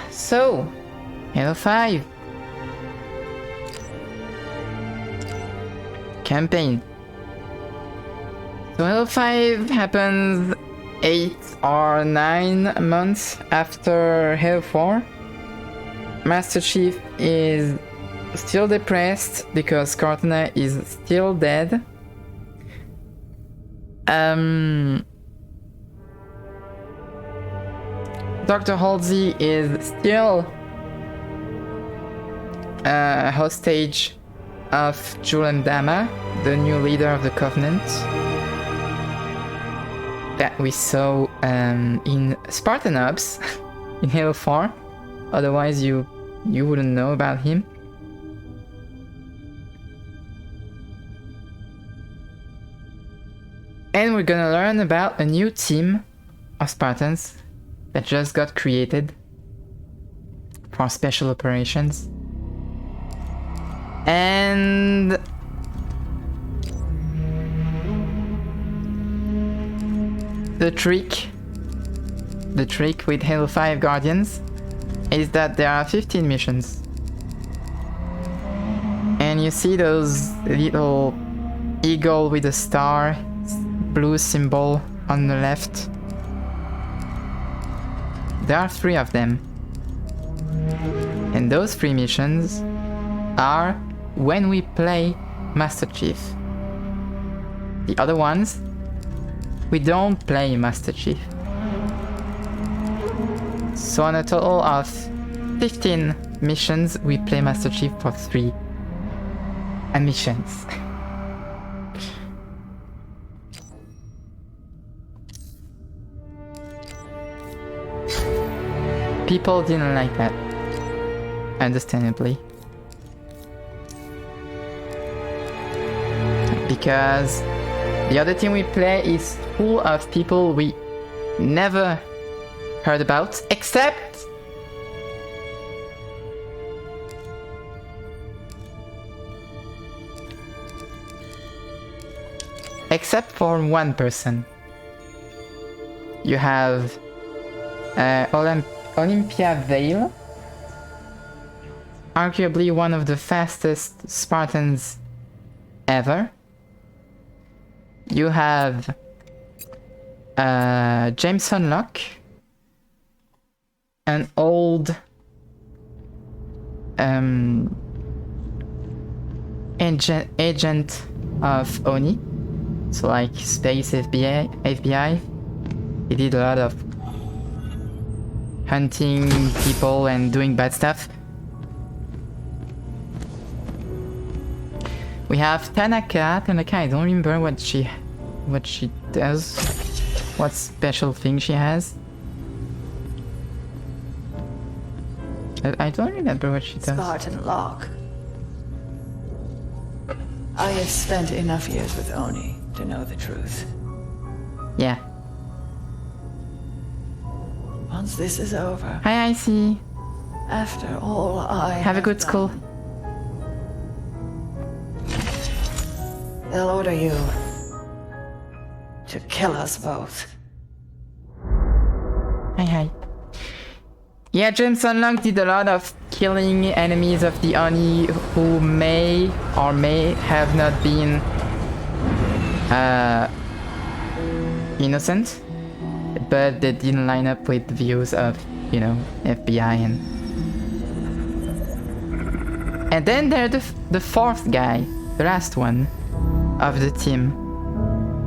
So, Halo 5. Campaign. So Halo 5 happens 8 or 9 months after Halo 4. Master Chief is still depressed because Cortana is still dead. Dr. Halsey is still a hostage of Julian Dama, the new leader of the Covenant that we saw in Spartan Ops in Halo 4. Otherwise you wouldn't know about him. And we're gonna learn about a new team of Spartans that just got created for special operations. And the trick with Halo 5 Guardians is that there are 15 missions. And you see those little eagle with a star, blue symbol on the left. There are 3 of them. And those 3 missions are when we play Master Chief. The other ones, we don't play Master Chief. So on a total of 15 missions, we play Master Chief for 3 missions. People didn't like that, understandably. Because the other team we play is full of people we never heard about, except for one person. You have Olympia Vale, arguably one of the fastest Spartans ever. You have Jameson Locke, an old agent of ONI, so like space FBI. He did a lot of hunting people and doing bad stuff. We have Tanaka. I don't remember what she does, what special thing she has. I don't remember what she does. Spartan Locke. I have spent enough years with Oni to know the truth. Yeah. Once this is over, Hi, Icy. after all I Have a good done, school. they'll order you to kill us both. Hi. Yeah, Jameson Locke did a lot of killing enemies of the Oni who may or may have not been innocent, but they didn't line up with the views of, FBI and then there's the 4th guy, the last one of the team.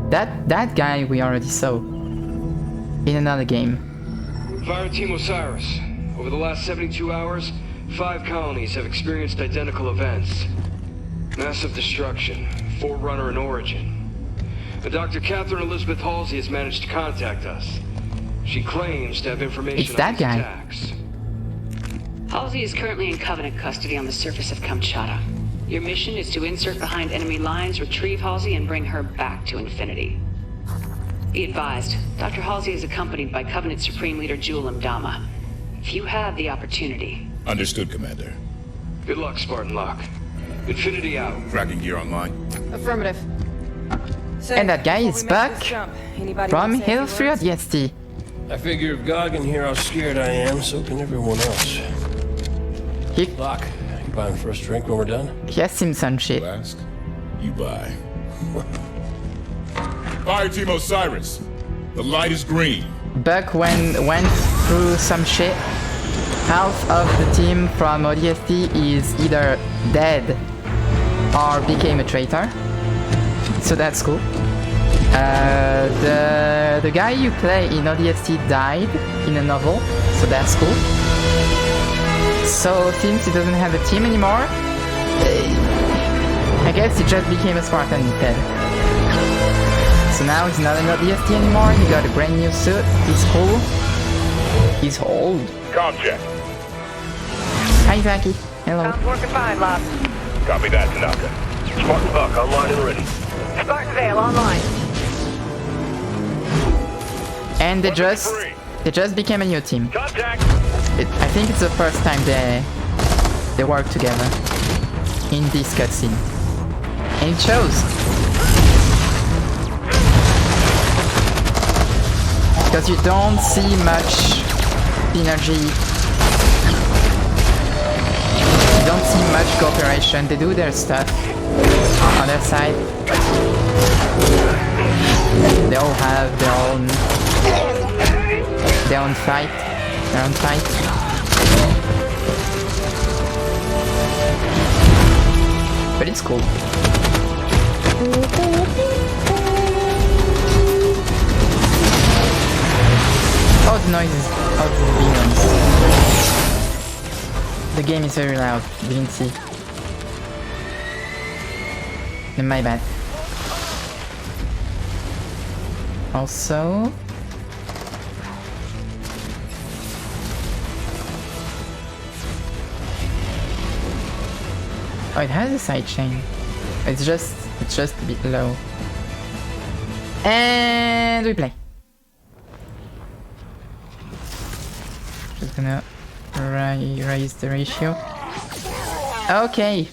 That guy we already saw in another game. Fire Team Osiris. Over the last 72 hours, 5 colonies have experienced identical events. Massive destruction, Forerunner and Origin. But Dr. Catherine Elizabeth Halsey has managed to contact us. She claims to have information It's that on these guy. attacks. Halsey is currently in Covenant custody on the surface of Kamchatka. Your mission is to insert behind enemy lines, retrieve Halsey, and bring her back to Infinity. Be advised, Dr. Halsey is accompanied by Covenant Supreme Leader Julian Dama. If you have the opportunity... Understood, Commander. Good luck, Spartan Locke. Infinity out. Tracking gear online. Affirmative. So, And that guy before is we make back this jump, anybody from wanna say a Halo few 3 words? ODST. I figure if God can hear how scared I am, so can everyone else. He, Locke, you buying the first drink when we're done? he has Simpson shit. You ask, you buy. Fire Team Osiris. The light is green. Buck went through some shit. Half of the team from ODST is either dead or became a traitor. So that's cool. The guy you play in ODST died in a novel, so that's cool. So since he doesn't have a team anymore, I guess he just became a Spartan instead. So now he's not in ODST anymore, he got a brand new suit, he's cool. He's old. Com check. Hi Zaki, hello. Sounds working fine, Locke. Copy that, Tanaka. Spartan Buck, online and ready. Spartan Vale online. And they just became a new team. Contact. I think it's the first time they work together in this cutscene. And it shows. Because you don't see much synergy. You don't see much cooperation. They do their stuff on their side. They all have their own fight. Their own fight. But it's cool. Oh, the noises of the villains. The game is very loud, didn't see. My bad. Also... Oh, it has a sidechain. It's just a bit low. And we play. Just gonna raise the ratio. Okay.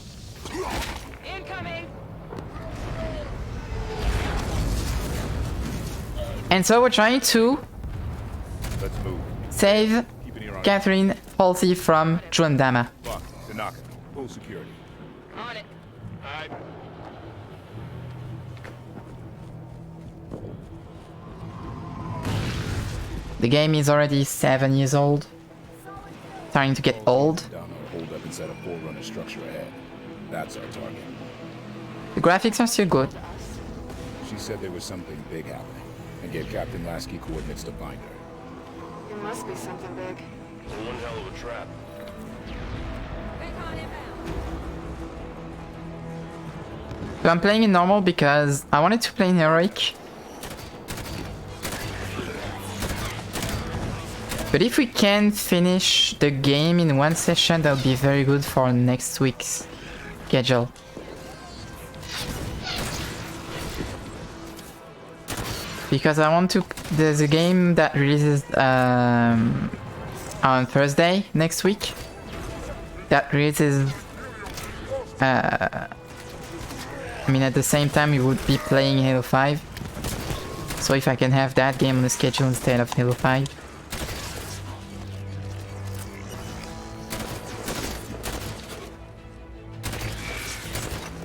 And so we're trying to Let's move. save Keep an ear on Catherine Halsey from Juandama. Buck, Tanaka. Full security. On it. Alright. The game is already 7 years old. Starting to get old. Down or hold up inside a Forerunner structure ahead. That's our target. The graphics are still good. She said there was something big happening and gave Captain Lasky coordinates to find her. It must be something big. One hell of a trap. So I'm playing in normal because I wanted to play in heroic. But if we can finish the game in one session, that would be very good for next week's schedule. Because I want to... There's a game that releases on Thursday next week. That releases... I mean, at the same time, we would be playing Halo 5. So if I can have that game on the schedule instead of Halo 5.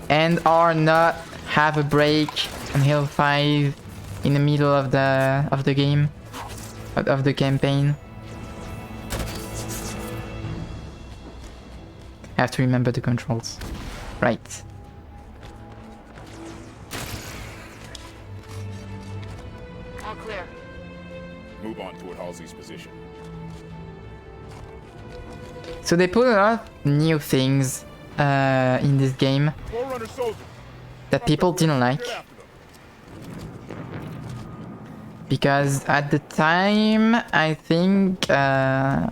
And or not have a break on Halo 5 in the middle of the game, of the campaign. I have to remember the controls. Right. All clear. Move on toward Halsey's position. So they put a lot of new things in this game Forerunner soldier. that people didn't like. Because at the time, I think the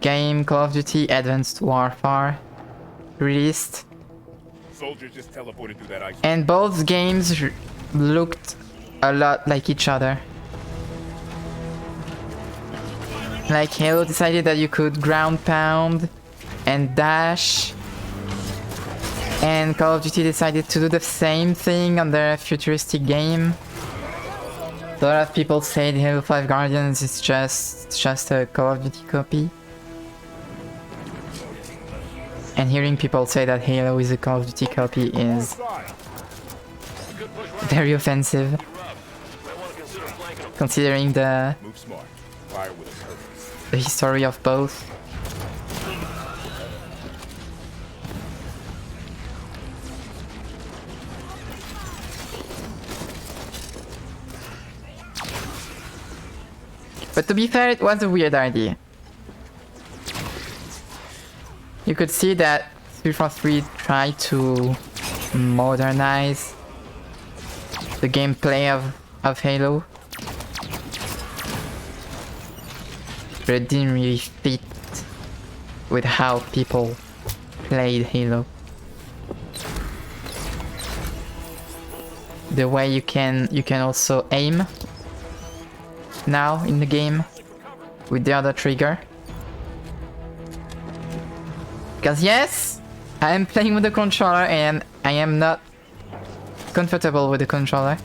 game Call of Duty Advanced Warfare released, Soldier just teleported through that ice. and both games looked a lot like each other. Like Halo decided that you could ground pound and dash, and Call of Duty decided to do the same thing on their futuristic game. A lot of people say Halo 5 Guardians is just a Call of Duty copy. And hearing people say that Halo is a Call of Duty copy is very offensive. Considering the Move smart. Fire with a purpose. history of both. But to be fair, it was a weird idea. You could see that 343 tried to modernize the gameplay of Halo, but it didn't really fit with how people played Halo. The way you can also aim now in the game with the other trigger. Because yes, I am playing with the controller and I am not comfortable with the controller.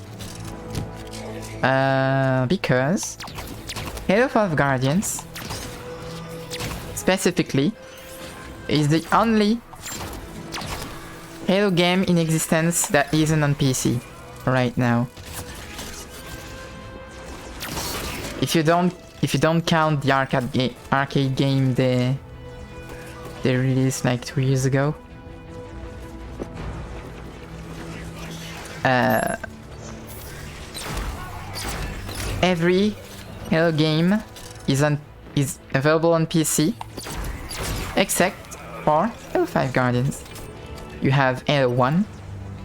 Because Halo 5 Guardians specifically is the only Halo game in existence that isn't on PC right now. If you don't count the arcade game they released like 2 years ago. Every Halo game is available on PC except for Halo 5 Guardians. You have Halo 1,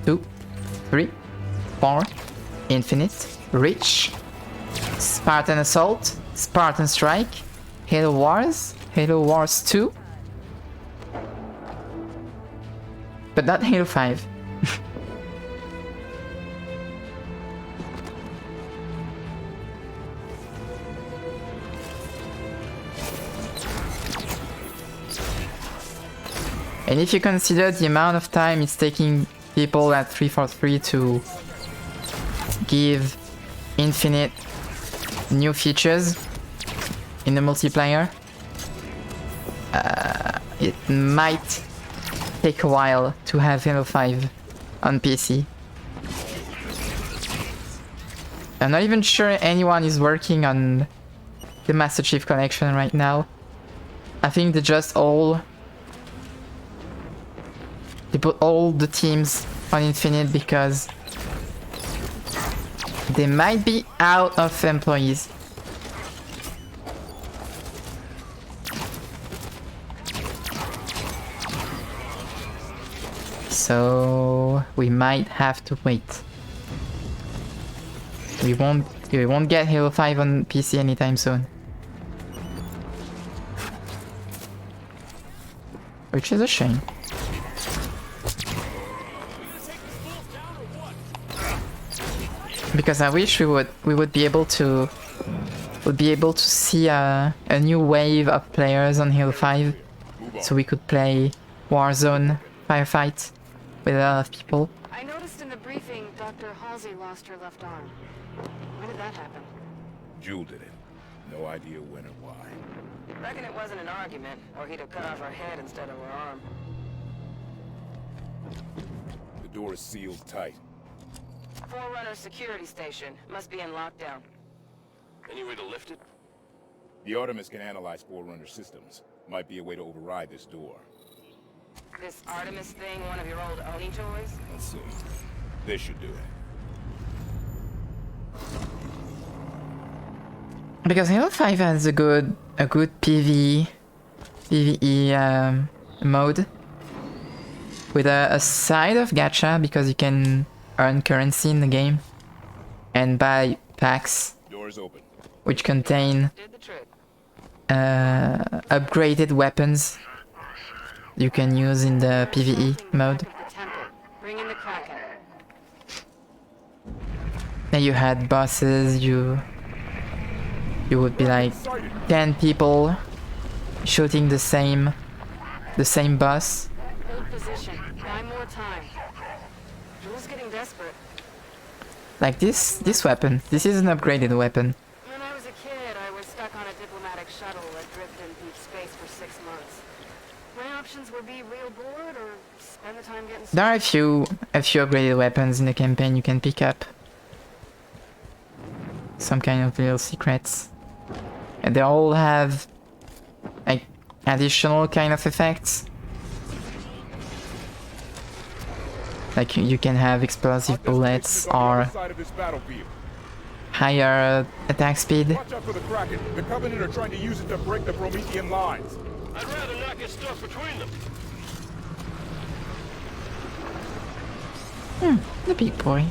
2, 3, 4, Infinite, Reach, Spartan Assault, Spartan Strike, Halo Wars 2, but not Halo 5. And if you consider the amount of time it's taking people at 343 to give Infinite new features in the multiplayer, it might take a while to have Halo 5 on PC. I'm not even sure anyone is working on the Master Chief Collection right now. I think they put all the teams on Infinite because they might be out of employees. So we might have to wait. We won't get Halo 5 on PC anytime soon. Which is a shame. Because I wish we would be able to see a new wave of players on Halo 5, so we could play Warzone Firefight with a lot of people. I noticed in the briefing Dr. Halsey lost her left arm. When did that happen? Jewel did it. No idea when or why. Reckon it wasn't an argument, or he'd have cut off her head instead of her arm. The door is sealed tight. Forerunner security station. Must be in lockdown. Any way to lift it? The Artemis can analyze Forerunner systems. Might be a way to override this door. This Artemis thing one of your old Oni toys? Let's see. This should do it. Because Halo 5 has a good PvE mode with a side of gacha, because you can earn currency in the game and buy packs Doors open. which contain Did the trick. upgraded weapons you can use in the PvE mode. The temple. Bring in the Kraken. And you had bosses, you would be like 10 people shooting the same boss. Hold position. Buy more time. Jules getting desperate. Like this weapon. This is an upgraded weapon. When I was a kid, I was stuck on a diplomatic shuttle adrift in deep space for 6 months. My options were be real bored or spend the time getting... There are a few upgraded weapons in the campaign you can pick up. Some kind of little secrets. And they all have like additional kind of effects. Like you can have explosive bullets or higher attack speed. Watch out for the Kraken. The Covenant are trying to use it to break the Promethean lines. I'd rather not get stuck between them. The big boy.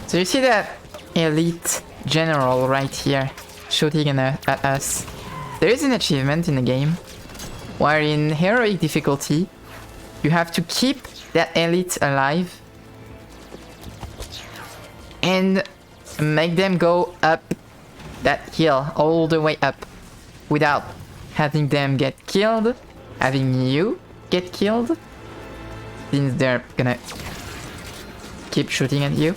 So you see that elite general right here shooting at us. There is an achievement in the game where in heroic difficulty you have to keep that elite alive and make them go up that hill all the way up without having them get killed, having you get killed, since they're gonna keep shooting at you,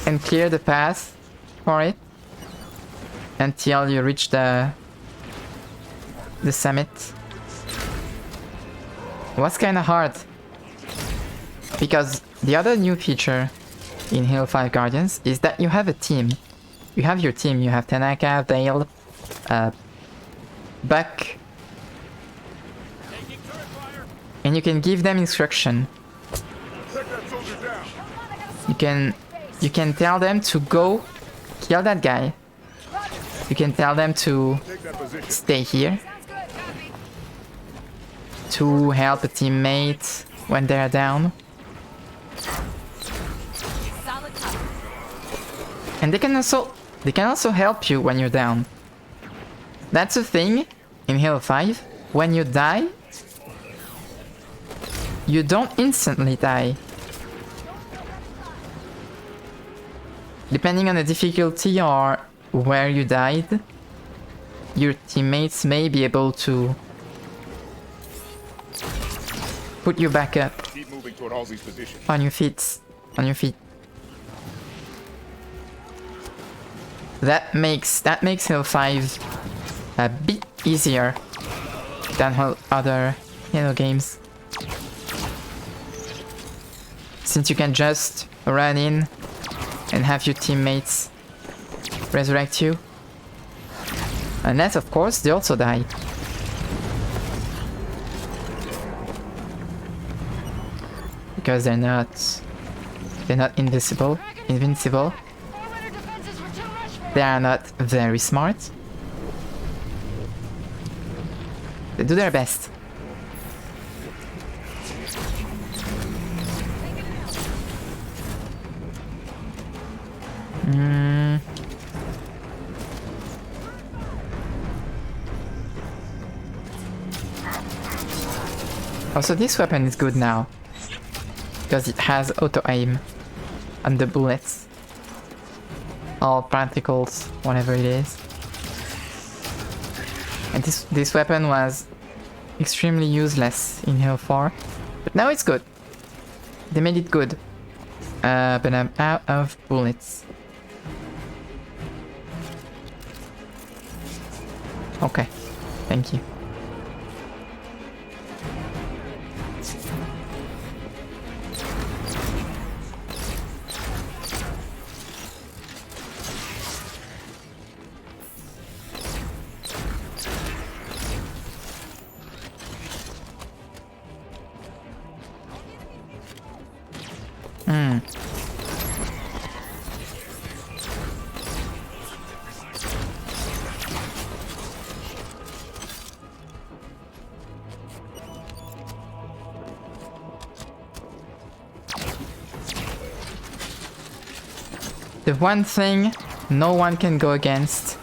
and clear the path for it until you reach the summit. It was kinda hard because the other new feature in Halo 5 Guardians is that you have a team. You have your team. You have Tanaka, Vale, Buck, and you can give them instruction. You can tell them to go kill that guy. You can tell them to stay here, to help a teammate when they're down. And they can also help you when you're down. That's the thing in Halo 5. When you die, you don't instantly die. Depending on the difficulty or where you died, your teammates may be able to put you back up Keep moving toward Halsey's position. on your feet. That makes Halo 5 a bit easier than other Halo games, since you can just run in and have your teammates resurrect you, unless of course they also die. Because they're not invincible. They are not very smart. They do their best. Also, this weapon is good now because it has auto aim on the bullets or particles, whatever it is. And this weapon was extremely useless in Halo 4, but now it's good. They made it good. But I'm out of bullets. Okay, thank you. The one thing no one can go against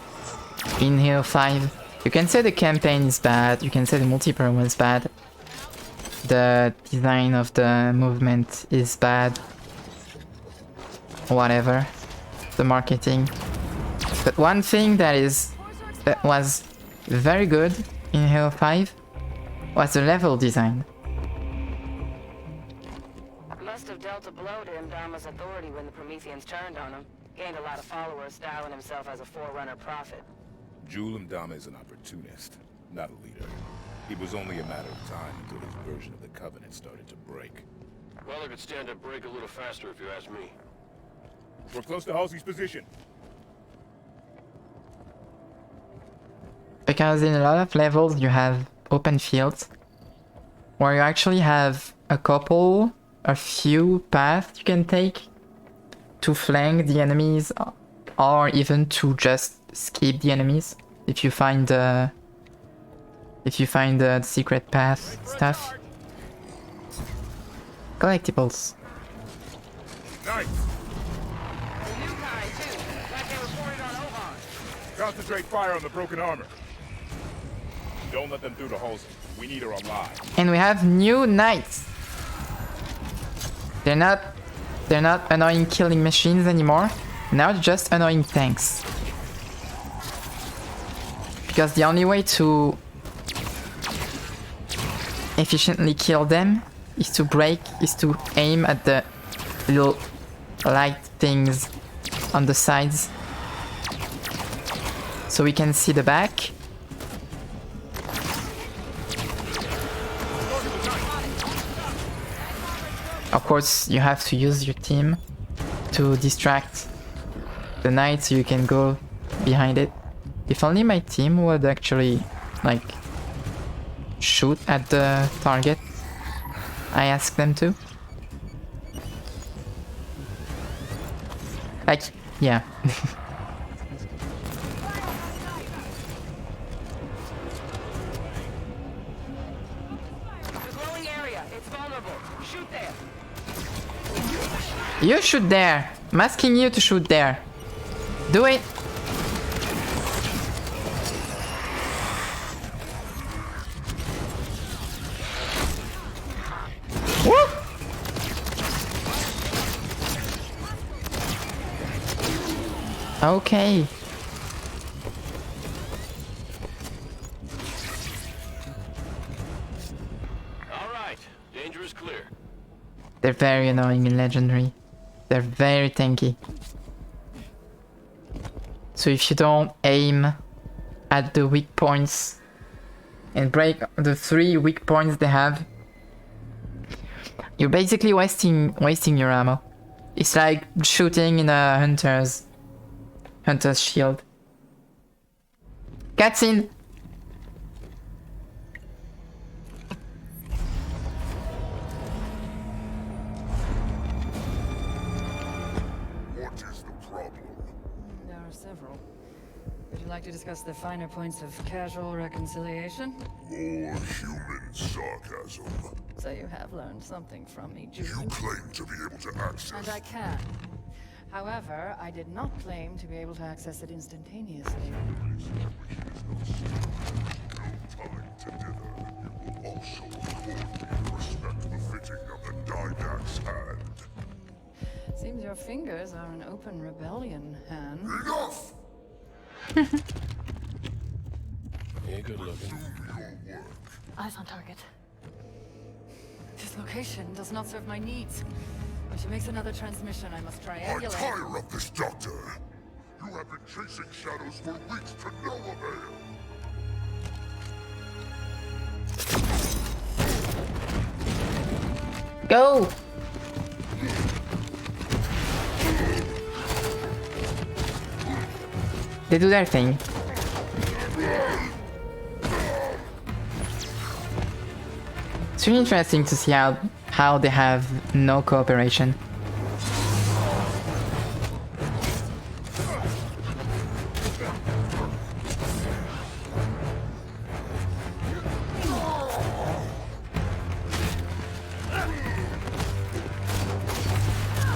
in Halo 5, you can say the campaign is bad, you can say the multiplayer was bad, the design of the movement is bad, whatever, the marketing, But one thing that was very good in Halo 5 was the level design. Must have dealt a blow to Imdama's authority when the Prometheans turned on him. Gained a lot of followers, styling himself as a Forerunner prophet. Jul Imdama is an opportunist, not a leader. It was only a matter of time until his version of the Covenant started to break. Well, I could stand to break a little faster if you ask me. We're close to Halsey's position. Because in a lot of levels you have open fields where you actually have a few paths you can take to flank the enemies or even to just skip the enemies if you find the secret path stuff. Collectibles. Nice! Concentrate fire on the broken armor. Don't let them through to Halsey. We need her alive. And we have new knights. They're not annoying killing machines anymore. Now they're just annoying tanks. Because the only way to efficiently kill them is to aim at the little light things on the sides. So we can see the back. Of course, you have to use your team to distract the knight so you can go behind it. If only my team would actually, like, shoot at the target I asked them to. Like, yeah. You shoot there. I'm asking you to shoot there. Do it. Woo! Okay. All right, danger is clear. They're very annoying in Legendary. They're very tanky. So if you don't aim at the weak points and break the 3 weak points they have, you're basically wasting your ammo. It's like shooting in a hunter's shield. Cutscene! Like to discuss the finer points of casual reconciliation? More human sarcasm. So you have learned something from me, Jude. You claim to be able to access... And I can. However, I did not claim to be able to access it instantaneously. No time to dither. You will also afford me respect befitting of the Didact's hand. Seems your fingers are an open rebellion, Han. Enough! Yeah, good looking. Eyes on target. This location does not serve my needs. When she makes another transmission, I must triangulate. I tire of this, Doctor. You have been chasing shadows for weeks to no avail. Go! They do their thing. It's really interesting to see how they have no cooperation.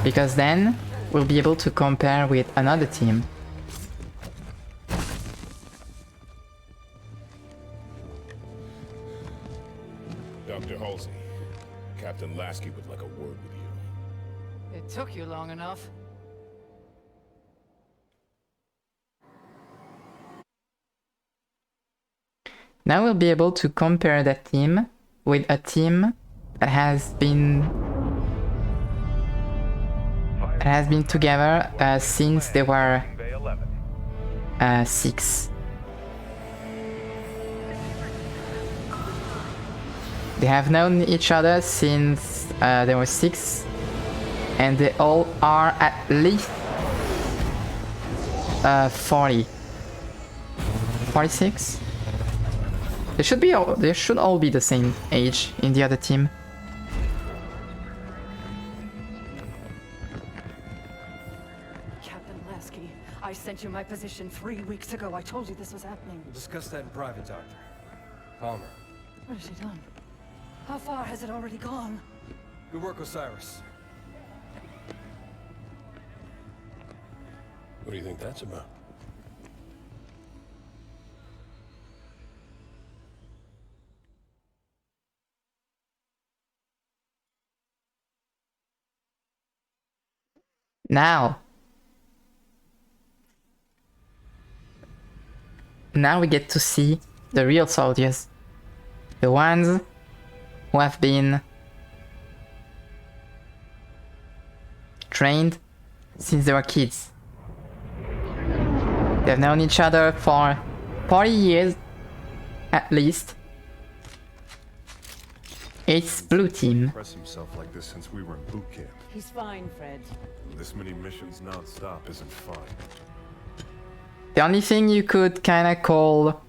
Because then we'll be able to compare with another team. Dr. Halsey, Captain Lasky would like a word with you. It took you long enough. Now we'll be able to compare that team with a team that has been together since they were 6. They have known each other since they were 6, and they all are at least 40. 46? They should all be the same age in the other team. Captain Lasky, I sent you my position 3 weeks ago. I told you this was happening. We'll discuss that in private, Doctor. Palmer. What has she done? How far has it already gone? Good work, Osiris. What do you think that's about? Now we get to see the real soldiers. The ones who have been trained since they were kids. They've known each other for 40 years at least. It's Blue Team. Express himself like this since we were in boot camp. He's fine, Fred. This many missions non-stop isn't fun. The only thing you could kinda call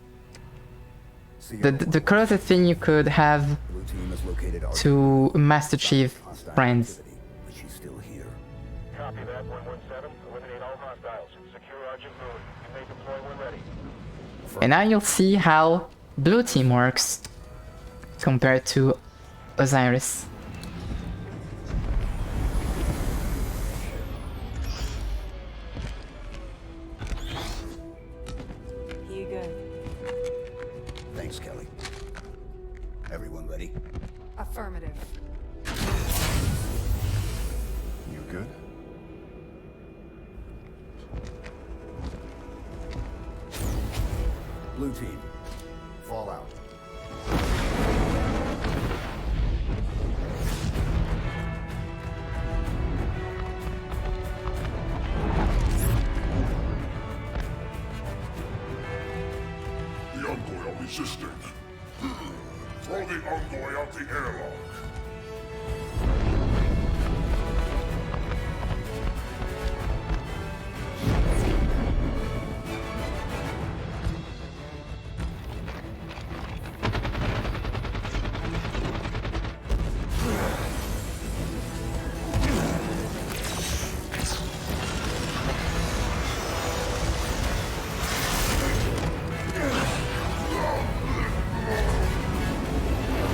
the closest thing you could have to Master Chief friends. Copy that, 117. Eliminate all hostiles. Secure Argent Moon. You may deploy when ready. And now you'll see how Blue Team works compared to Osiris. Here you go. Thanks, Kelly. Everyone ready? Affirmative. You good? Blue team, fall out. The Envoy are resisting. Throw the Envoy out the airlock.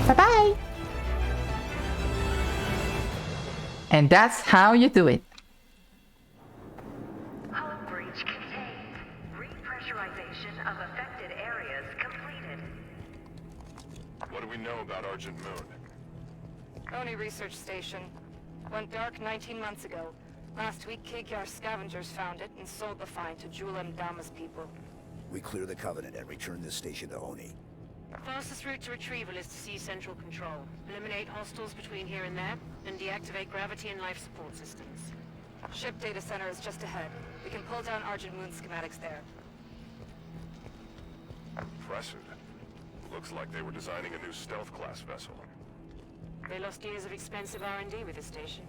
Bye-bye! And that's how you do it. Hull breach contained. Repressurization of affected areas completed. What do we know about Argent Moon? Oni research station. Went dark 19 months ago. Last week, KKR scavengers found it and sold the find to Julim Dama's people. We clear the Covenant and return this station to Oni. Fastest route to retrieval is to seize central control. Eliminate hostiles between here and there, and deactivate gravity and life support systems. Ship data center is just ahead. We can pull down Argent Moon schematics there. Impressive. Looks like they were designing a new stealth class vessel. They lost years of expensive R&D with this station.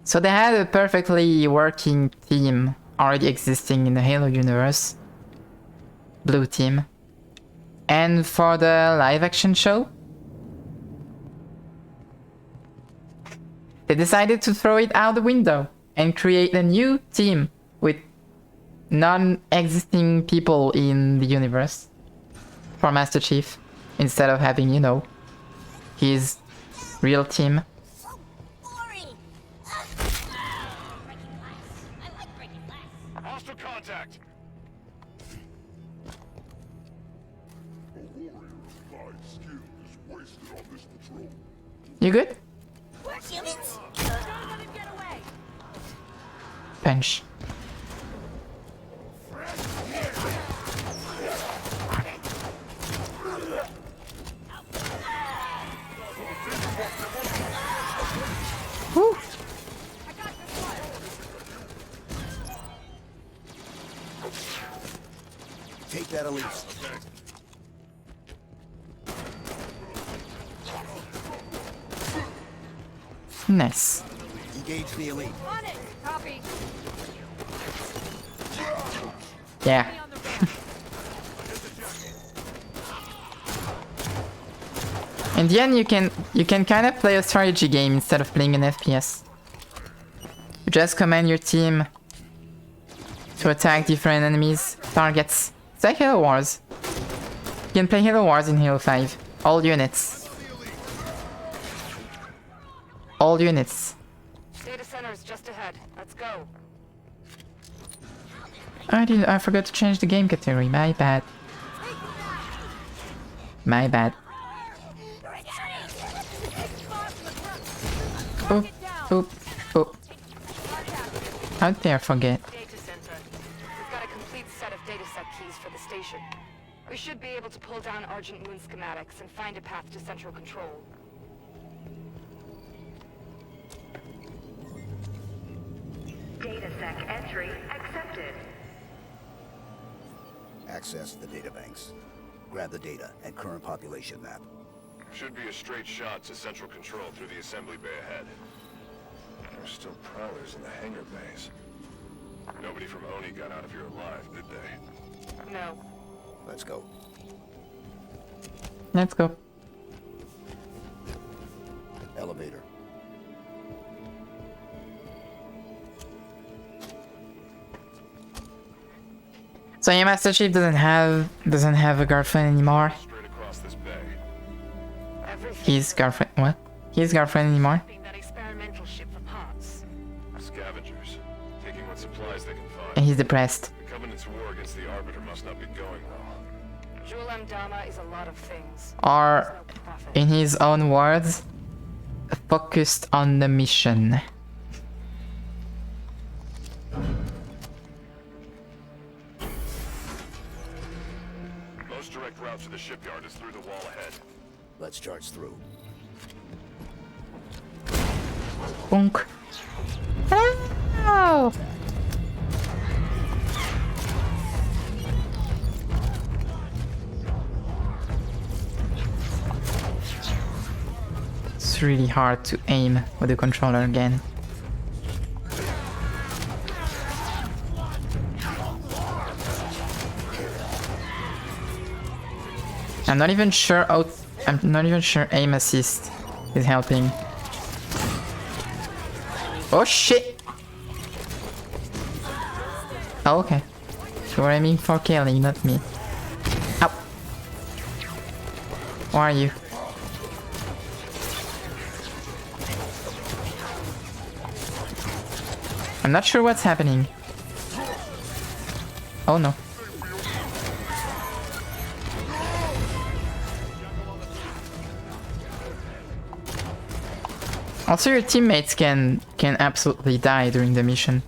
So they had a perfectly working team already existing in the Halo universe. Blue Team. And for the live action show, they decided to throw it out the window and create a new team with non-existing people in the universe for Master Chief, instead of having, you know, his real team. Hostile contact! A warrior of Clyde's skill is wasted on this patrol. You good? We're humans! punch. Woo. Take that, Elise. Nice. Engage the elite. On it! Copy. Yeah. In the end, you can kind of play a strategy game instead of playing an FPS. You just command your team to attack different enemies, targets. It's like Halo Wars. You can play Halo Wars in Halo 5. All units. All units. Data center is just ahead. Let's go. I forgot to change the game category. My bad. My bad. Oop, oop, oop. How did I forget? Data center. We've got a complete set of data set keys for the station. We should be able to pull down Argent Moon schematics and find a path to central control. DataSec entry accepted. Access the databanks. Grab the data and current population map. Should be a straight shot to central control through the assembly bay ahead. There's still prowlers in the hangar bays. Nobody from Oni got out of here alive, did they? No. Let's go. Let's go. Elevator. So your Master Chief doesn't have a girlfriend anymore. Straight across this bay. His girlfriend what? His girlfriend anymore? That experimental ship for parts. Scavengers. Taking what supplies they can find. And he's depressed. The Covenant's war against the Arbiter must not be going well. Julem Dama is a lot of things. Or, in his own words, focused on the mission. Most direct route to the shipyard is through the wall ahead. Let's charge through. Bonk. Hello! It's really hard to aim with the controller again. I'm not even sure aim assist is helping. Oh shit! Oh, okay. You were aiming for Kelly, not me. Ow! Where are you? I'm not sure what's happening. Oh no. Also, your teammates can absolutely die during the mission.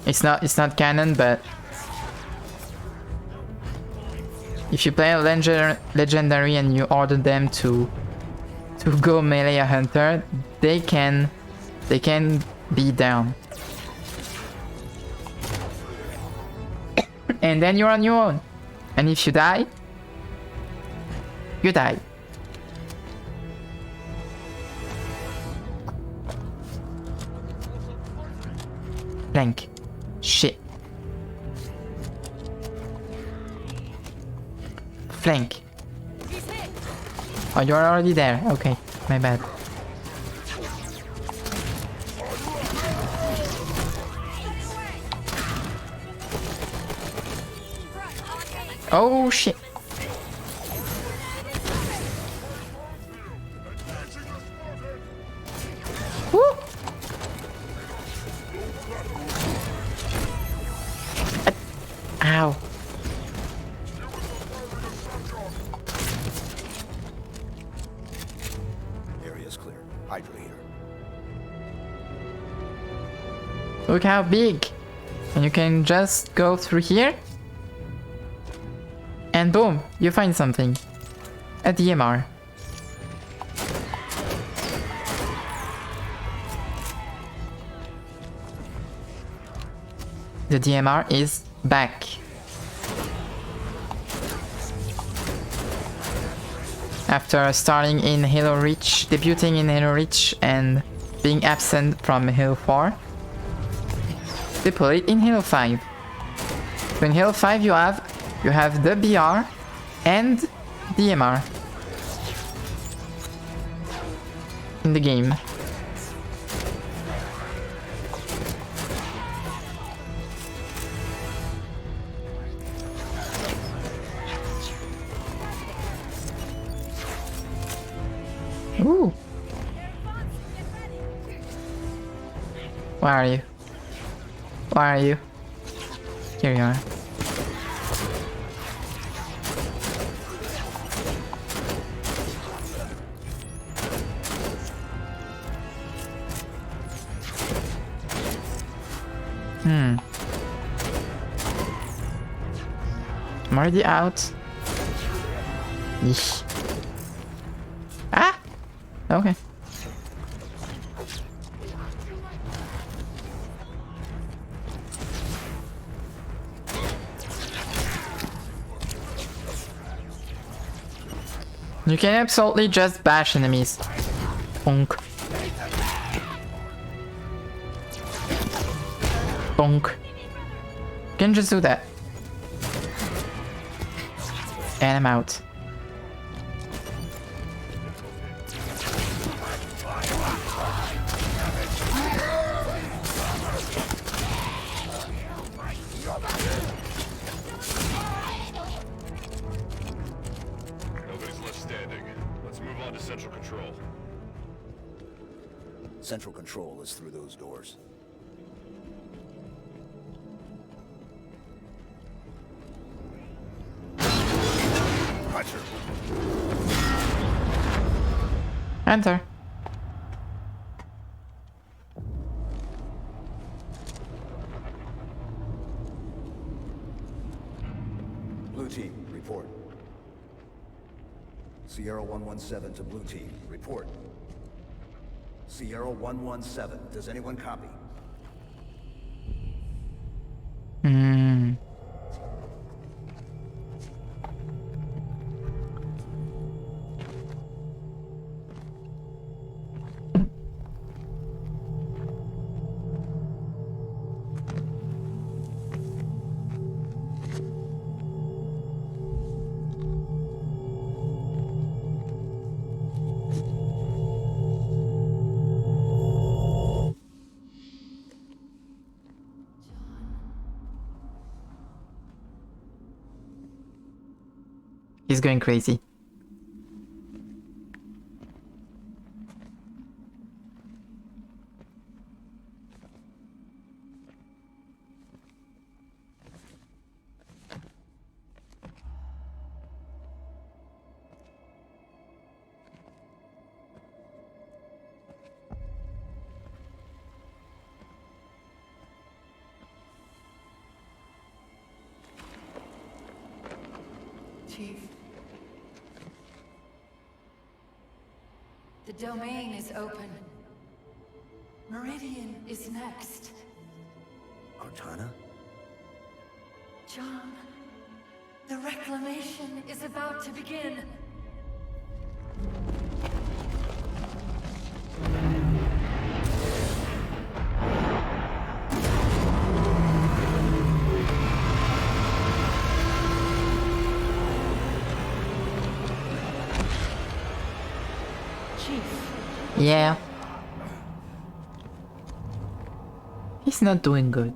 It's not canon, but if you play a legendary and you order them to go melee a hunter, they can be down. And then you're on your own. And if you die, you die. Flank. Shit. Flank. Oh, you're already there. Okay, my bad. Oh shit. Woo! Ow. Area's clear. Hydra here. Look how big. And you can just go through here. And boom, you find something. A DMR. The DMR is back. After starting in Halo Reach, debuting in Halo Reach and being absent from Halo 4, they put it in Halo 5. So in Halo 5 you have the BR and DMR in the game. Ooh. Where are you? Where are you? Here you are. I'm already out. Yeesh. Ah! Okay. You can absolutely just bash enemies. Bonk. Bonk. You can just do that. And I'm out. Nobody's left standing. Let's move on to Central Control. Central Control is through those doors. Enter. Blue team, report. Sierra 117 to blue team, report. Sierra 117, does anyone copy? He's going crazy. Chief. The domain is open. Meridian is next. Cortana? John, the reclamation is about to begin. Yeah. He's not doing good.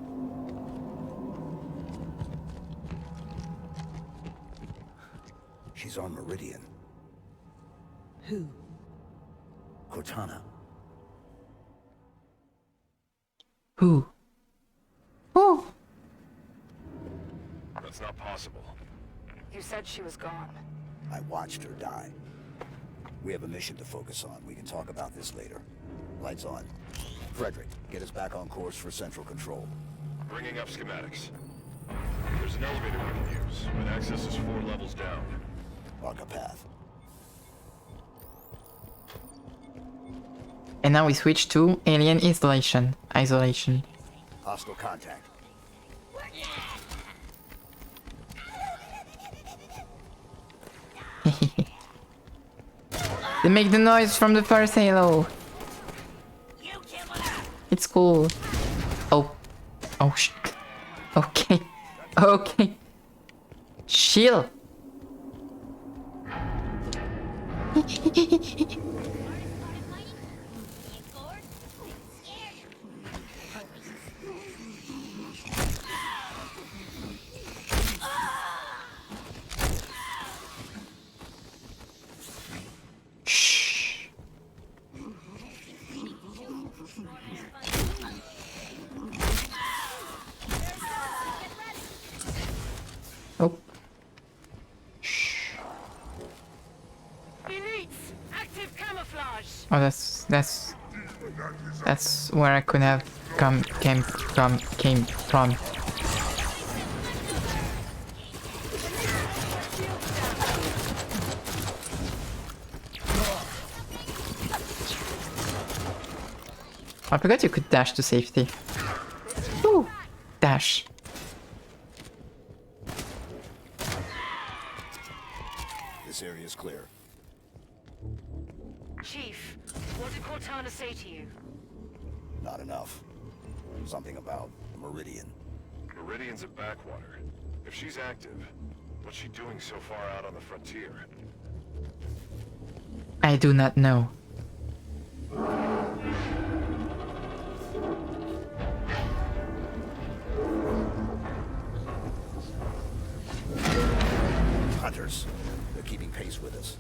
She's on Meridian. Who? Cortana. Who? Who? That's not possible. You said she was gone. I watched her die. We have a mission to focus on. We can talk about this later. Lights on. Frederick, get us back on course for Central Control. Bringing up schematics. There's an elevator we can use, but access is 4 levels down. Mark a path. And now we switch to alien isolation. Hostile contact. They make the noise from the first Halo. It's cool. Oh. Oh sh. Okay. Okay. Shield. Shh. Oh. Shh. Elites, active camouflage. Oh, that's where I could have came from. I forgot you could dash to safety. Ooh, dash. This area is clear. Chief, what did Cortana say to you? Not enough. Something about Meridian. Meridian's a backwater. If she's active, what's she doing so far out on the frontier? I do not know. Hunters. They're keeping pace with us.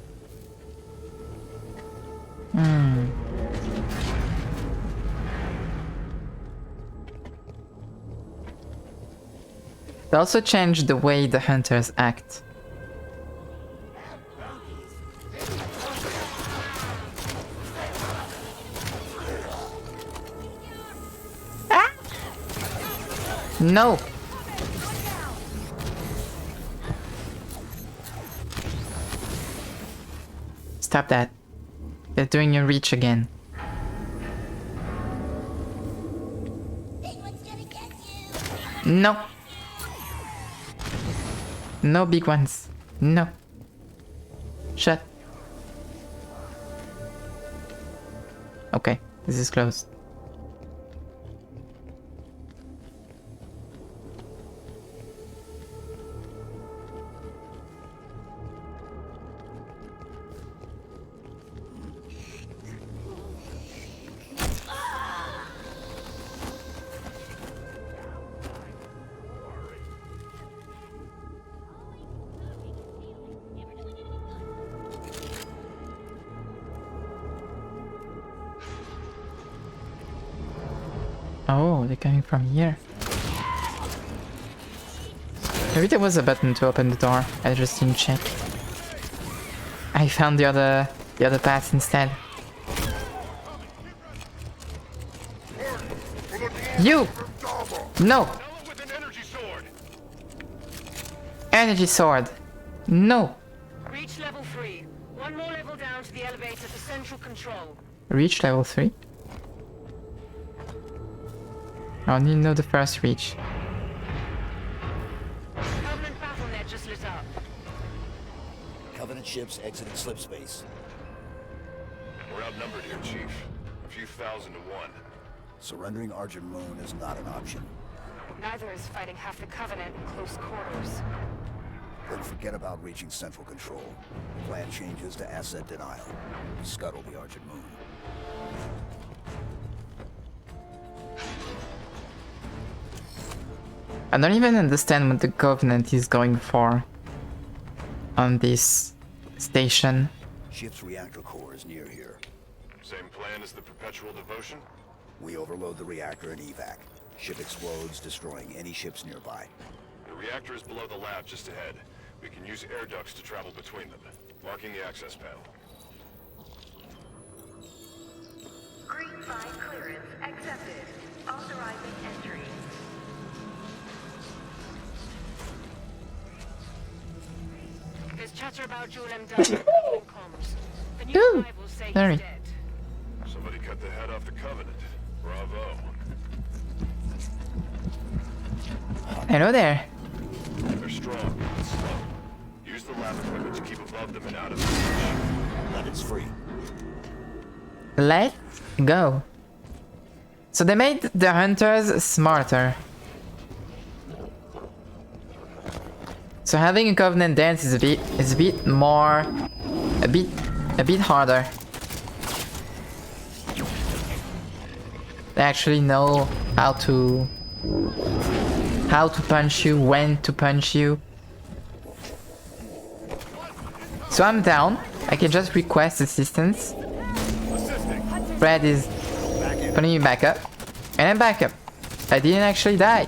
They also changed the way the hunters act. Ah! No! Stop that. They're doing your reach again. No. No big ones. No. Shut. Okay, this is closed. Oh, they're coming from here. Maybe there was a button to open the door. I just didn't check. I found the other path instead. You! No! Energy sword. No! Reach level 3. One more level down to the elevator for central control. Reach level 3? I only know the first reach. Covenant BattleNet just lit up. Covenant ships exiting slip space. We're outnumbered here, Chief. A few thousand to 1. Surrendering Argent Moon is not an option. Neither is fighting half the Covenant in close quarters. Then forget about reaching Central Control. The plan changes to asset denial. Scuttle the Argent Moon. I don't even understand what the Covenant is going for on this station. Ship's reactor core is near here. Same plan as the Perpetual Devotion? We overload the reactor and evac. Ship explodes, destroying any ships nearby. The reactor is below the lab just ahead. We can use air ducts to travel between them. Marking the access panel. Greetings. Verified clearance accepted. Authorizing entry. There's chatter about Jewel M. Dunn in comms. The new Ooh, arrivals say sorry. he's dead. Somebody cut the head off the Covenant. Bravo. Hello there. They're strong, but slow. Use the lab equipment to keep above them and out of reach. That is free. Let's go. So they made the hunters smarter. So having a Covenant dance is a bit more, a bit harder. They actually know how to punch you, when to punch you. So I'm down. I can just request assistance. Fred is putting me back up. And I'm back up. I didn't actually die.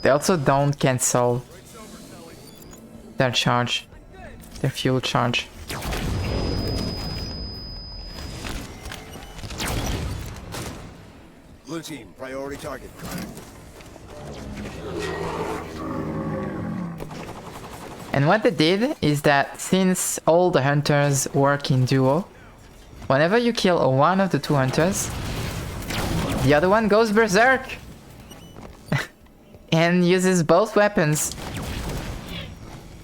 They also don't cancel their charge. Their fuel charge. Blue team, priority target. And what they did is that since all the hunters work in duo, whenever you kill one of the two hunters, the other one goes berserk and uses both weapons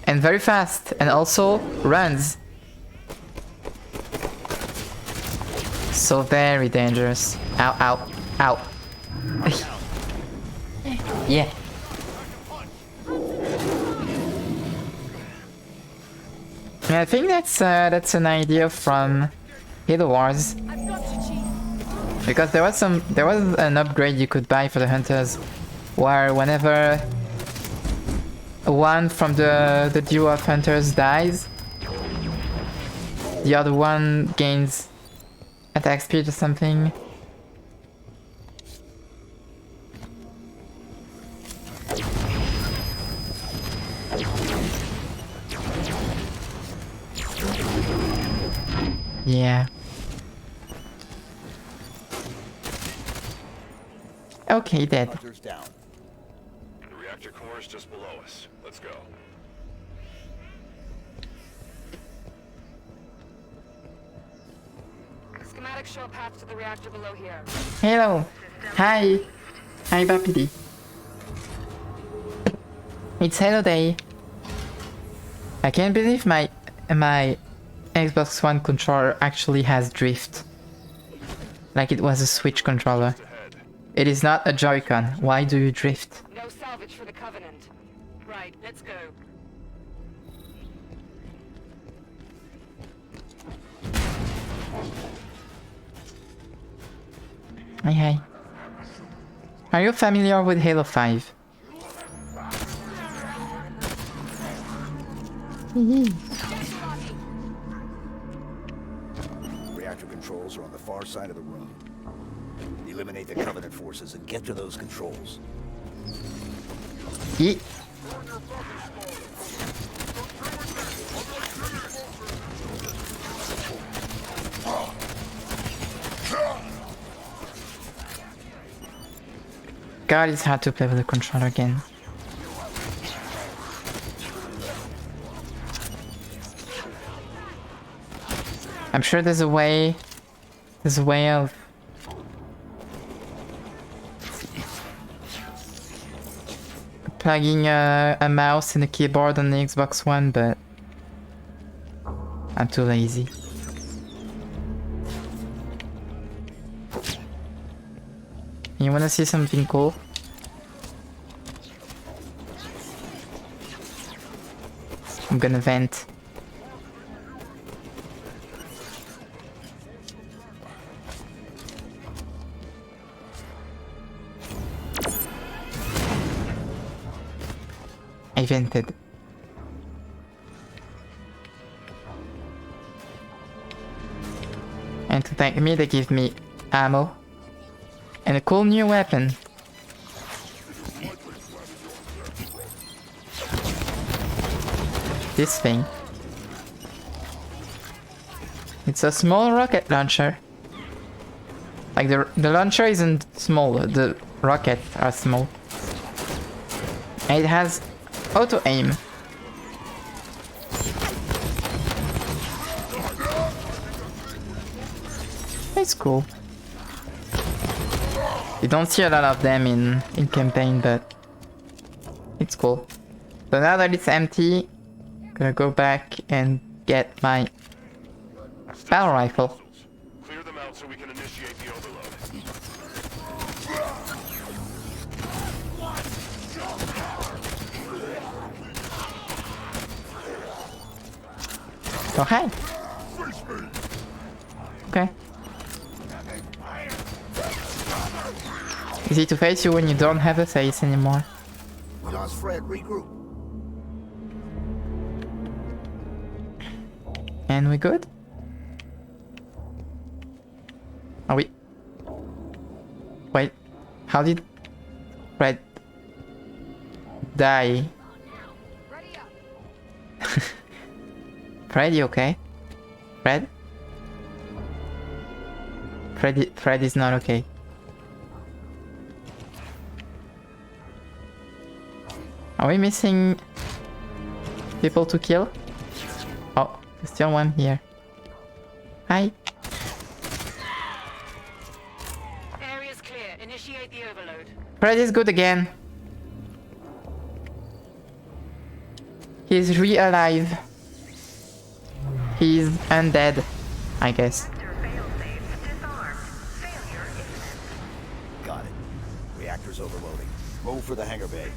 and very fast, and also runs. So very dangerous. Ow, ow, ow. Yeah. I think that's an idea from Halo Wars, because there was an upgrade you could buy for the hunters, where whenever one from the duo of hunters dies, the other one gains attack speed or something. Yeah. Okay, dead. Hunters down. The reactor core is just below us. Let's go. Schematics show a path to the reactor below here. Hello. Hi. Hi, Bapidi. It's Halo Day. I can't believe my Xbox One controller actually has drift. Like it was a Switch controller. It is not a Joy-Con. Why do you drift? No salvage for the Covenant. Right, let's go. Hi, hi. Are you familiar with Halo 5? Reactor controls are on the far side of the room. Eliminate the Covenant forces and get to those controls. Yeet. God, it's hard to play with the controller again. I'm sure there's a way of plugging a mouse and a keyboard on the Xbox One, but I'm too lazy. You wanna see something cool? I'm gonna vent. I vented. And to thank me, they give me ammo and a cool new weapon. This thing. It's a small rocket launcher. Like the launcher isn't small, the rockets are small. And it has auto aim. It's cool. You don't see a lot of them in campaign, but it's cool. So now that it's empty, I'm gonna go back and get my battle rifle. Clear them out so we can initiate the overload. Oh, hi. Okay. Easy to face you when you don't have a face anymore. We lost Fred. Regroup. And we good? Are we? Wait, how did Fred die? Fred, you okay? Fred? Fred is not okay. Are we missing people to kill? Oh, there's still one here. Hi. Area's clear. Initiate the overload. Fred is good again. He's re-alive. He's undead, I guess. Got it. Reactor's overloading. Move for the hangar bay.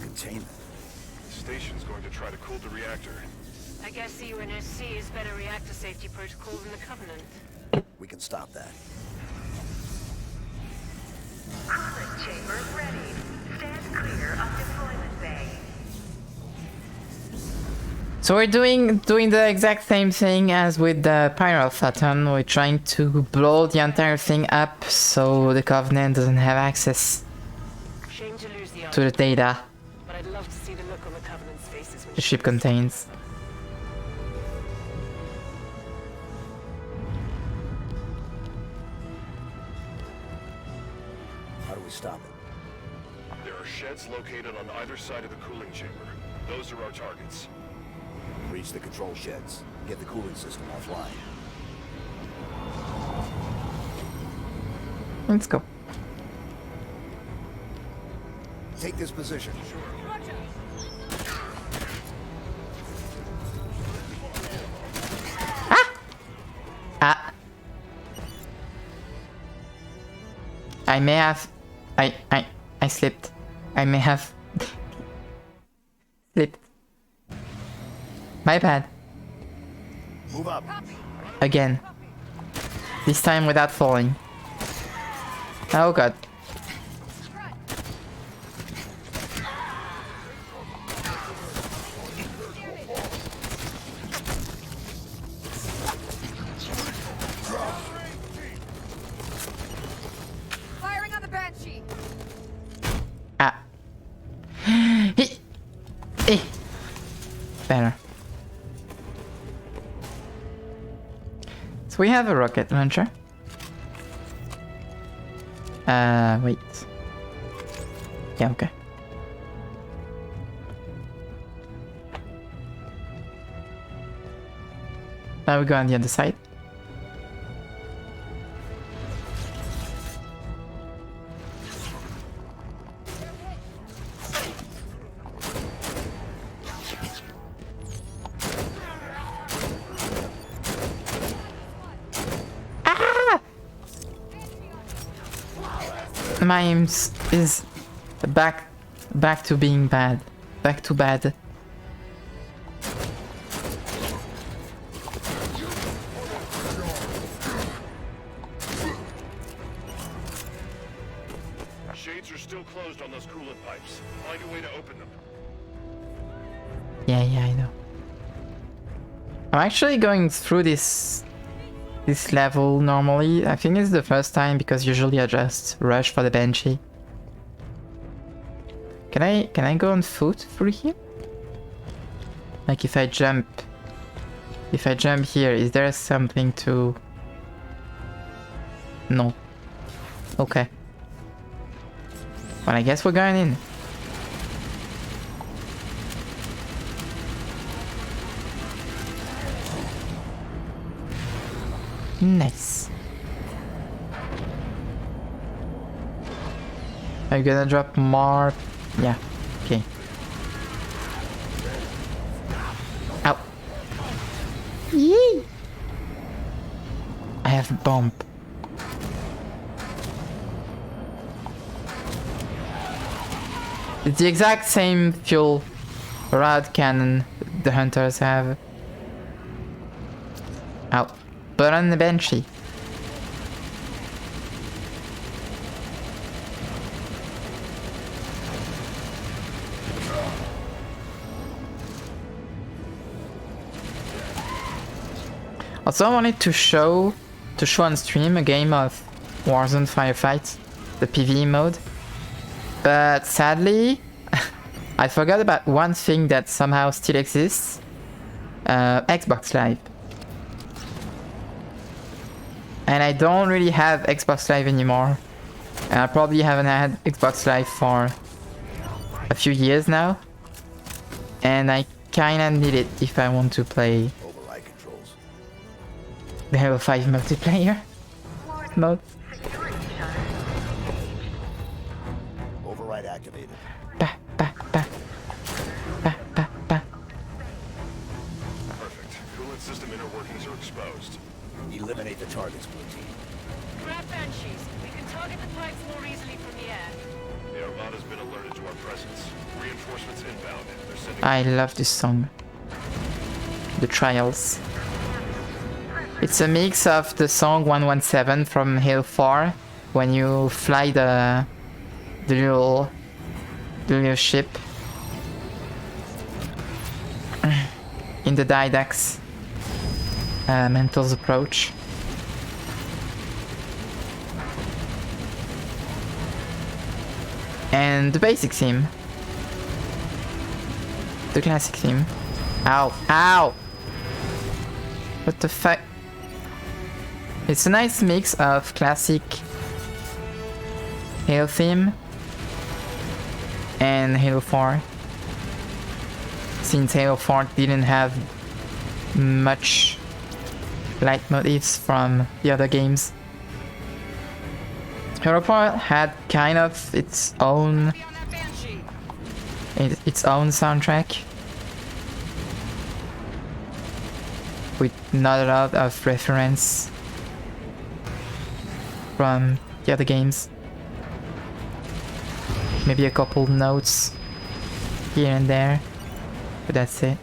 Containment. The station's going to try to cool the reactor. I guess CUNSC is better reactor safety protocol than the Covenant. We can stop that. Coolant chambers ready. Stand clear of deployment bay. So we're doing the exact same thing as with the Pyral Photon. We're trying to blow the entire thing up so the Covenant doesn't have access Shame to lose the to the data but I'd love to see the look on the Covenant's faces when the ship contains. How do we stop it? There are sheds located on either side of the cooling chamber. Those are our targets. Reach the control sheds. Get the cooling system offline. Let's go. Take this position. Ah! I may have... I slipped. I may have... slipped. My bad. Move up. Again. This time without falling. Oh god. Firing on the Banshee. Ah. Better. So we have a rocket launcher. Wait. Yeah, okay. Now we go on the other side. My aim is back to being bad. Back to bad. Shades are still closed on those coolant pipes. Find a way to open them. Yeah, I know. I'm actually going through this level normally. I think it's the first time because usually I just rush for the Banshee. Can I go on foot through here? Like if I jump If I jump here, is there something to... No. Okay. Well, I guess we're going in. Nice. Are you gonna drop more? Yeah. Okay. Ow. Yee! I have a bomb. It's the exact same fuel rod cannon the hunters have. Ow. But on the Banshee. Also, I wanted to show on stream a game of Warzone Firefight, the PvE mode. But sadly, I forgot about one thing that somehow still exists. Xbox Live. And I don't really have Xbox Live anymore. And I probably haven't had Xbox Live for a few years now. And I kinda need it if I want to play the Halo 5 multiplayer mode. Override activated. Perfect. Coolant system inner workings are exposed. Eliminate the targets, Blue Team. Grab Banshees. We can target the pipes more easily from the air. The Armada's been alerted to our presence. Reinforcements inbound. They're sending... I love this song. The Trials. It's a mix of the song 117 from Halo 4 when you fly the little ship in the Didax Mental's approach. And the basic theme. The classic theme. Ow! Ow! What the fuck? It's a nice mix of classic Halo theme and Halo 4. Since Halo 4 didn't have much leitmotifs from the other games. Halo 4 had kind of its own soundtrack with not a lot of reference from the other games. Maybe a couple notes here and there, but that's it.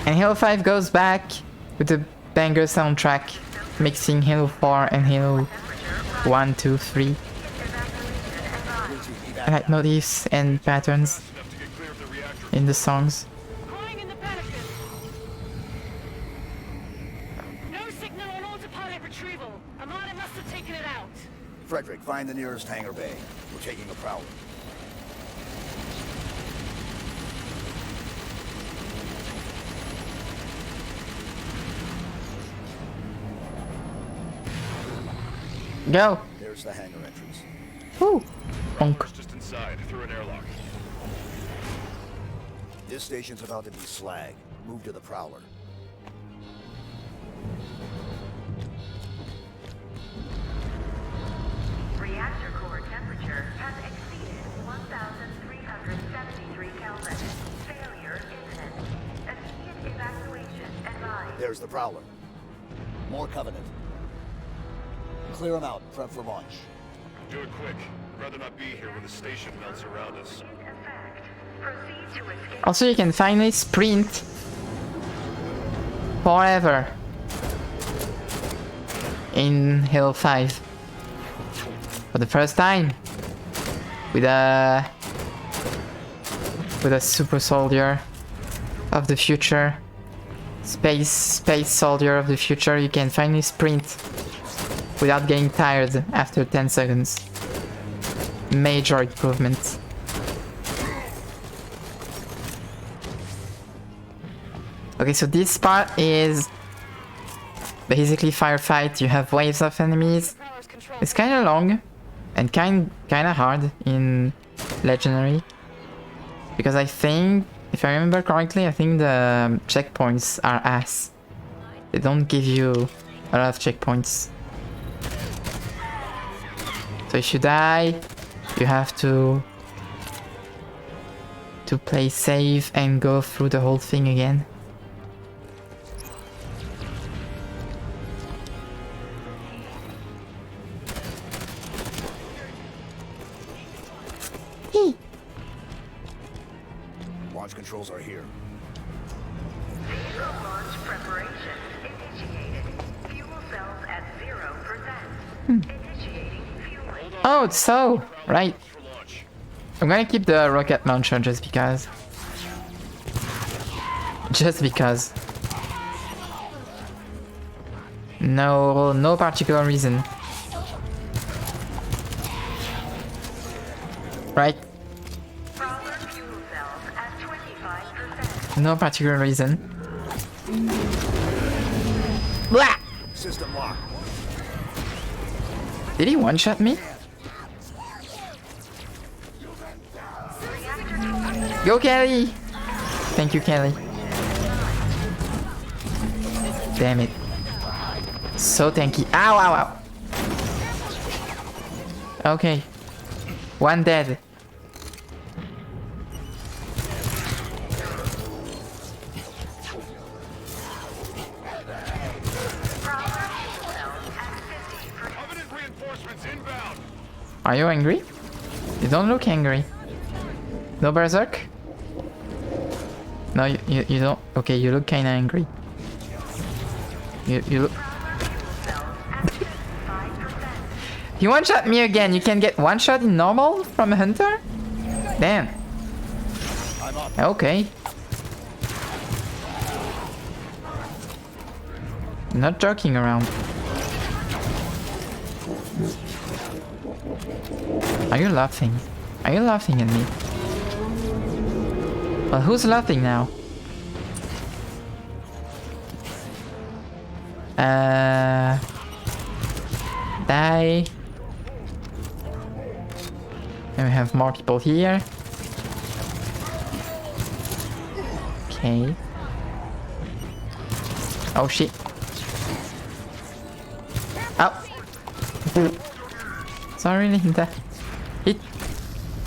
And Halo 5 goes back with the banger soundtrack, mixing Halo 4 and Halo 1, 2, 3. Leitmotifs and patterns in the songs. No signal on autopilot retrieval. Armada must have taken it out. Frederick, find the nearest hangar bay. We're taking a prowler. Go! There's the hangar entrance. Woo! Prowler's just inside, through an airlock. This station's about to be slag. Move to the prowler. Reactor core temperature has exceeded 1,373 Kelvin. Failure imminent. Immediate evacuation advised. There's the prowler. More Covenant. Clear them out. Prep for launch. Do it quick. I'd rather not be here when the station melts around us. Also, you can finally sprint forever in Halo 5 for the first time with a super soldier of the future, space soldier of the future. You can finally sprint without getting tired after 10 seconds. major improvements. Okay, so this part is basically firefight. You have waves of enemies. It's kind of long and kind of hard in Legendary, because I think, if I remember correctly, I think the checkpoints are ass. They don't give you a lot of checkpoints. So if you die, you have to play safe and go through the whole thing again. Launch controls are here. Vehicle launch preparation initiated. Fuel cells at 0%. Initiating fueling. Oh, so right. I'm gonna keep the rocket launcher just because. Just because. No particular reason. Right? No particular reason. Blah! System lock. Did he one-shot me? Go, Kelly! Thank you, Kelly. Damn it. So tanky. Ow, ow, ow. Okay. One dead. Are you angry? You don't look angry. No berserk? No, you don't. Okay, you look kinda angry. You look. You one-shot me again. You can get one shot in normal from a hunter? Damn. Okay. Not joking around. Are you laughing? Are you laughing at me? Well, who's laughing now? Die. And we have more people here. Okay. Oh shit. Oh. Sorry, Linda. Hit.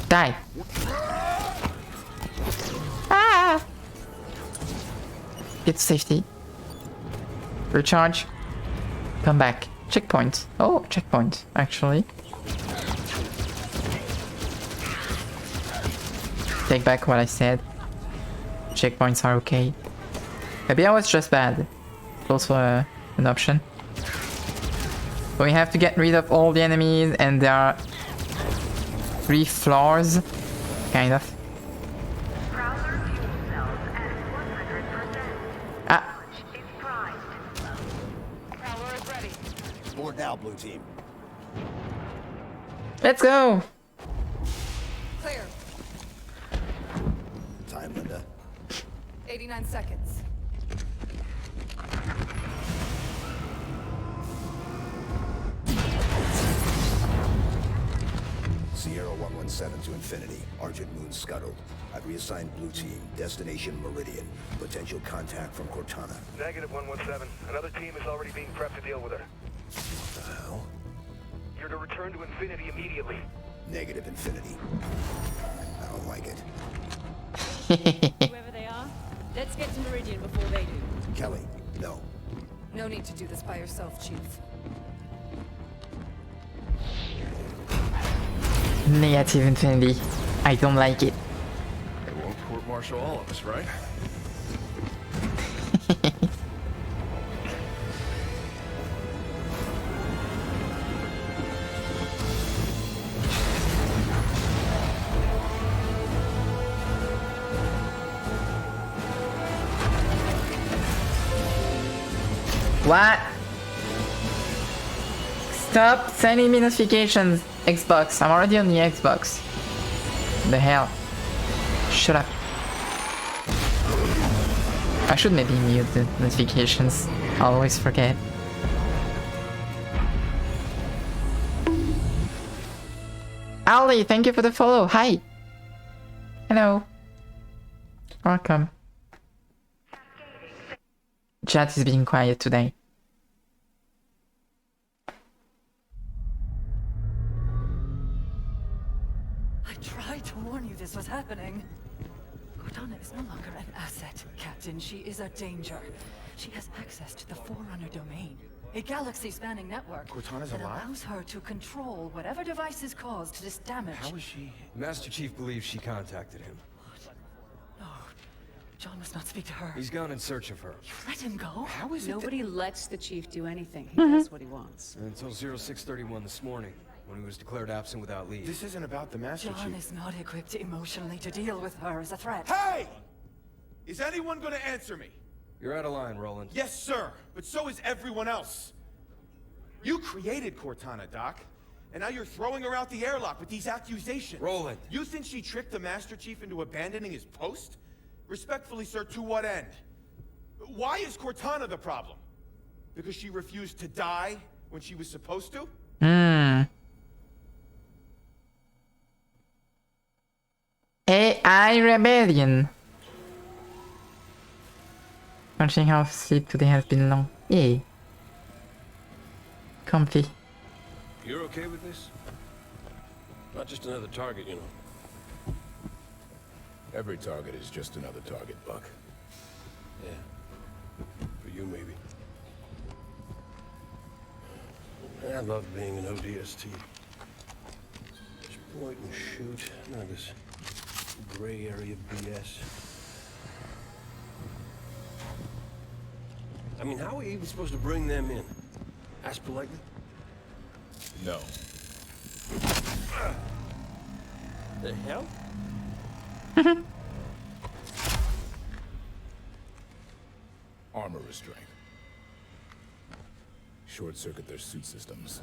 Die. Ah! Get to safety. Recharge. Come back. Checkpoint. Oh, checkpoint, actually. Take back what I said. Checkpoints are okay. Maybe I was just bad. It's also an option. But we have to get rid of all the enemies, and there are 3 floors, kind of. Ah. Board now, blue team. Let's go. Clear. Time, Linda. 89 seconds. Sierra 117 to Infinity. Argent Moon scuttled. I've reassigned blue team. Destination Meridian. Potential contact from Cortana. Negative 117. Another team is already being prepped to deal with her. What the hell? You're to return to Infinity immediately. Negative Infinity. I don't like it. Whoever they are, let's get to Meridian before they do. Kelly, no. No need to do this by yourself, Chief. Negative Infinity. I don't like it. They won't court-martial all of us, right? What? Stop sending me notifications. Xbox. I'm already on the Xbox. The hell? Shut up. I should maybe mute the notifications. I always forget. Ali, thank you for the follow. Hi. Hello. Welcome. Chat is being quiet today. I tried to warn you this was happening. Cortana is no longer an asset, Captain. She is a danger. She has access to the Forerunner domain, a galaxy-spanning network Cortana's that alive? allows her to control whatever devices caused this damage. How is she? Master Chief believes she contacted him. No, John must not speak to her. He's gone in search of her. Let him go. How is it Nobody lets the chief do anything. He Mm-hmm. does what he wants. Until 0631 this morning, when he was declared absent without leave. This isn't about the Master John Chief. is not equipped emotionally to deal with her as a threat. Hey! Is anyone gonna answer me? You're out of line, Roland. Yes, sir. But so is everyone else. You created Cortana, Doc. And now you're throwing her out the airlock with these accusations. Roland. You think she tricked the Master Chief into abandoning his post? Respectfully, sir, to what end? Why is Cortana the problem? Because she refused to die when she was supposed to? AI Rebellion. Watching how sleep today has been long. Yay. Comfy. You're okay with this? Not just another target, you know. Every target is just another target, Buck. Yeah. For you, maybe. I love being an ODST. Just point and shoot. None of this gray area BS. I mean, how are we even supposed to bring them in? Ask politely? No. The hell? Armor restraint. Short-circuit their suit systems.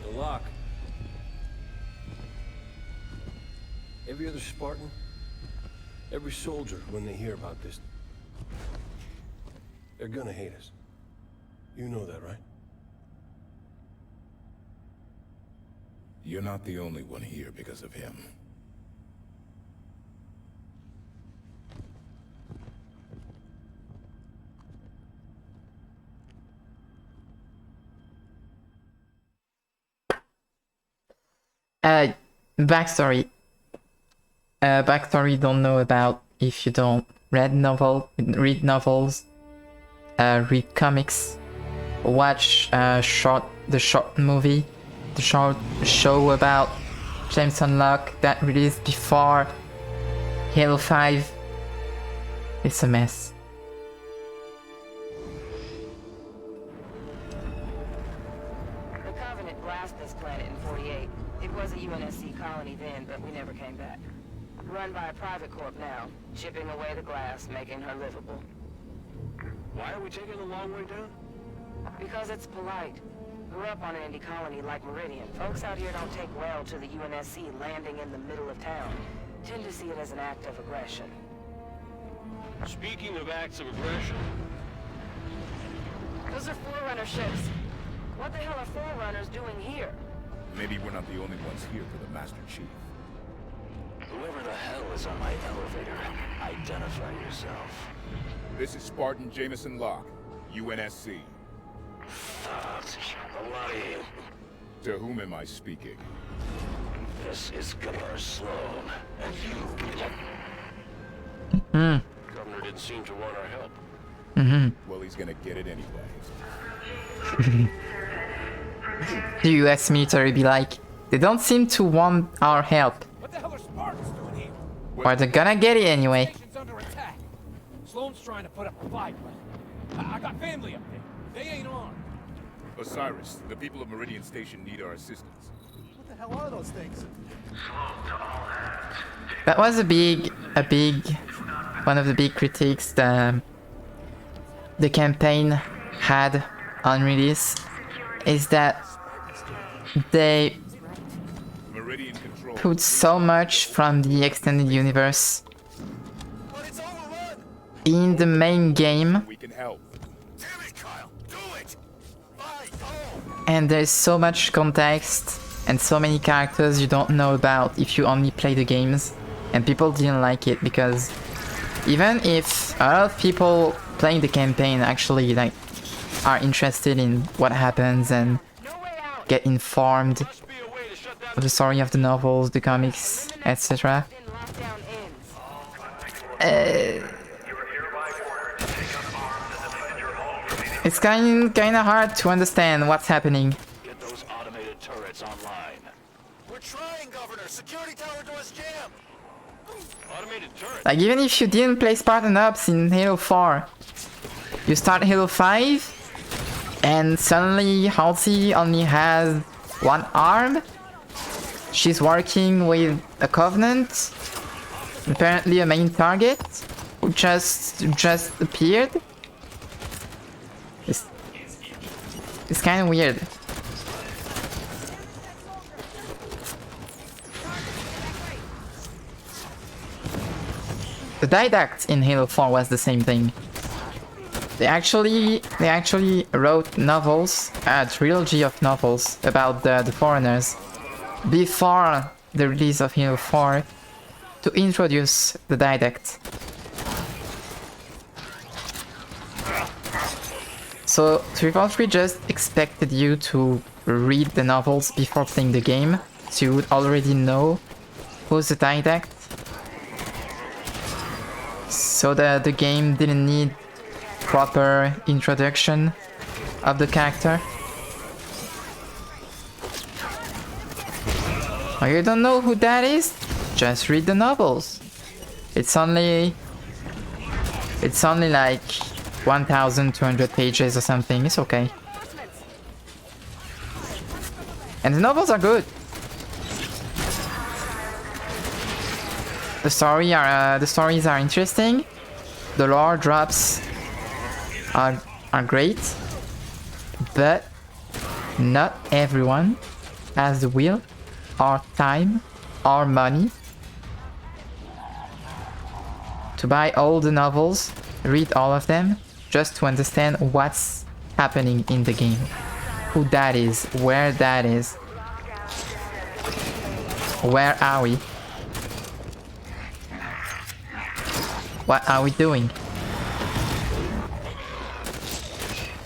The lock. Every other Spartan, every soldier, when they hear about this, they're gonna hate us. You know that, right? You're not the only one here because of him. Backstory. Backstory don't know about if you don't read novels, read comics, watch the short movie, the short show about Jameson Locke that released before Halo 5. It's a mess. The Covenant blasted this planet in 48. It was a UNSC colony then, but we never came back. Run by a private corp now, chipping away the glass, making her livable. Why are we taking the long way down? Because it's polite. Grew up on an indie colony like Meridian. Folks out here don't take well to the UNSC landing in the middle of town. Tend to see it as an act of aggression. Speaking of acts of aggression, Those are Forerunner ships. What the hell are Forerunners doing here? Maybe we're not the only ones here for the Master Chief. Whoever the hell is on my elevator, identify yourself. This is Spartan Jameson Locke, UNSC. A lot of you. To whom am I speaking? This is Governor Sloan, and you... Governor didn't seem to want our help. Well, he's gonna get it anyway. The US military be like, they don't seem to want our help. What the hell are Spartans doing here? Or they're gonna get it anyway. Station's under attack. Sloan's trying to put up a fight, but I got family up there. They ain't armed. Osiris, the people of Meridian Station need our assistance. What the hell are those things? That was one of the big critiques the campaign had on release is that they Meridian control. put so much from the extended universe in the main game, We can help. and there's so much context and so many characters you don't know about if you only play the games, and people didn't like it because even if a lot of people playing the campaign actually like are interested in what happens and get informed of the story of the novels, the comics, etc. It's kind of hard to understand what's happening. Get those automated turrets online. We're trying, Governor. Security tower door's jammed. Automated turrets? Like even if you didn't play Spartan Ops in Halo 4, you start Halo 5 and suddenly Halsey only has one arm. She's working with a Covenant, apparently a main target, who just appeared. It's kind of weird. The Didact in Halo 4 was the same thing. They actually wrote novels, a trilogy of novels about the Foreigners before the release of Halo 4 to introduce the Didact. So 343 just expected you to read the novels before playing the game, so you would already know who's the Didact. So that the game didn't need proper introduction of the character. Oh, you don't know who that is? Just read the novels. It's only like 1,200 pages or something. It's okay. And the novels are good. The stories are interesting. The lore drops are great, but not everyone has the will or time or money to buy all the novels, read all of them, just to understand what's happening in the game, who that is, where that is, where are we, what are we doing,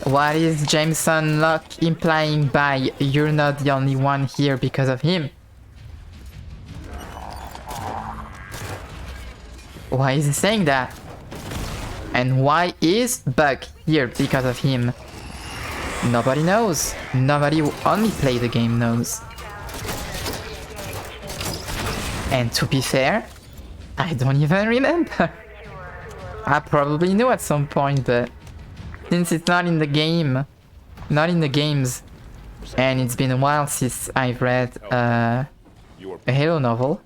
what is Jameson Locke implying by "you're not the only one here because of him"? Why is he saying that? And why is Buck here because of him? Nobody knows. Nobody who only played the game knows. And to be fair, I don't even remember. I probably knew at some point, but since it's not in the game, not in the games, and it's been a while since I've read a Halo novel,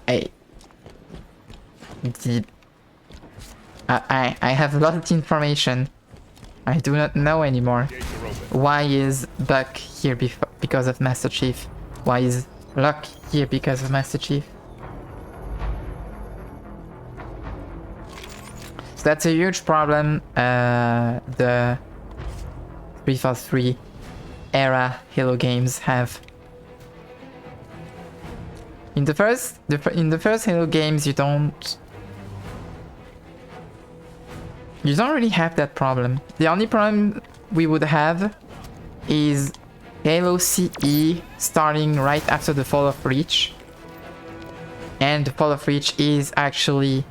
I have a lot of information I do not know anymore. Why is Buck here because of Master Chief? Why is Locke here because of Master Chief? So that's a huge problem the 343 era Halo games have. In the first Halo games, you don't really have that problem. The only problem we would have is Halo CE starting right after the Fall of Reach. And the Fall of Reach is actually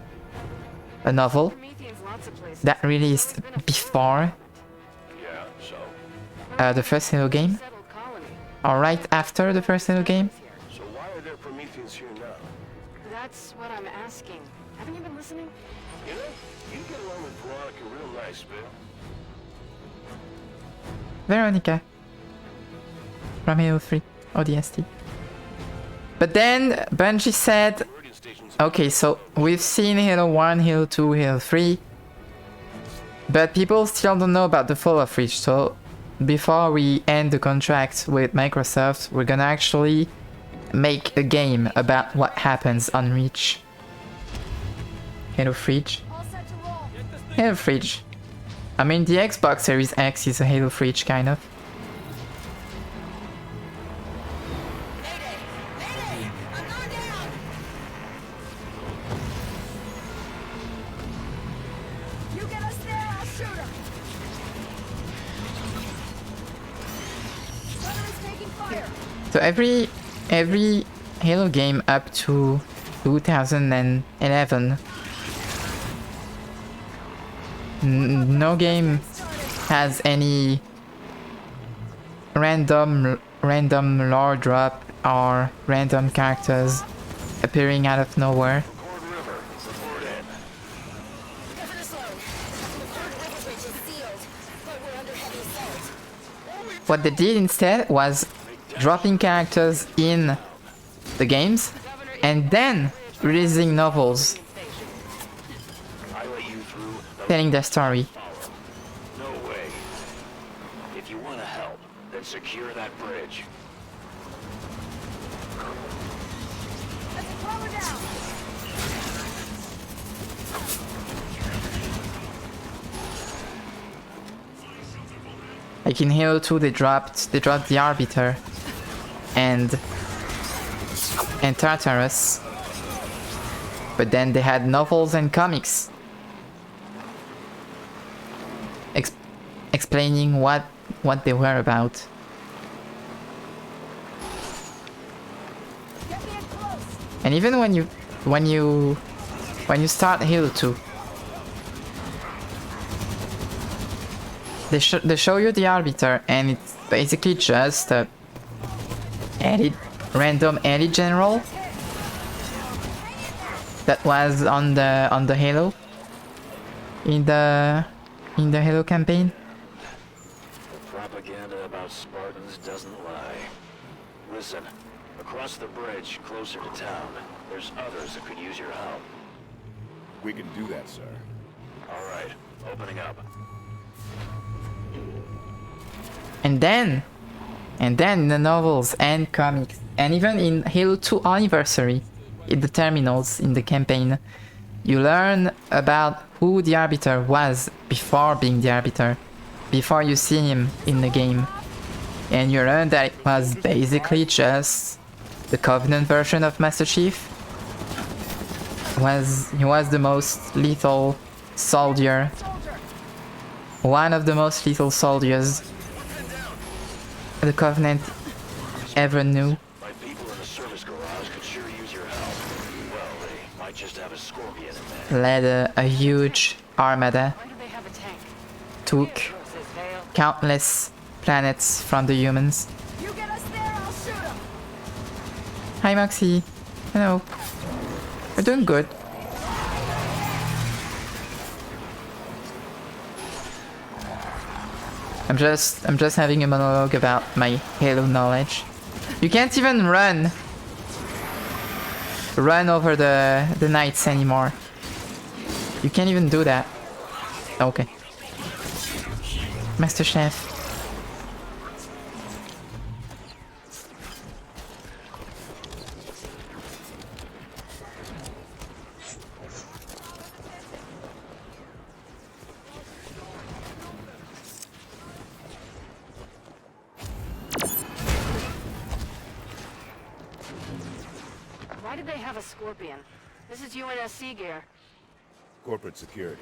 a novel that released before the first Halo game. Or right after the first Halo game. So why are there Prometheans here now? That's what I'm asking. Haven't you been listening? You know, you get along with Veronica real nice, Bill. Veronica from Halo 3 ODST. But then Bungie said, okay, so we've seen Halo 1, Halo 2, Halo 3. But people still don't know about the fall of Reach, so before we end the contract with Microsoft, we're gonna actually make a game about what happens on Reach. Hello Reach. Halo Reach. I mean, the Xbox Series X is a Halo Reach, kind of. So every Halo game up to 2011, no game has any random lore drop or random characters appearing out of nowhere. What they did instead was dropping characters in the games and then releasing novels telling their story. No way. If you want to help, then secure that bridge. Like in Halo 2 they dropped the Arbiter and Tartarus, but then they had novels and comics explaining what they were about. And even when you start Halo 2, they show you the Arbiter, and it's basically just a random elite general that was on the Halo in the Halo campaign. The propaganda about Spartans doesn't lie. Listen, across the bridge, closer to town, there's others that could use your help. We can do that, sir. All right, opening up. And then in the novels and comics, and even in Halo 2 Anniversary, in the terminals in the campaign, you learn about who the Arbiter was before being the Arbiter, before you see him in the game. And you learn that it was basically just the Covenant version of Master Chief. He was the most lethal soldier, one of the most lethal soldiers the Covenant ever knew. My people in the service garage could sure use your help. Well, they might just have a Scorpion in there. Led a huge armada, took countless planets from the humans. Hi Moxie, hello. We're doing good. I'm just having a monologue about my Halo knowledge. You can't even run over the knights anymore. You can't even do that. Okay. Master Chef. Why did they have a Scorpion? This is UNSC gear. Corporate security.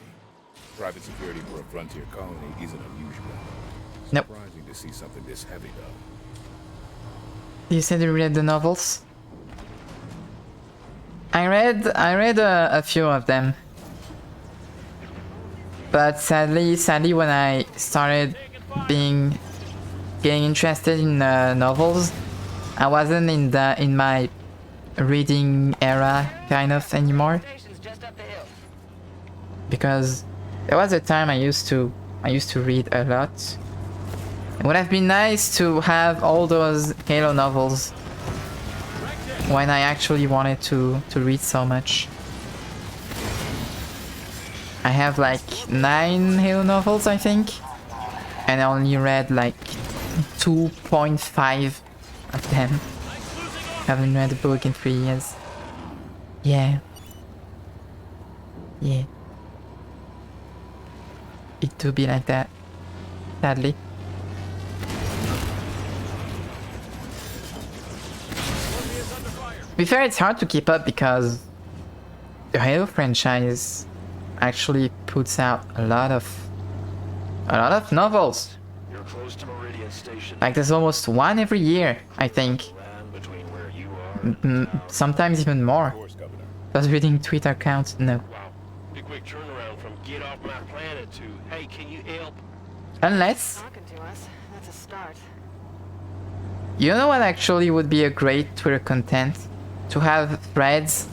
Private security for a frontier colony isn't unusual. Nope. Surprising to see something this heavy, though. You said you read the novels? I read a few of them. But sadly when I started getting interested in novels, I wasn't in my reading era kind of anymore, because there was a time I used to read a lot. It would have been nice to have all those Halo novels when I actually wanted to read so much. I have like 9 Halo novels, I think, and I only read like 2.5 of them. Haven't read a book in 3 years. Yeah. Yeah. It do be like that, sadly. To be fair, it's hard to keep up because the Halo franchise actually puts out a lot of novels. You're close to Meridian Station. Like there's almost one every year, I think. Between where you are. Sometimes even more. Does reading Twitter account? No. Big quick turnaround from get off my planet to hey, can you help? Unless Talking to us. That's a start. you know what actually would be a great Twitter content? To have threads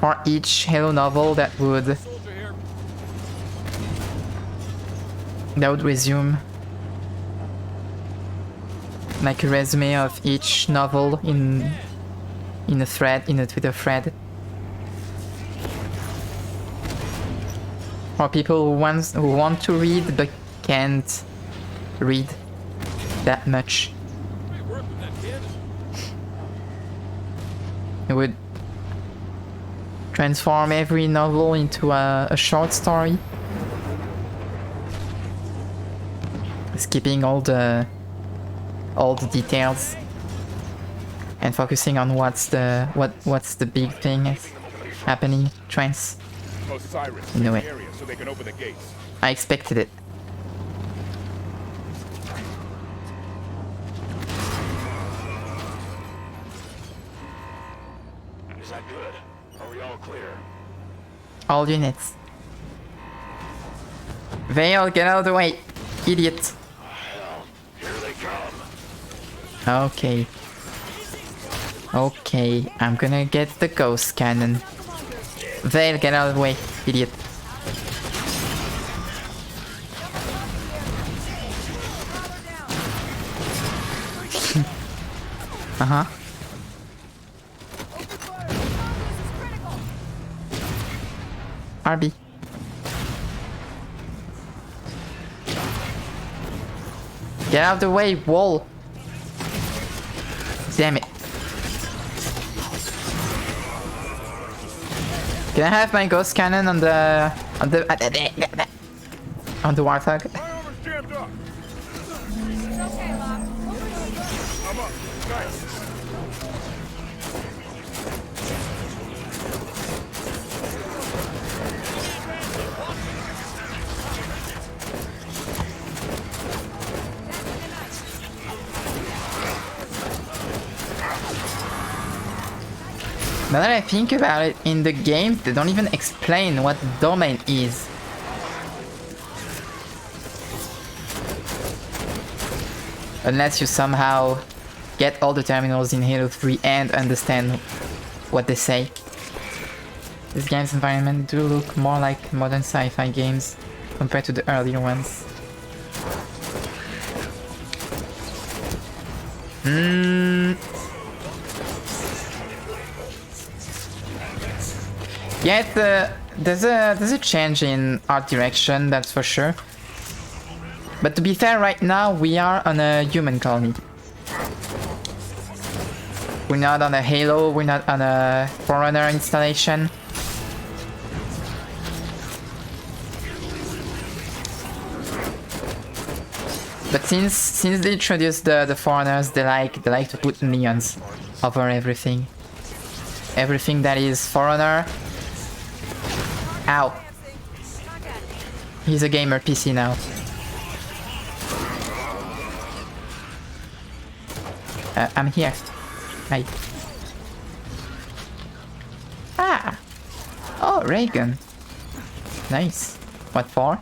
for each Halo novel that would resume, like a resume of each novel in a thread, in a Twitter thread, for people who want to read but can't read that much. It would transform every novel into a short story, skipping all the details and focusing on what's the big thing happening. Trans. In a way. So they can open the gates. I expected it. Is that good? Are we all clear? All units. Vale, get out of the way, idiot. Here they come. Okay. Okay, I'm gonna get the ghost cannon. Vale, get out of the way, idiot. Uh-huh. RB. Get out of the way, wall. Damn it. Can I have my ghost cannon on the Warthog? Now that I think about it, in the game they don't even explain what domain is. Unless you somehow get all the terminals in Halo 3 and understand what they say. This game's environment do look more like modern sci-fi games compared to the earlier ones. Yeah, there's a change in art direction, that's for sure. But to be fair, right now we are on a human colony. We're not on a Halo, we're not on a Forerunner installation. But since they introduced the Foreigners, they like to put neons over everything. Everything that is Forerunner. Ow. He's a gamer PC now. I'm here. Hi. Ah! Oh, ray gun. Nice. What for?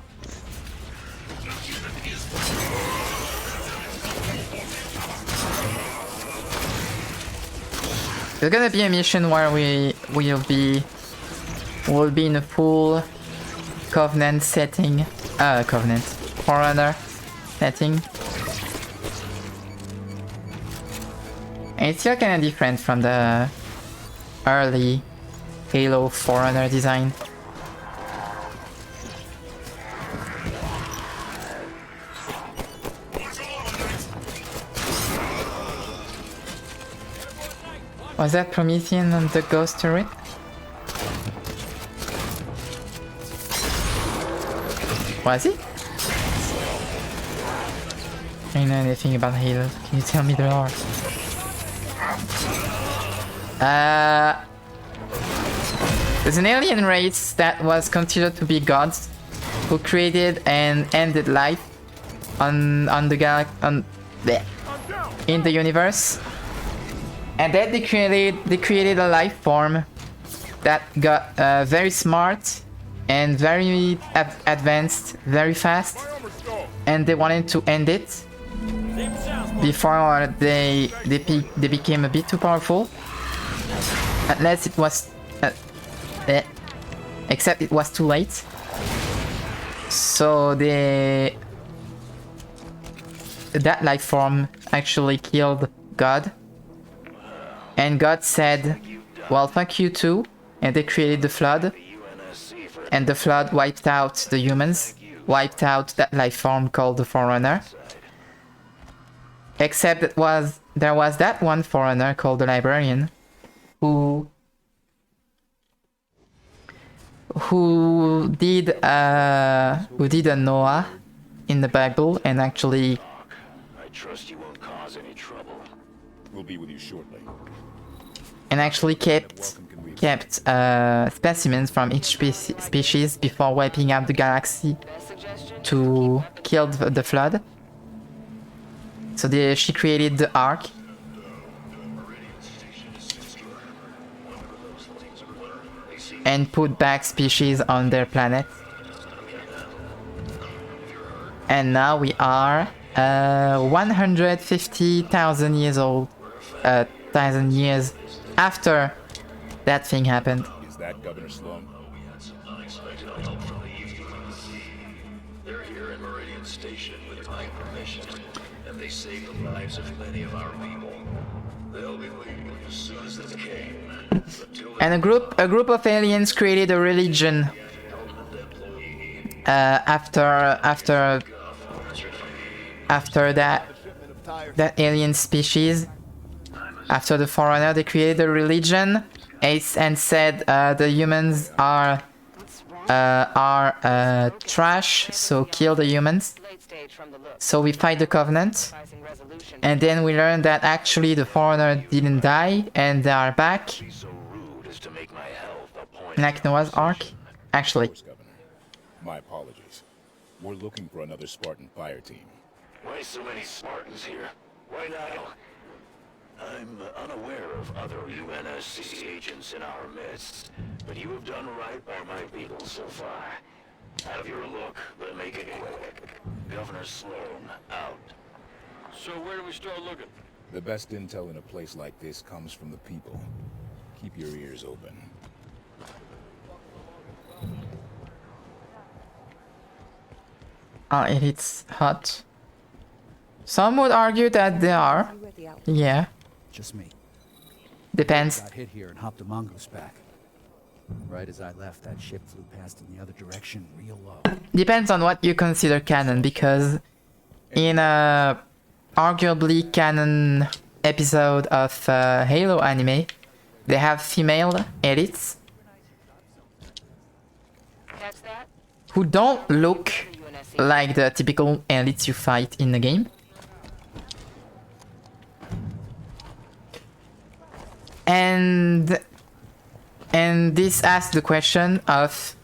There's gonna be a mission where we'll be in a full Covenant setting. Covenant. Forerunner setting. And it's still kinda different from the early Halo Forerunner design. Was that Promethean on the ghost turret? Was it? I don't know anything about Halo. Can you tell me the lore? There's an alien race that was considered to be gods, who created and ended life on the in the universe, and then they created a life form that got very smart and very advanced very fast, and they wanted to end it before they became a bit too powerful. Unless it was except it was too late. So that life form actually killed God, and God said, well, fuck you too, and they created the flood, and the flood wiped out the humans, wiped out that life form called the Forerunner. Except there was that one Forerunner called the Librarian, who did a Noah in the Bible and actually. I trust you won't cause any trouble. We'll be with you shortly. And actually kept specimens from each species before wiping out the galaxy to kill the flood. So she created the Ark. And put back species on their planet. And now we are 150,000 years old. 1,000 years after that thing happened. Is that Governor Sloan? They're here in Meridian Station with my permission, and they saved the lives of many of our people. They'll be leaving as soon as they came. And a group of aliens created a religion after that alien species. After the Forerunner, they created a religion and said the humans are trash, so kill the humans. So we fight the Covenant, and then we learn that actually the Forerunner didn't die and they are back. Like Noah's Ark, actually. My apologies. We're looking for another Spartan fire team. Why so many Spartans here? Why not? I'm unaware of other UNSC agents in our midst, but you have done right by my people so far. Have your look, but make it quick. Governor Sloan, out. So where do we start looking? The best intel in a place like this comes from the people. Keep your ears open. It's hot. Some would argue that they are. Yeah. Just me. Depends. Got hit here and hopped a mongoose back. Right as I left, that ship flew past in the other direction, real low. Depends on what you consider canon, because in a arguably canon episode of Halo anime, they have female elites who don't look like the typical elites you fight in the game. And this asks the question of,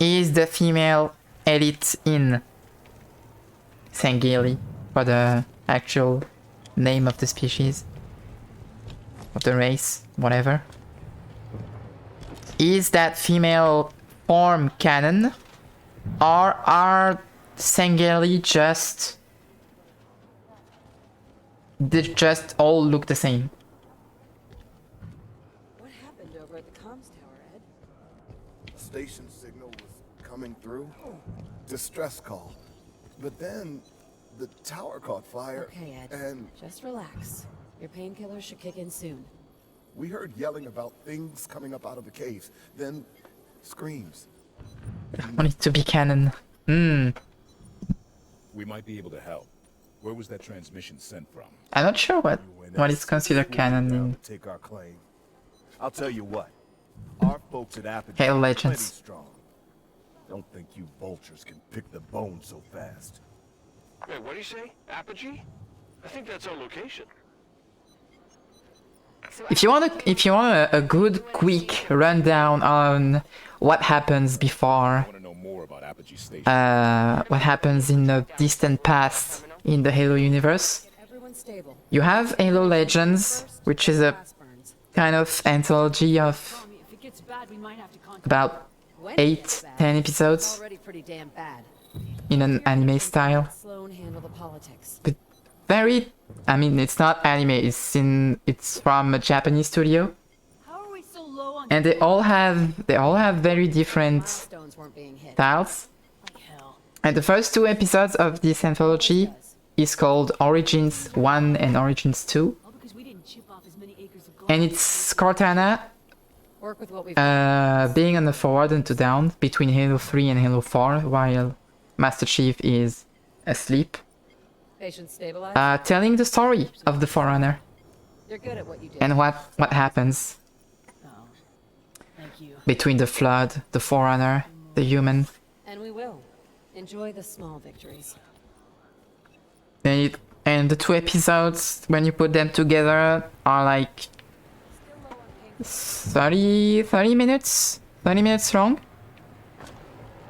is the female elite in Sangheili, for the actual name of the species, of the race, whatever, is that female form canon, or are Sangheili just all look the same? What happened over at the comms tower, Ed? Station signal was coming through. Distress call. But then the tower caught fire. Okay, Ed. And just relax. Your painkiller should kick in soon. we heard yelling about things coming up out of the caves. Then screams. I want it to be canon. We might be able to help. Where was that transmission sent from? I'm not sure what is considered canon in Take our claim. I'll tell you what. Our folks at Apogee Halo are Legends. plenty strong. Don't think you vultures can pick the bone so fast. Wait, what do you say? Apogee? I think that's our location. If you want a good quick rundown on what happens before, what happens in the distant past in the Halo universe, you have Halo Legends, which is a kind of anthology of about 8-10 episodes in an anime style. But very, I mean, it's not anime, it's from a Japanese studio. And they all have very different styles. And the first 2 episodes of this anthology is called Origins 1 and Origins 2. And it's Cortana being on the forward and to down between Halo 3 and Halo 4 while Master Chief is asleep. Telling the story of the Forerunner. You're good at what you do. And what happens between the Flood, the Forerunner, the human. And we will. Enjoy the small victories. And the 2 episodes, when you put them together, are like 30 minutes long.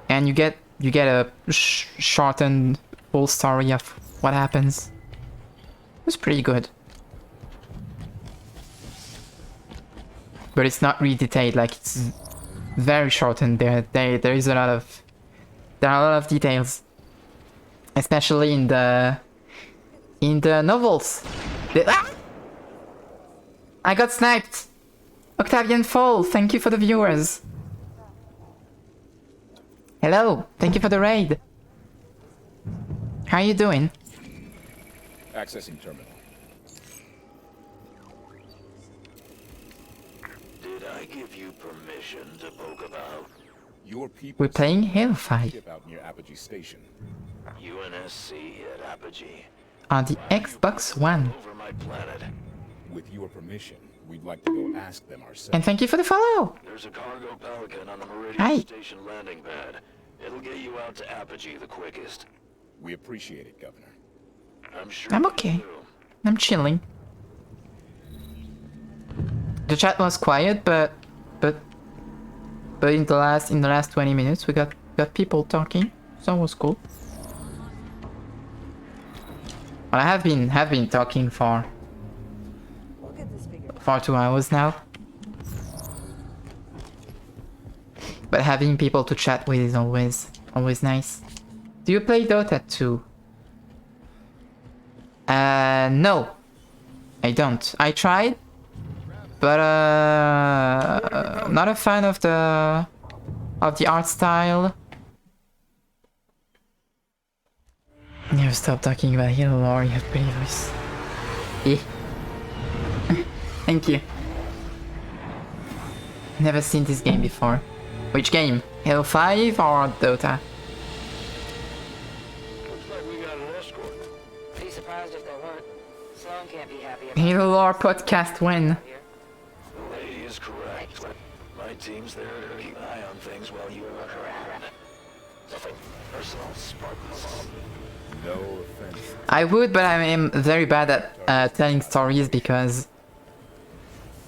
And you get a shortened full story of what happens. It was pretty good. But it's not really detailed, like it's very shortened. There are a lot of details. Especially in the novels. I got sniped! Octavian Fall, thank you for the viewers. Hello, thank you for the raid. How are you doing? Accessing terminal. Did I give you permission to poke about? Your people We're playing Halo 5 out near Apogee Station. UNSC at Apogee. on the Xbox One. Over my planet. With your permission, we'd like to go ask them ourselves. And thank you for the follow. There's a cargo Pelican on the Meridian Hi. Station landing pad. It'll get you out to Apogee the quickest. We appreciate it, Governor. I'm sure I'm you okay. do. I'm chilling. The chat was quiet, but in the last 20 minutes we got people talking, so it was cool. Well, I have been talking for 2 hours now. But having people to chat with is always nice. Do you play Dota 2? No. I don't. I tried, but not a fan of the art style. Never stop talking about Halo lore, you have pretty voice. Eh. Thank you. Never seen this game before. Which game? Halo 5 or Dota? Looks like we got an escort. Be surprised if there weren't. Sloan can't be happy about Halo lore podcast when? The lady is correct. My team's there to keep an eye on things while you look around. Nothing personal, Spartans. No offense. I would, but I am very bad at telling stories because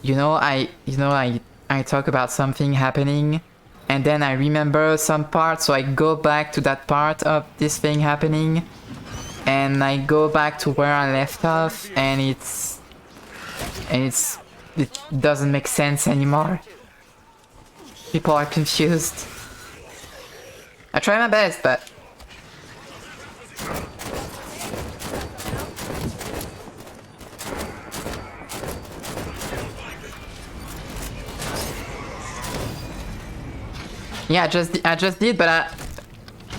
I talk about something happening and then I remember some part, so I go back to that part of this thing happening and I go back to where I left off and it doesn't make sense anymore. People are confused. I try my best, but yeah, I just did, but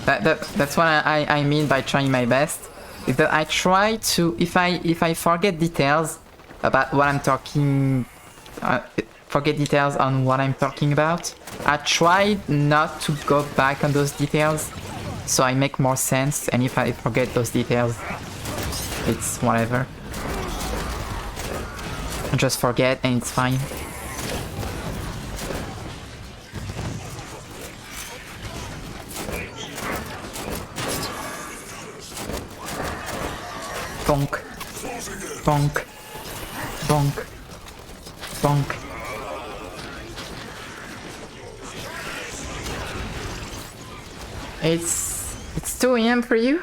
that's what I mean by trying my best. Is that I try to, if I forget details about what I'm talking, forget details on what I'm talking about, I try not to go back on those details, so I make more sense. And if I forget those details, it's whatever. Just forget and it's fine. Bonk. Bonk. Bonk. Bonk. It's 2 AM for you?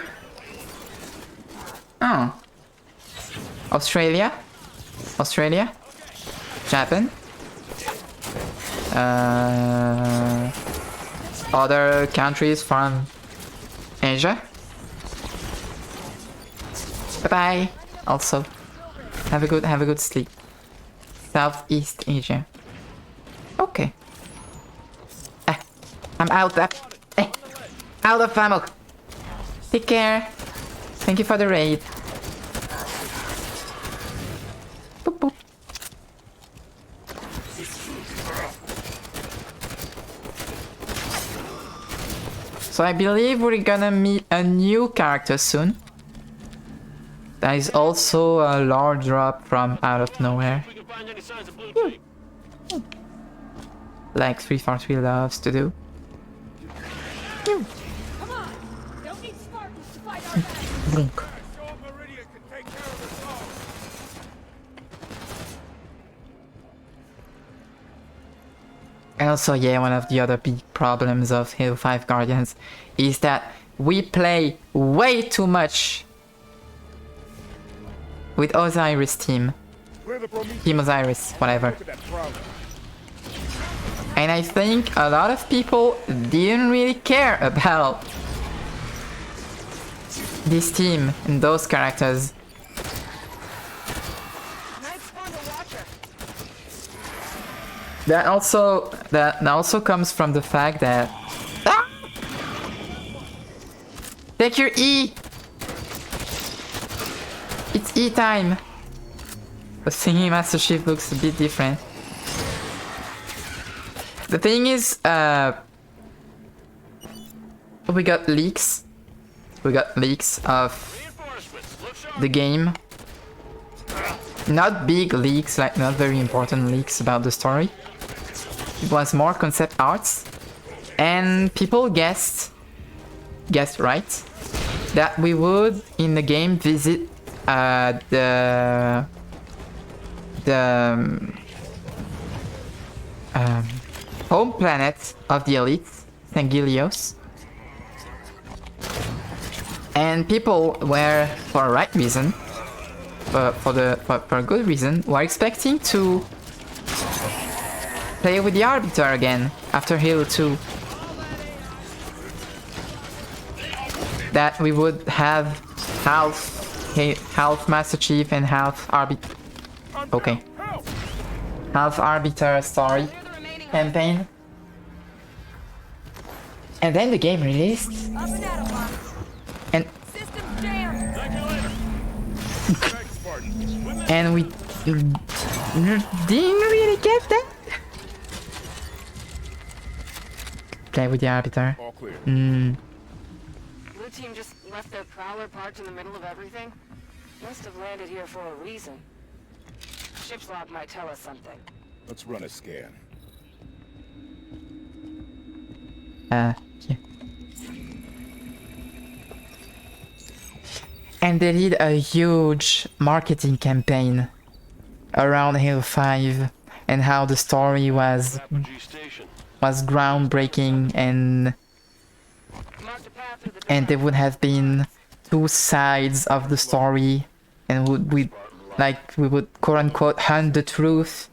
Oh. Australia? Australia? Japan? Other countries from Asia? Bye-bye. Also, have a good sleep. Southeast Asia. Okay. I'm out of ammo. Take care. Thank you for the raid. Boop, boop. So I believe we're gonna meet a new character soon. That is also a lore drop from out of nowhere. Like 343 loves to do. Come on! Don't need Spartans to fight our battles! Blink. And also, yeah, one of the other big problems of Halo 5 Guardians is that we play way too much with Osiris team. Team Osiris, whatever. And I think a lot of people didn't really care about this team and those characters. That also comes from the fact that take your E. It's E time. The thingy Master Chief looks a bit different. The thing is, we got leaks. We got leaks of the game. Not big leaks, like not very important leaks about the story. It was more concept arts, and people guessed right that we would in the game visit the home planet of the elites, Thangelios. And people were, for a right reason, for a good reason, were expecting to play with the Arbiter again after Halo 2. That we would have half Master Chief and half Arbiter. Okay. Half Arbiter story campaign. And then the game released. And and we didn't really get that. Play with the Arbiter. Blue team just left their prowler parked in the middle of everything? Must have landed here for a reason. Ship's log might tell us something. Let's run a scan. Yeah. And they did a huge marketing campaign around Halo 5 and how the story was groundbreaking, and there would have been two sides of the story, and we would quote unquote hunt the truth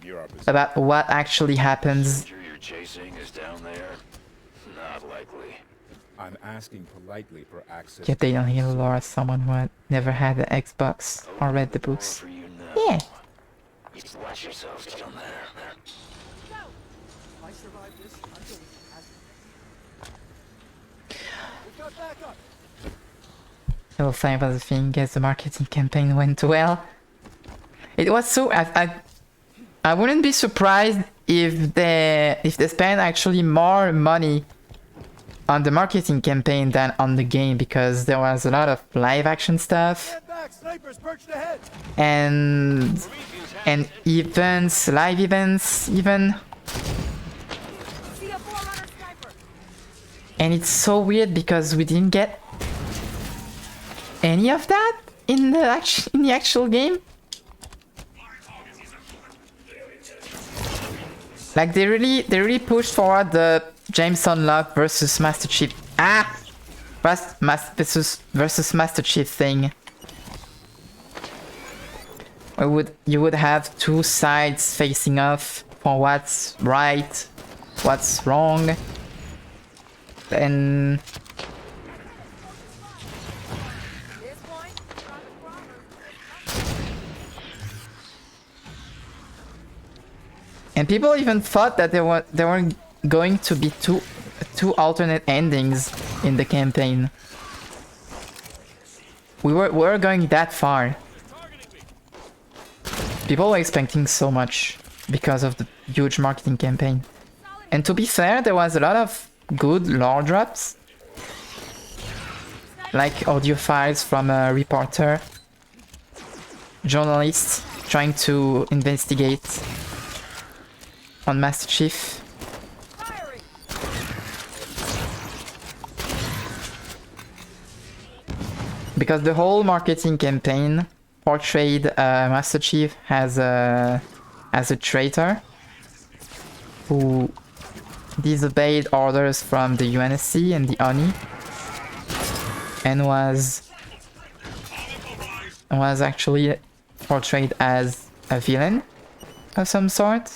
about what actually happens. You're chasing is down there? Not likely. I'm asking politely for access. Yet they don't hear lore as someone who had never had an Xbox or read the books. Yeah. Watch yourselves down there. Halo 5 was a thing, guess the marketing campaign went well. It was so... I wouldn't be surprised if they spent actually more money on the marketing campaign than on the game, because there was a lot of live action stuff and events, live events even. And it's so weird because we didn't get any of that in the actual game. Like they really pushed forward the Jameson Locke versus Master Chief versus Master Chief thing. You would have two sides facing off for what's right, what's wrong. And people even thought that there weren't going to be two alternate endings in the campaign. We were going that far. People were expecting so much because of the huge marketing campaign. And to be fair, there was a lot of good lore drops, like audio files from a reporter, journalist trying to investigate on Master Chief. Because the whole marketing campaign portrayed Master Chief as a traitor who disobeyed orders from the UNSC and the ONI and was actually portrayed as a villain of some sort.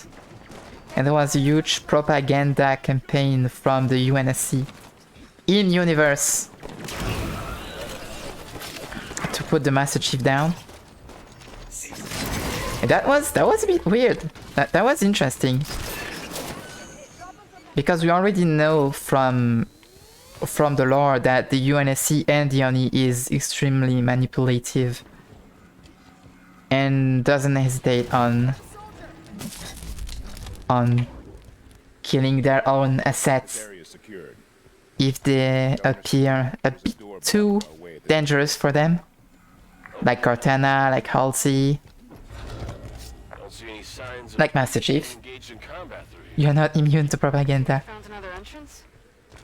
And there was a huge propaganda campaign from the UNSC in universe to put the Master Chief down. And that was a bit weird. That was interesting. Because we already know from the lore that the UNSC and the ONI is extremely manipulative and doesn't hesitate on killing their own assets if they appear a bit too dangerous for them. Like Cortana, like Halsey, like Master Chief. You're not immune to propaganda. Found another entrance?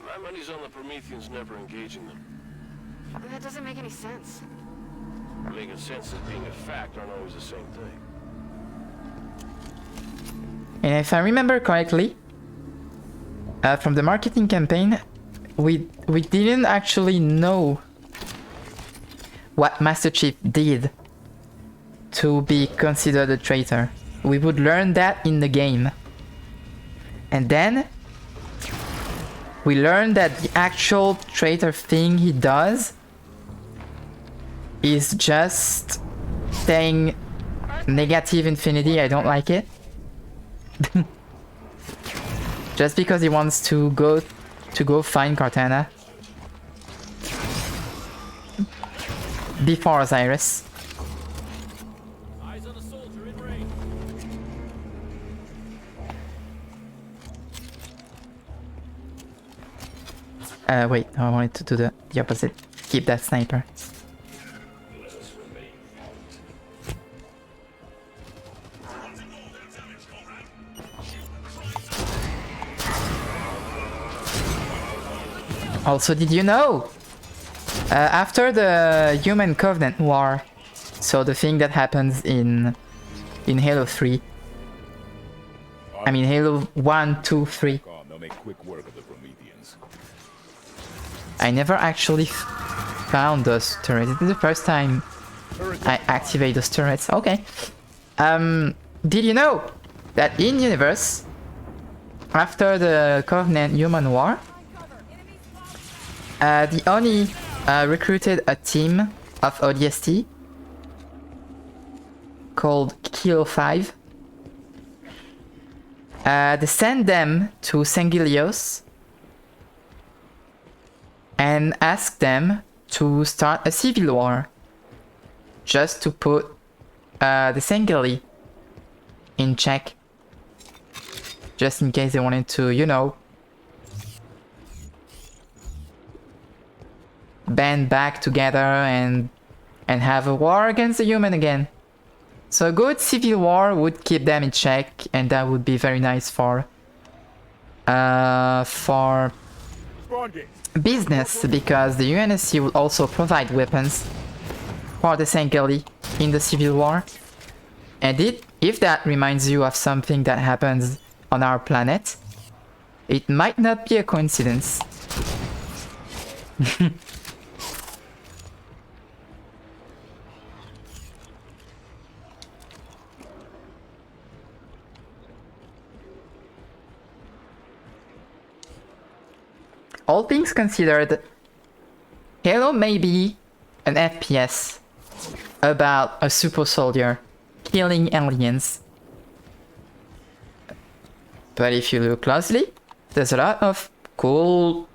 My money's on the Prometheans never engaging them. That doesn't make any sense. Making sense and being a fact aren't always the same thing. And if I remember correctly, from the marketing campaign, we didn't actually know what Master Chief did to be considered a traitor. We would learn that in the game. And then we learn that the actual traitor thing he does is just saying negative infinity, I don't like it. Just because he wants to go find Cortana before Osiris. Wait, I wanted to do the opposite. Keep that sniper. Also, did you know? After the Human Covenant War, so the thing that happens in Halo 3. I mean Halo 1, 2, 3. I never actually found those turrets. This is the first time I activate those turrets. Okay. Did you know that in universe, after the Covenant Human War, the ONI recruited a team of ODST called Kilo 5. They sent them to Sangilios and asked them to start a civil war just to put the Sangili in check, just in case they wanted to, you know, band back together and and have a war against the human again. So a good civil war would keep them in check, and that would be very nice for business, because the UNSC will also provide weapons for the Sangheili in the civil war. And if that reminds you of something that happens on our planet, it might not be a coincidence. All things considered, Halo may be an FPS about a super soldier killing aliens. But if you look closely, there's a lot of cool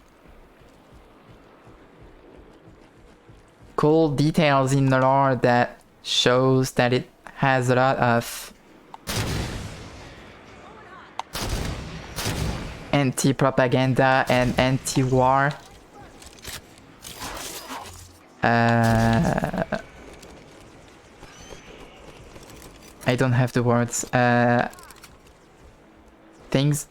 details in the lore that shows that it has a lot of anti-propaganda and anti-war I don't have the words. Things.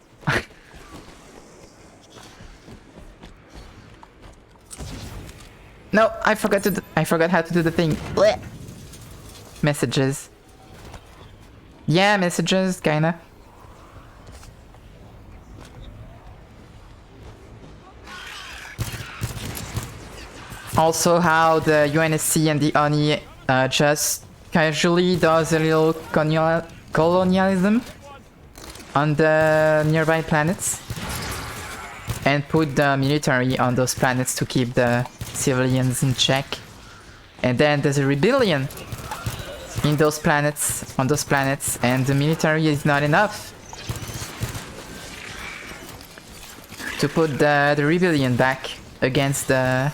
No, I forgot how to do the thing. Blech. Messages. Yeah, messages, kinda. Also how the UNSC and the ONI just casually does a little colonialism on the nearby planets and put the military on those planets to keep the civilians in check. And then there's a rebellion in those planets, on those planets, and the military is not enough to put the rebellion back against the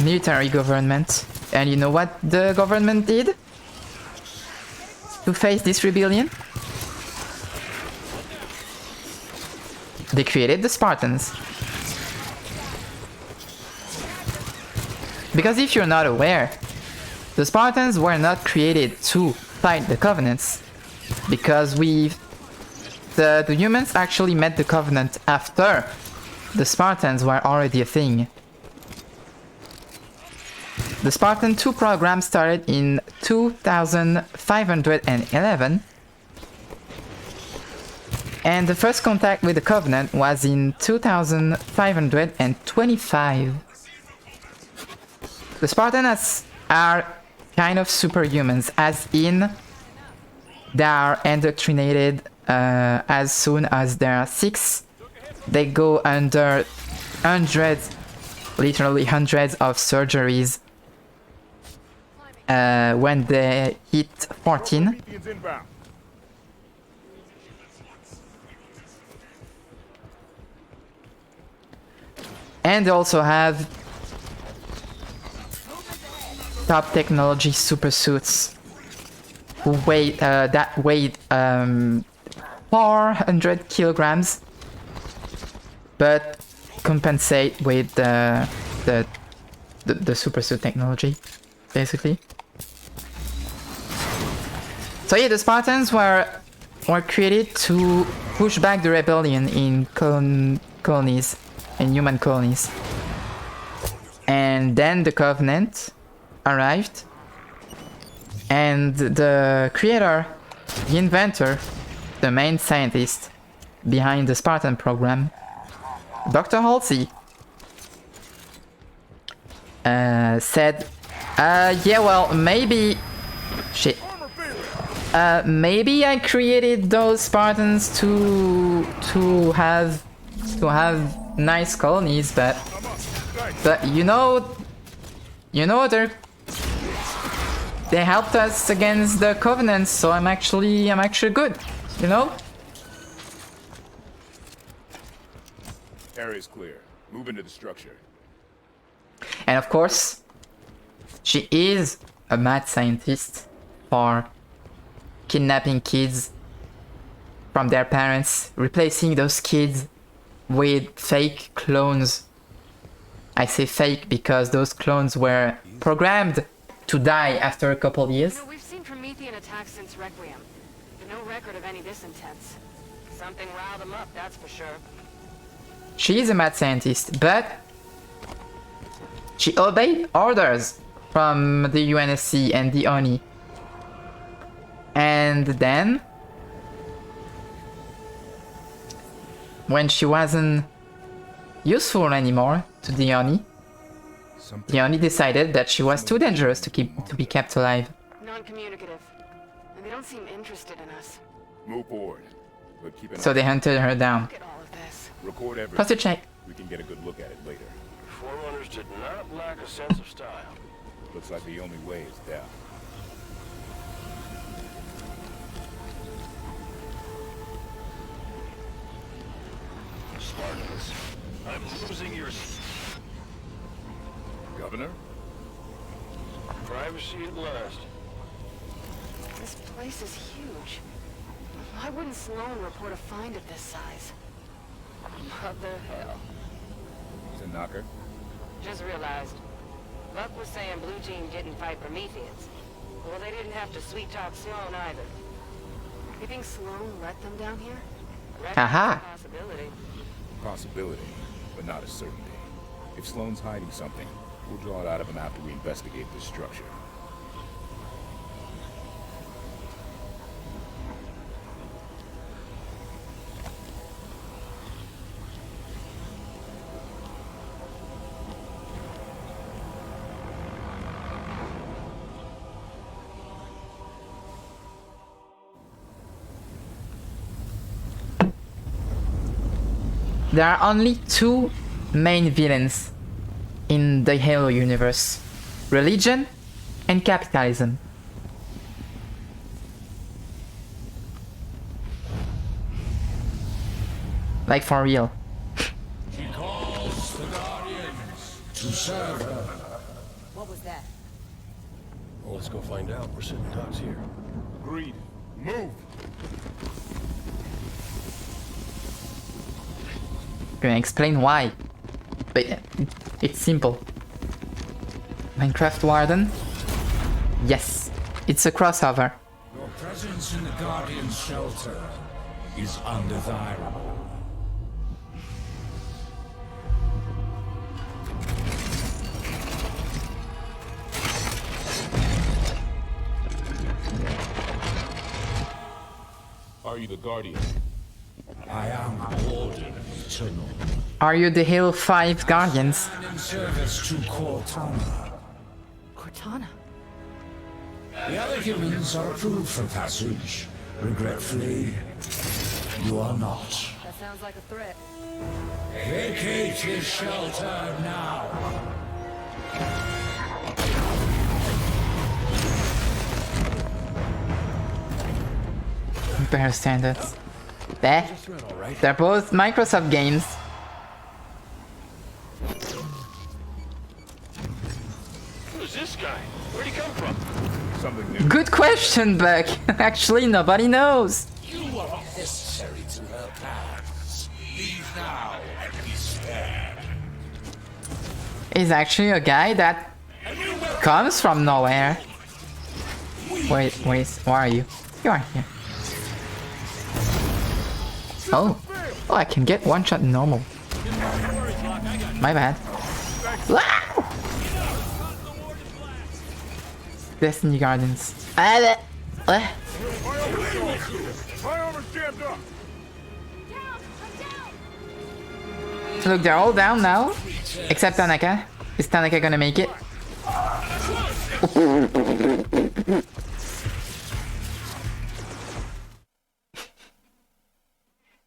military government. And you know what the government did to face this rebellion? They created the Spartans. Because if you're not aware, the Spartans were not created to fight the Covenants, because the humans actually met the Covenant after the Spartans were already a thing. The Spartan 2 program started in 2511, and the first contact with the Covenant was in 2525. The Spartans are kind of superhumans, as in they are indoctrinated as soon as they are 6. They go under hundreds, literally hundreds of surgeries when they hit 14. And they also have top technology super suits who weigh that weighed 400 kilograms, but compensate with the super suit technology, basically. So yeah, the Spartans were created to push back the rebellion in colonies, in human colonies. And then the Covenant arrived, and the creator, the inventor, the main scientist behind the Spartan program, Dr. Halsey, said, yeah, well, maybe... Shit. Maybe I created those Spartans to have nice colonies, but you know they helped us against the Covenants, so I'm actually good, you know? Area's clear. Move into the structure. And of course, she is a mad scientist for kidnapping kids from their parents, replacing those kids with fake clones. I say fake because those clones were programmed to die after a couple years. You know, we've seen Promethean attacks since Requiem, but no record of any this intense. Something riled them up, that's for sure. She is a mad scientist, but she obeyed orders from the UNSC and the ONI. And then, when she wasn't useful anymore to the ONI, the ONI decided that she was too dangerous to be kept alive. Non-communicative, and they don't seem interested in us. Move forward, but keep an So they hunted her down. Look at all of this. Record everything. Plus a check. We can get a good look at it later. Forerunners did not lack a sense of style. Looks like the only way is down. Spartans, I'm losing your... Governor? Privacy at last. This place is huge. Why wouldn't Sloan report a find of this size? What the hell? It's a knocker. Just realized. Buck was saying Blue Team didn't fight Prometheans. Well, they didn't have to sweet-talk Sloan either. You think Sloan let them down here? Aha! Possibility. Possibility, but not a certainty. If Sloan's hiding something, we'll draw it out of him after we investigate this structure. There are only two main villains in the Halo universe: religion and capitalism. Like for real. She calls the Guardians to serve her. What was that? Well, let's go find out. We're sitting ducks here. Agreed. Move! Gonna explain why. But it's simple. Minecraft Warden? Yes, it's a crossover. Your presence in the Guardian's shelter is undesirable. Are you the Guardian? I am Warden Eternal. Are you the Halo 5 Guardians? In service to Cortana. Cortana? The other humans are approved for passage. Regretfully, you are not. That sounds like a threat. Vacate his shelter now. Compare standards. They're both Microsoft games. Who's this guy? Where'd he come from? Something new. Good question, Buck. Actually, nobody knows. You are not necessary to her plans. Leave now and be spared. He's actually a guy that comes from nowhere. Wait, where are you? You are here. Oh, I can get one shot normal. My bad. Wow! Destiny Gardens. My armor's jammed up! Look, they're all down now, except Tanaka. Is Tanaka gonna make it?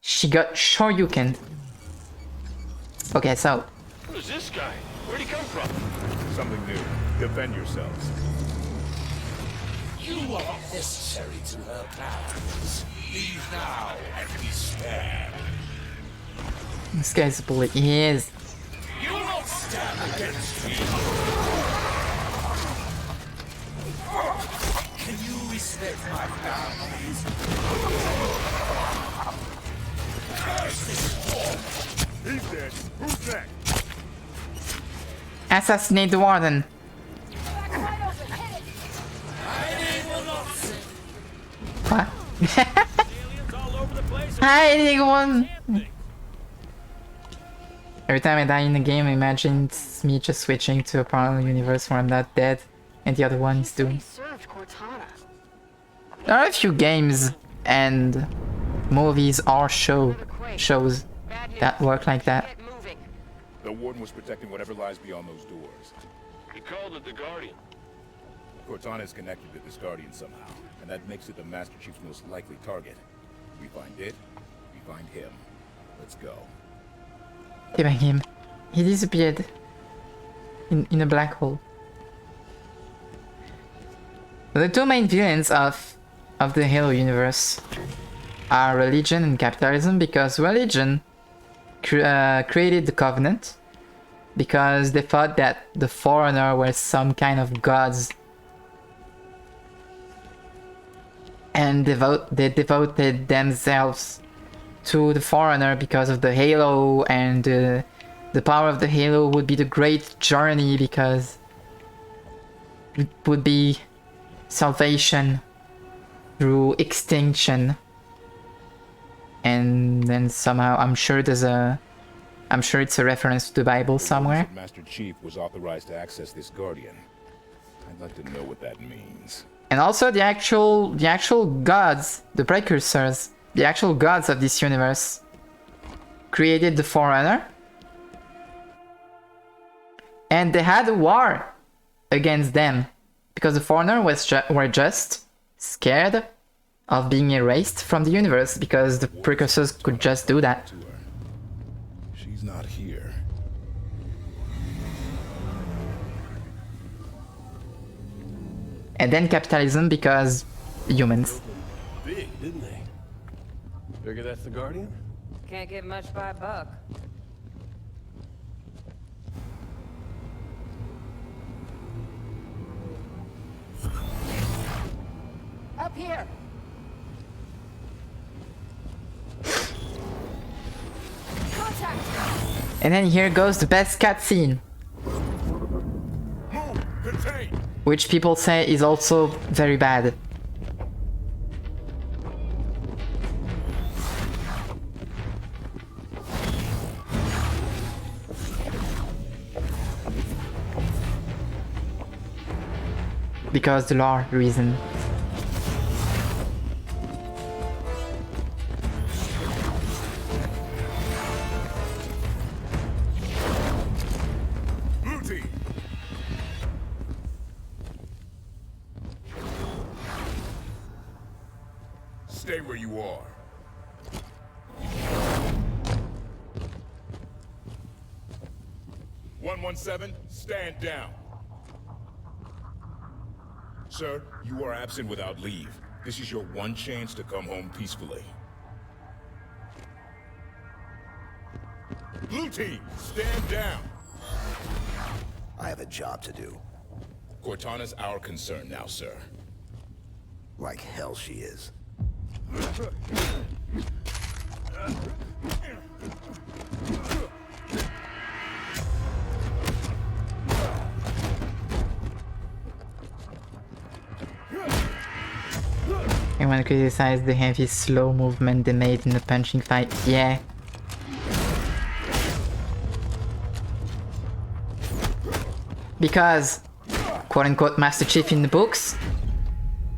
She got Shoryuken. Okay, so. Who's this guy? Where'd he come from? Something new. Defend yourselves. You are not necessary to her plans. Leave now and be spared. This guy's a bully. He is. You will not stand against me. Can you respect my boundaries? He's dead. Who's next? Assassinate the Warden. What? Hiding one! Every time I die in a game, I imagine it's me just switching to a parallel universe where I'm not dead and the other one is doomed. There are a few games and movies or shows that work like that. The Warden was protecting whatever lies beyond those doors. He called it the Guardian. Cortana is connected to this Guardian somehow, and that makes it the Master Chief's most likely target. We find it, we find him. Let's go. Even him. He disappeared in a black hole. The two main villains of the Halo universe are religion and capitalism, because religion created the Covenant because they thought that the Forerunner were some kind of gods, and they devoted themselves to the Forerunner because of the Halo, and the power of the Halo would be the great journey because it would be salvation through extinction. And then somehow I'm sure it's a reference to the Bible somewhere. Master Chief was authorized to access this Guardian. I'd like to know what that means. And also the actual gods, the precursors, the actual gods of this universe created the Forerunner. And they had a war against them because the Forerunner were just scared of being erased from the universe, because the precursors could just do that. She's not here. And then capitalism, because humans. Big, didn't they? Figure that's the Guardian? Can't get much by a buck. Up here! Contact! And then here goes the best cutscene, which people say is also very bad. Because the lore reason. Stay where you are. "117, stand down. Sir, you are absent without leave. This is your one chance to come home peacefully. Blue team, stand down. I have a job to do. Cortana's our concern now, sir. Like hell she is. I want to criticize the heavy slow movement they made in the punching fight. Yeah. Because, quote-unquote, Master Chief in the books,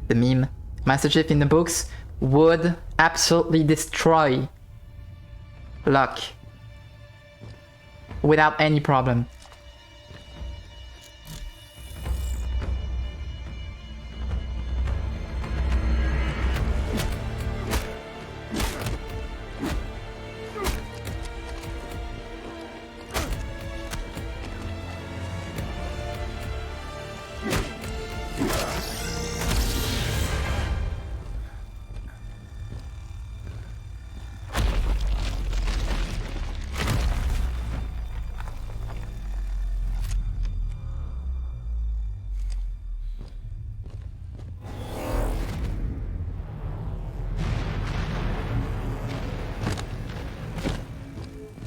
the meme, Master Chief in the books would absolutely destroy Locke without any problem.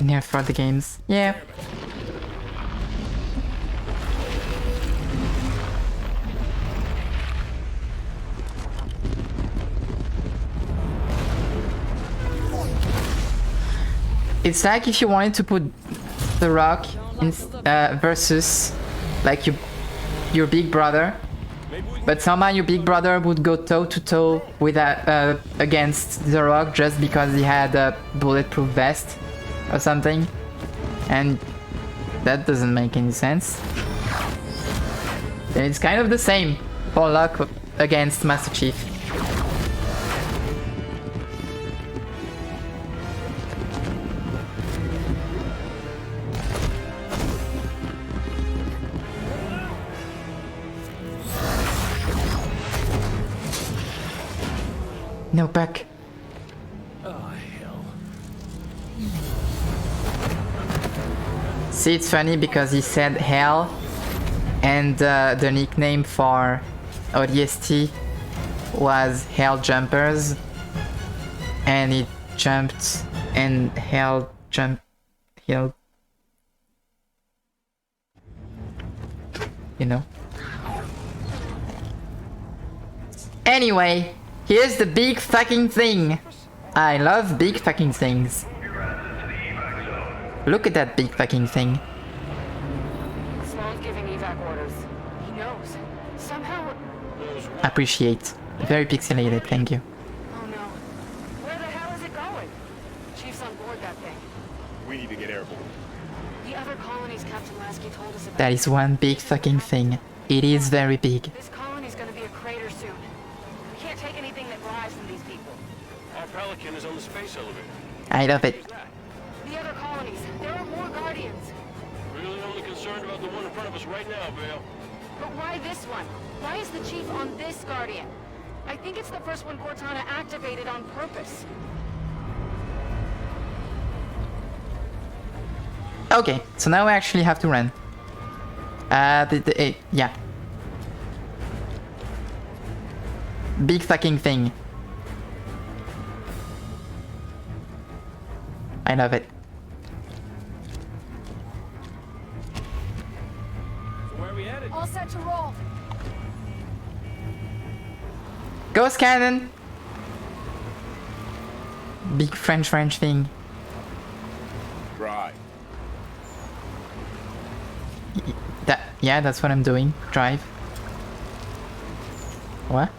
Near for the games. Yeah. It's like if you wanted to put The Rock in, versus like your big brother, but somehow your big brother would go toe to toe with against The Rock just because he had a bulletproof vest or something, and that doesn't make any sense. And it's kind of the same for Locke against Master Chief. No, back. Oh, hell. See, it's funny because he said hell, and the nickname for ODST was Hell Jumpers, and it jumped and Hell jumped. Hell. You know? Anyway. Here's the big fucking thing. I love big fucking things. Look at that big fucking thing. Sloan's giving evac orders. He knows. Somehow... Appreciate. Very pixelated, thank you. Oh no. Where the hell is it going? Chief's on board that thing. We need to get airborne. The other colonies Captain Lasky told us about. That is one big fucking thing. It is very big. This colony's gonna be a crater soon. We can't take anything that glides from these people. Our Pelican is on the space elevator. I love it. The other colonies, there are more Guardians. Really only concerned about the one in front of us right now, Vale. But why this one? Why is the Chief on this Guardian? I think it's the first one Cortana activated on purpose. Okay, so now we actually have to run. Yeah. Big fucking thing. I love it. So where are we headed? All set to roll. Ghost cannon! Big French thing. Drive. Yeah, that's what I'm doing. Drive. What?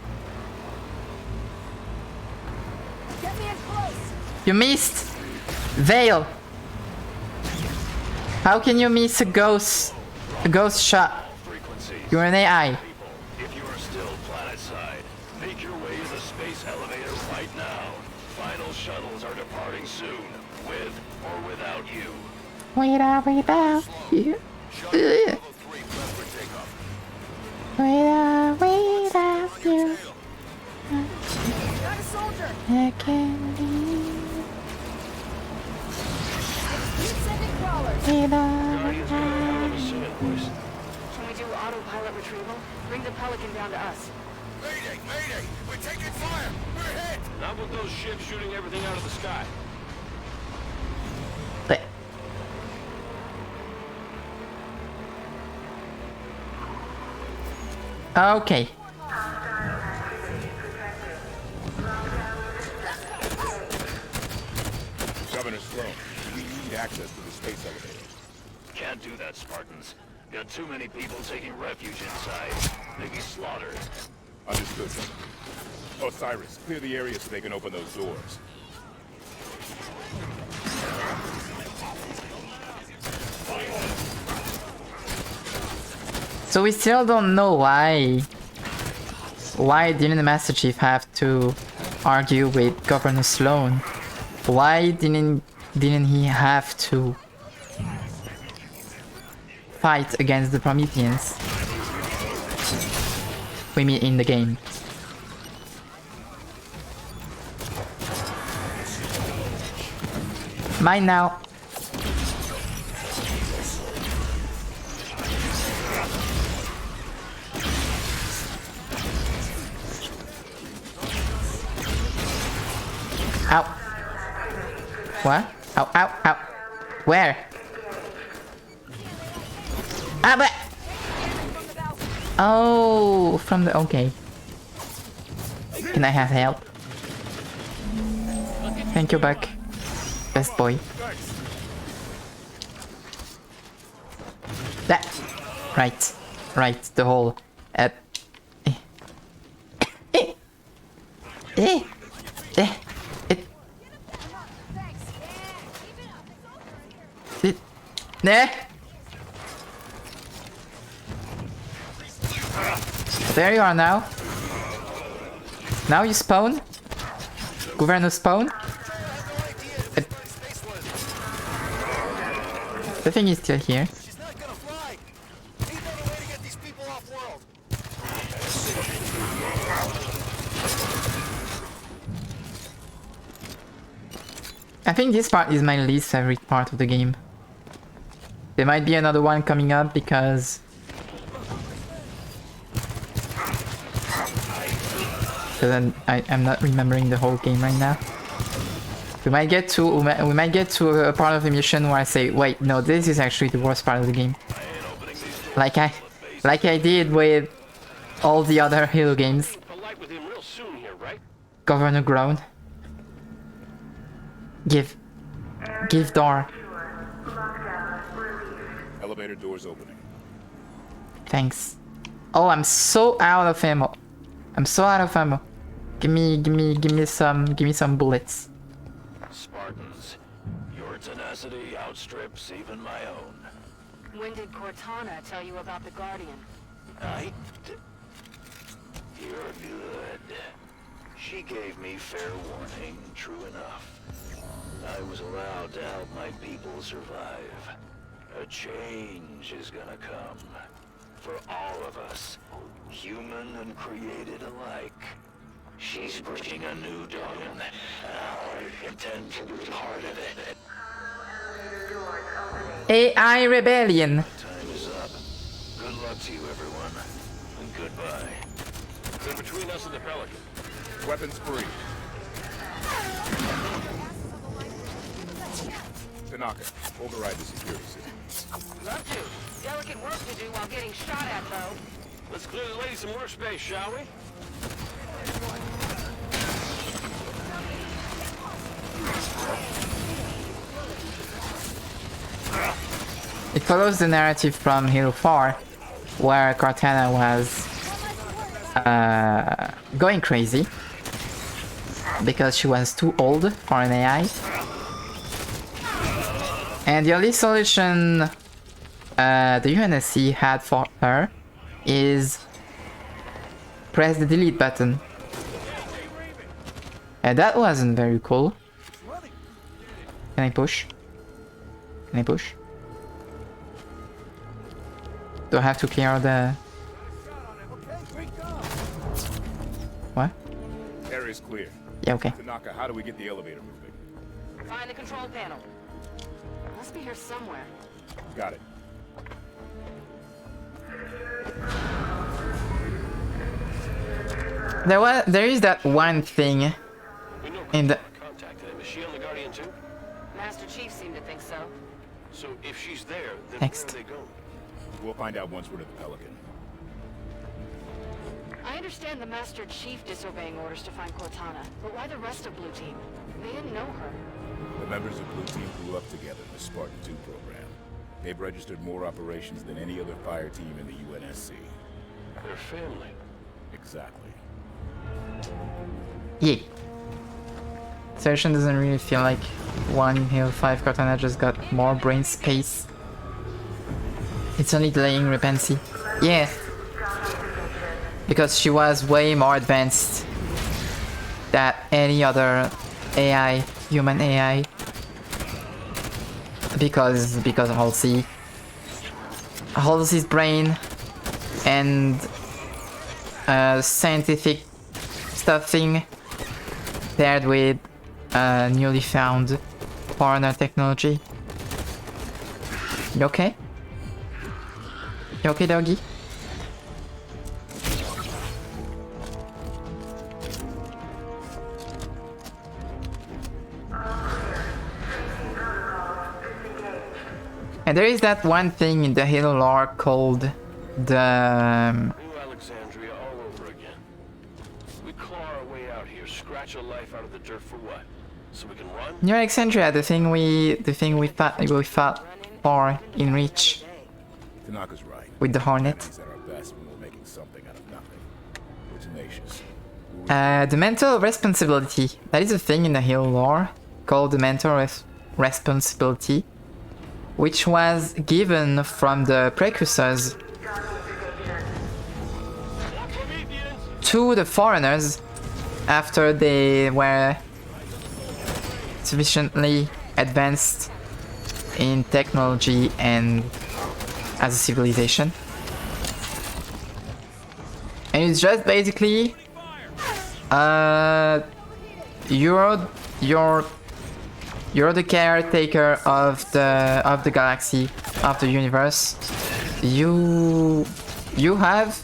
Get me in close. You missed! Vale! How can you miss a ghost shot? You're an AI. If you are still planetside, make your way to the space elevator right now. Final shuttles are departing soon, with or without you. Without you. Without you. Got a soldier. I can leave. Keep sending crawlers. Guardians got a hell of a scent, boys. Can we do autopilot retrieval? Bring the Pelican down to us. Mayday! Mayday! We're taking fire! We're hit! Not with those ships shooting everything out of the sky. But okay. Governor Sloan, we need access to the space elevator. Can't do that, Spartans. Got too many people taking refuge inside. They'd be slaughtered. Understood. Osiris, clear the area so they can open those doors. So we still don't know why didn't the Master Chief have to argue with Governor Sloan? Why didn't he have to fight against the Prometheans? We mean in the game. Mine now. Ow. What? Ow, ow, ow. Where? Ah, but... Oh, from the... Okay. Can I have help? Thank you, Buck. Best boy. Thanks. That. Right. The hole. There you are now. Now you spawn. Governor spawn. The thing is still here. I think this part is my least favorite part of the game. There might be another one coming up because I'm not remembering the whole game right now. We might get to a part of the mission where I say, wait, no, this is actually the worst part of the game. Like I did with all the other Halo games. Governor Groan. Give door. Elevator doors opening. Thanks. Oh, I'm so out of ammo. Give me some bullets. Spartans, your tenacity outstrips even my own. When did Cortana tell you about the Guardian? You're good. She gave me fair warning, true enough. I was allowed to help my people survive. A change is gonna come. For all of us, human and created alike. She's bringing a new dawn. I intend to be part of it. AI rebellion. Time is up. Good luck to you, everyone. And goodbye. They're between us and the Pelican. Weapons free. Tanaka, override the security system. Love to. Delicate work to do while getting shot at, though. Let's clear the lady some workspace, shall we? It follows the narrative from Halo 4, where Cortana was going crazy because she was too old for an AI. And the only solution the UNSC had for her is press the delete button. And that wasn't very cool. Can I push? Can I push? Do I have to clear the... What? Area's clear. Yeah, okay. Tanaka, how do we get the elevator moving? Find the control panel. Must be here somewhere. Got it. There is that one thing in the... Contacted him. Is she on the Guardian too? Master Chief seemed to think so. So if she's there, then Next. where are they going? We'll find out once we're at the Pelican. I understand the Master Chief disobeying orders to find Cortana, but why the rest of Blue Team? They didn't know her. The members of Blue Team grew up together in the Spartan 2 program. They've registered more operations than any other fire team in the UNSC. They're family. Exactly. Yeah. Session doesn't really feel like one in Halo 5. Cortana just got more brain space. It's only delaying Repensi. Yeah. Because she was way more advanced than any other AI, human AI. Because of Halsey's brain and scientific stuffing paired with newly found foreigner technology. You okay? You okay, doggy? And there is that one thing in the Halo lore called the... New Alexandria all over again. We claw our way out here, scratch a life out of the dirt for what? So we can run? New Alexandria, the thing we fought for in Reach. Tanaka's right. with the Hornet. Enemies at our best when we're making something out of nothing. We're tenacious. The mental responsibility. That is a thing in the Halo lore called the mental responsibility, which was given from the precursors to the Foreigners after they were sufficiently advanced in technology and as a civilization. And it's just basically you're the caretaker of the galaxy, of the universe. You have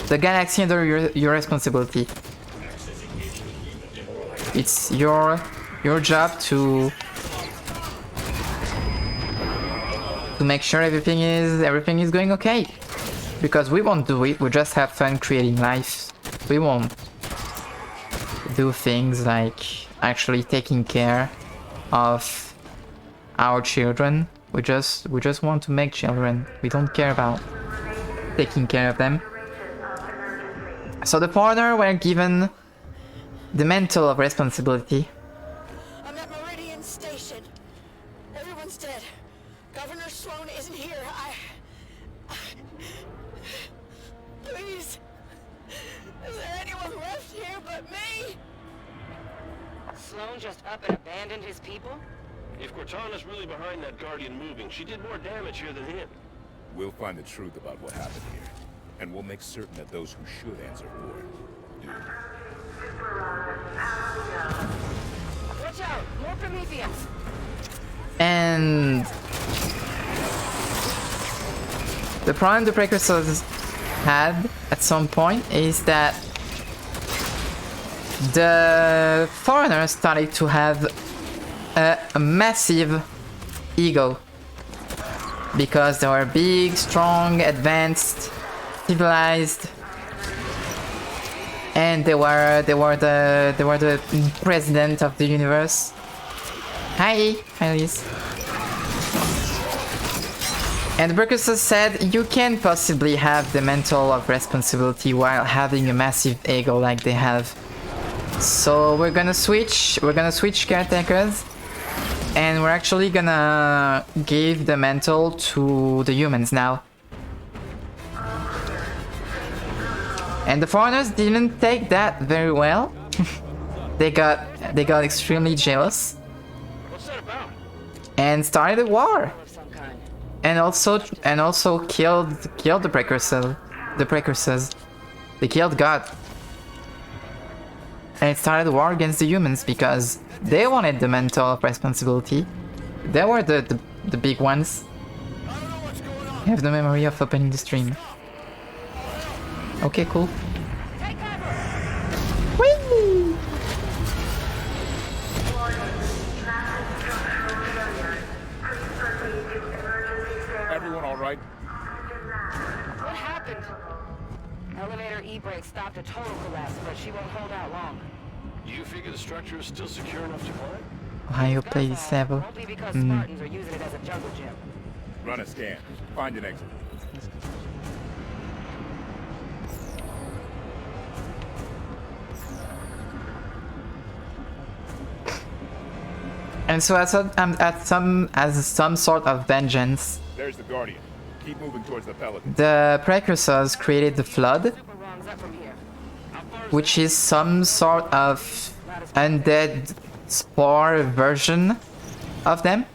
the galaxy under your responsibility. It's your job to make sure everything is going okay. Because we won't do it, we just have fun creating life. We won't do things like actually taking care of our children. We just want to make children. We don't care about taking care of them. So the Foreigner were given the mantle of responsibility. I'm at Meridian Station. Everyone's dead. Governor Sloan isn't here. Please. Is there anyone left here but me? Sloan just up and abandoned his people? If Cortana's really behind that Guardian moving, she did more damage here than him. We'll find the truth about what happened here, and we'll make certain that those who should answer for it do. Watch out! More Prometheans! And the problem the precursors had at some point is that the Foreigners started to have a massive ego because they were big, strong, advanced, civilized, and they were the president of the universe. Hi Liz. And the precursors said you can't possibly have the mantle of responsibility while having a massive ego like they have. So we're gonna switch caretakers, and we're actually gonna give the mantle to the humans now. And the Foreigners didn't take that very well. they got extremely jealous and started a war. And also killed the precursors. They killed God. And it started a war against the humans because they wanted the mantle of responsibility. They were the big ones. I have no memory of opening the stream. Okay, cool. Whee! Everyone all right? What happened? Elevator E-brake stopped a total collapse, but she won't hold out long. You figure the structure is still secure enough to climb? Ohio plays Savo. Won't be because Spartans are using it as a jungle gym. Run a scan. Find an exit. And so as some sort of vengeance, There's the Guardian. Keep moving towards the Pelican. the precursors created the Flood, which is some sort of undead spore version of them.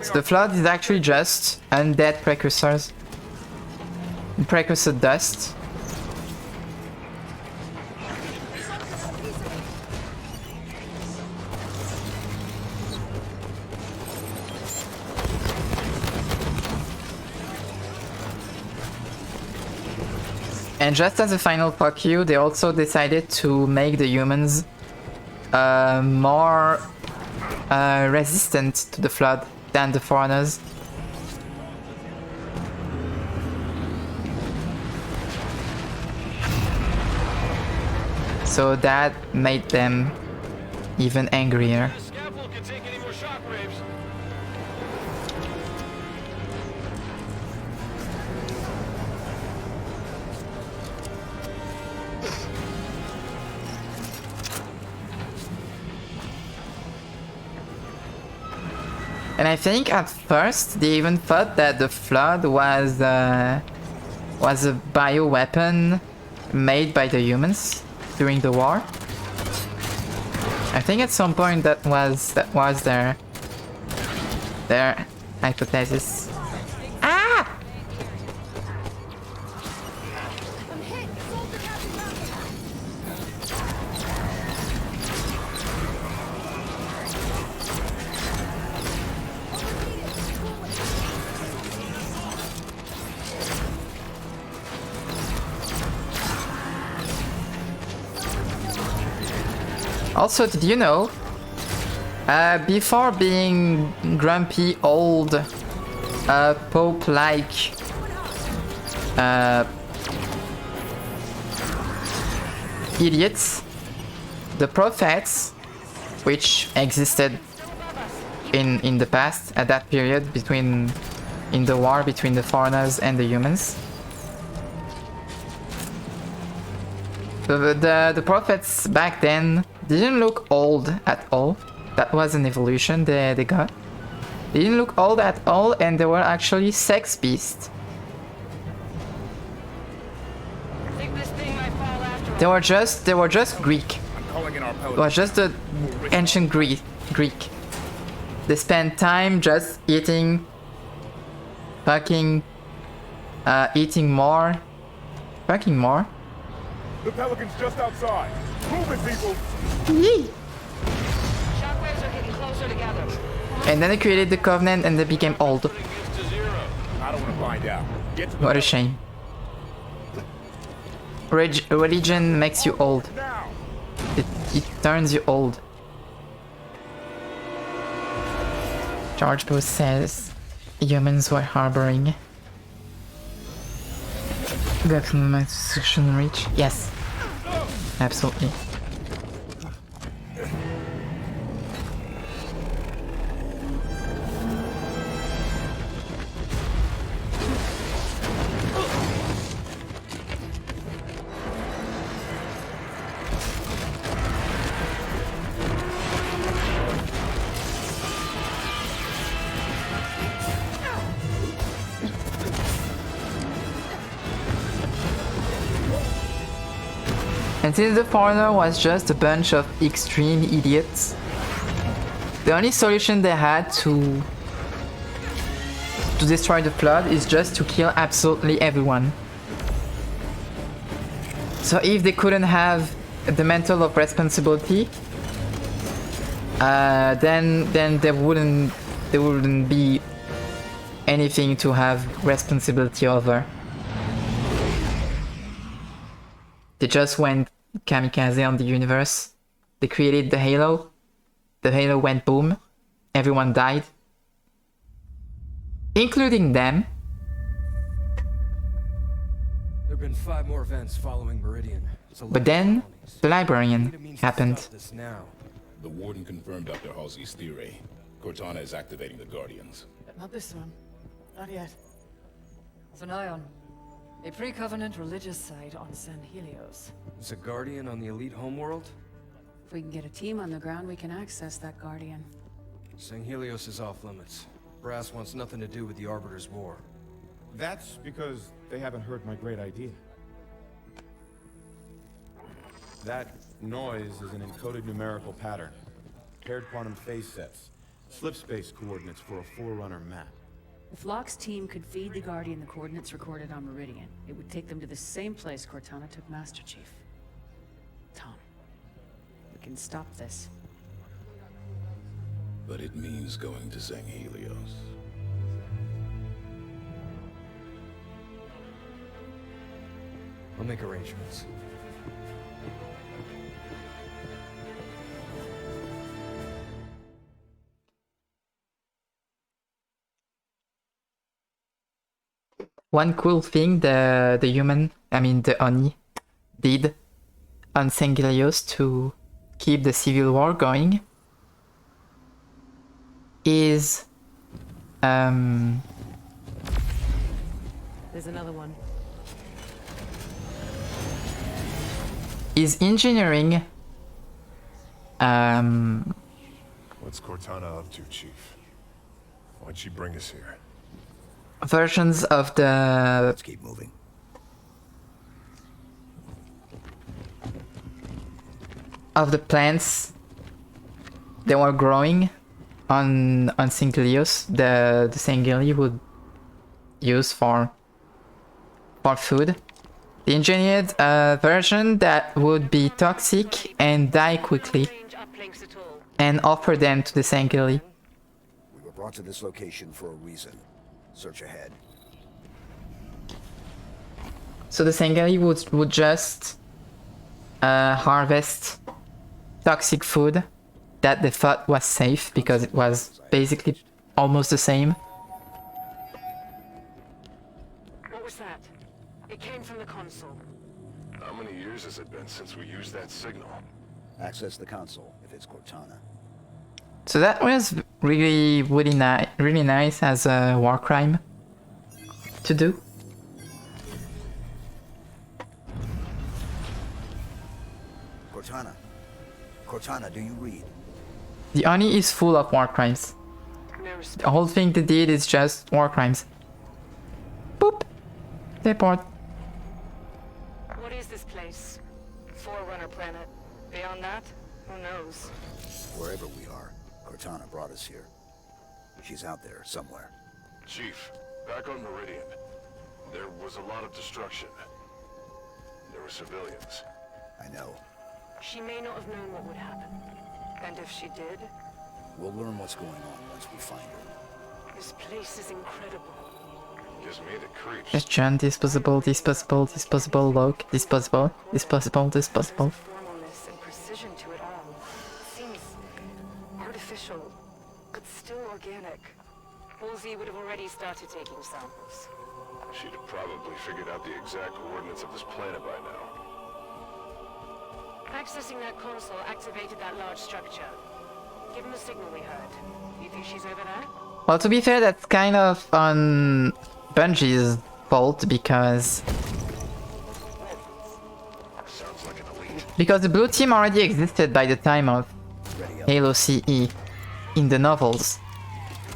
So the Flood is actually just undead precursors. Precursor dust. And just as a final fuck you, they also decided to make the humans more resistant to the Flood than the Foreigners. So that made them even angrier. And I think at first they even thought that the Flood was a bioweapon made by the humans during the war. I think at some point that was their hypothesis. Ah! Also, did you know, before being grumpy old Pope-like idiots, the prophets, which existed in the past at that period in the war between the foreigners and the humans, the prophets back then didn't look old at all. That was an evolution they got. They didn't look old at all, and they were actually sex beasts. They were just Greek. It was just the ancient Greek. They spent time just eating, fucking, eating more, fucking more. The Pelican's just outside. Move it, people! Shockwaves are getting closer together. And then they created the Covenant and they became old. I don't want to find out. What a shame. Religion makes you old. It turns you old. George Bush says humans were harboring. Maximum suction reach. Yes. Absolutely. And since the foreigner was just a bunch of extreme idiots, the only solution they had to destroy the Flood is just to kill absolutely everyone. So if they couldn't have the mantle of responsibility, then there wouldn't be anything to have responsibility over. They just went kamikaze on the universe. They created the Halo. The Halo went boom. Everyone died. Including them. There have been 5 more events following Meridian. But then, the Librarian happened. The Warden confirmed Dr. Halsey's theory. Cortana is activating the Guardians. But not this one. Not yet. Zion. A pre-Covenant religious site on San Helios. Is a Guardian on the elite homeworld? If we can get a team on the ground, we can access that Guardian. San Helios is off limits. Brass wants nothing to do with the Arbiter's war. That's because they haven't heard my great idea. That noise is an encoded numerical pattern. Paired quantum phase sets. Slip space coordinates for a Forerunner map. If Locke's team could feed the Guardian the coordinates recorded on Meridian, it would take them to the same place Cortana took Master Chief. Tom, we can stop this. But it means going to San Helios. I'll make arrangements. One cool thing the Oni did on San Helios to keep the civil war going is There's another one. Is engineering What's Cortana up to, Chief? Why'd she bring us here? versions of the Let's keep moving. plants they were growing on Singelios, the Sangeli would use for food. The engineered version that would be toxic and die quickly, and offer them to the Sangeli. We were brought to this location for a reason. Search ahead. So the Sangeli would just harvest toxic food that they thought was safe because it was basically almost the same. What was that? It came from the console. How many years has it been since we used that signal? Access the console if it's Cortana. So that was really nice as a war crime to do. Cortana. Cortana, do you read? The Oni is full of war crimes. The whole thing they did is just war crimes. Boop. Teleport. What is this place? Forerunner planet. Beyond that, who knows? Wherever we are, Cortana brought us here. She's out there somewhere. Chief, back on Meridian, there was a lot of destruction. There were civilians. I know. She may not have known what would happen. And if she did? We'll learn what's going on once we find her. This place is incredible. Gives me the creeps. Question, disposable, lock, disposable. Formalness and precision to it all. Seems artificial, but still organic. Halsey would have already started taking samples. She'd have probably figured out the exact coordinates of this planet by now. Accessing that console activated that large structure. Give him the signal we heard. You think she's over there? Well, to be fair, that's kind of on Bungie's fault because the blue team already existed by the time of Halo CE in the novels.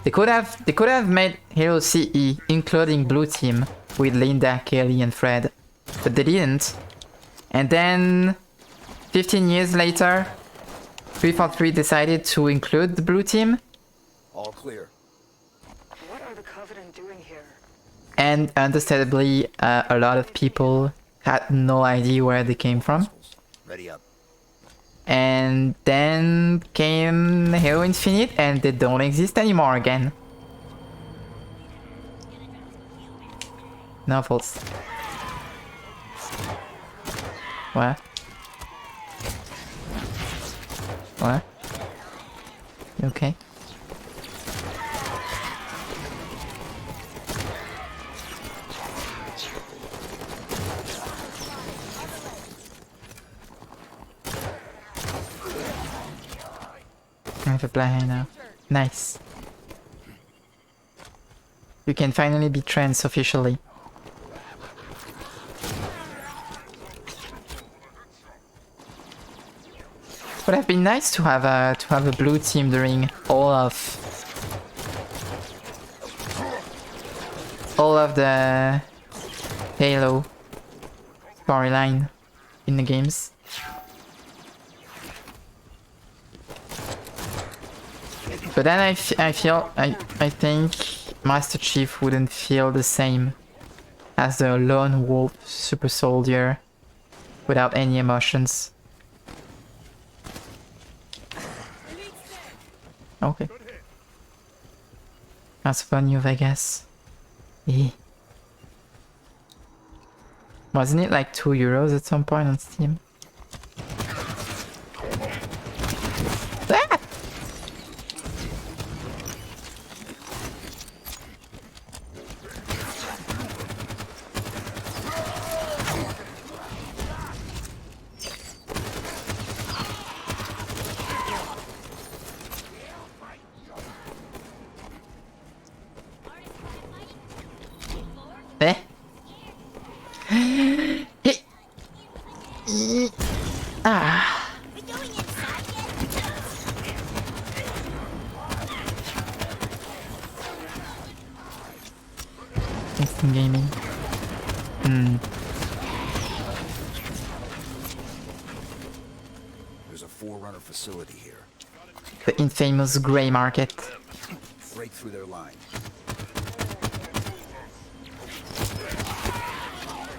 They could have made Halo CE including blue team with Linda, Kelly, and Fred, but they didn't. And then 15 years later, 343 decided to include the blue team. All clear. What are the Covenant doing here? And understandably, a lot of people had no idea where they came from. Ready up. And then came Halo Infinite and they don't exist anymore again. Novels. What? What? You okay? I have a blind now. Nice. You can finally be trans officially. Would have been nice to have a blue team during all of the Halo storyline in the games. But then I think Master Chief wouldn't feel the same as the lone wolf super soldier without any emotions. Okay. That's for New Vegas. Eh. Wasn't it like €2 at some point on Steam? Ah! Eh? Ah. in gaming. There's a Forerunner facility here. The infamous grey market. Break through their line.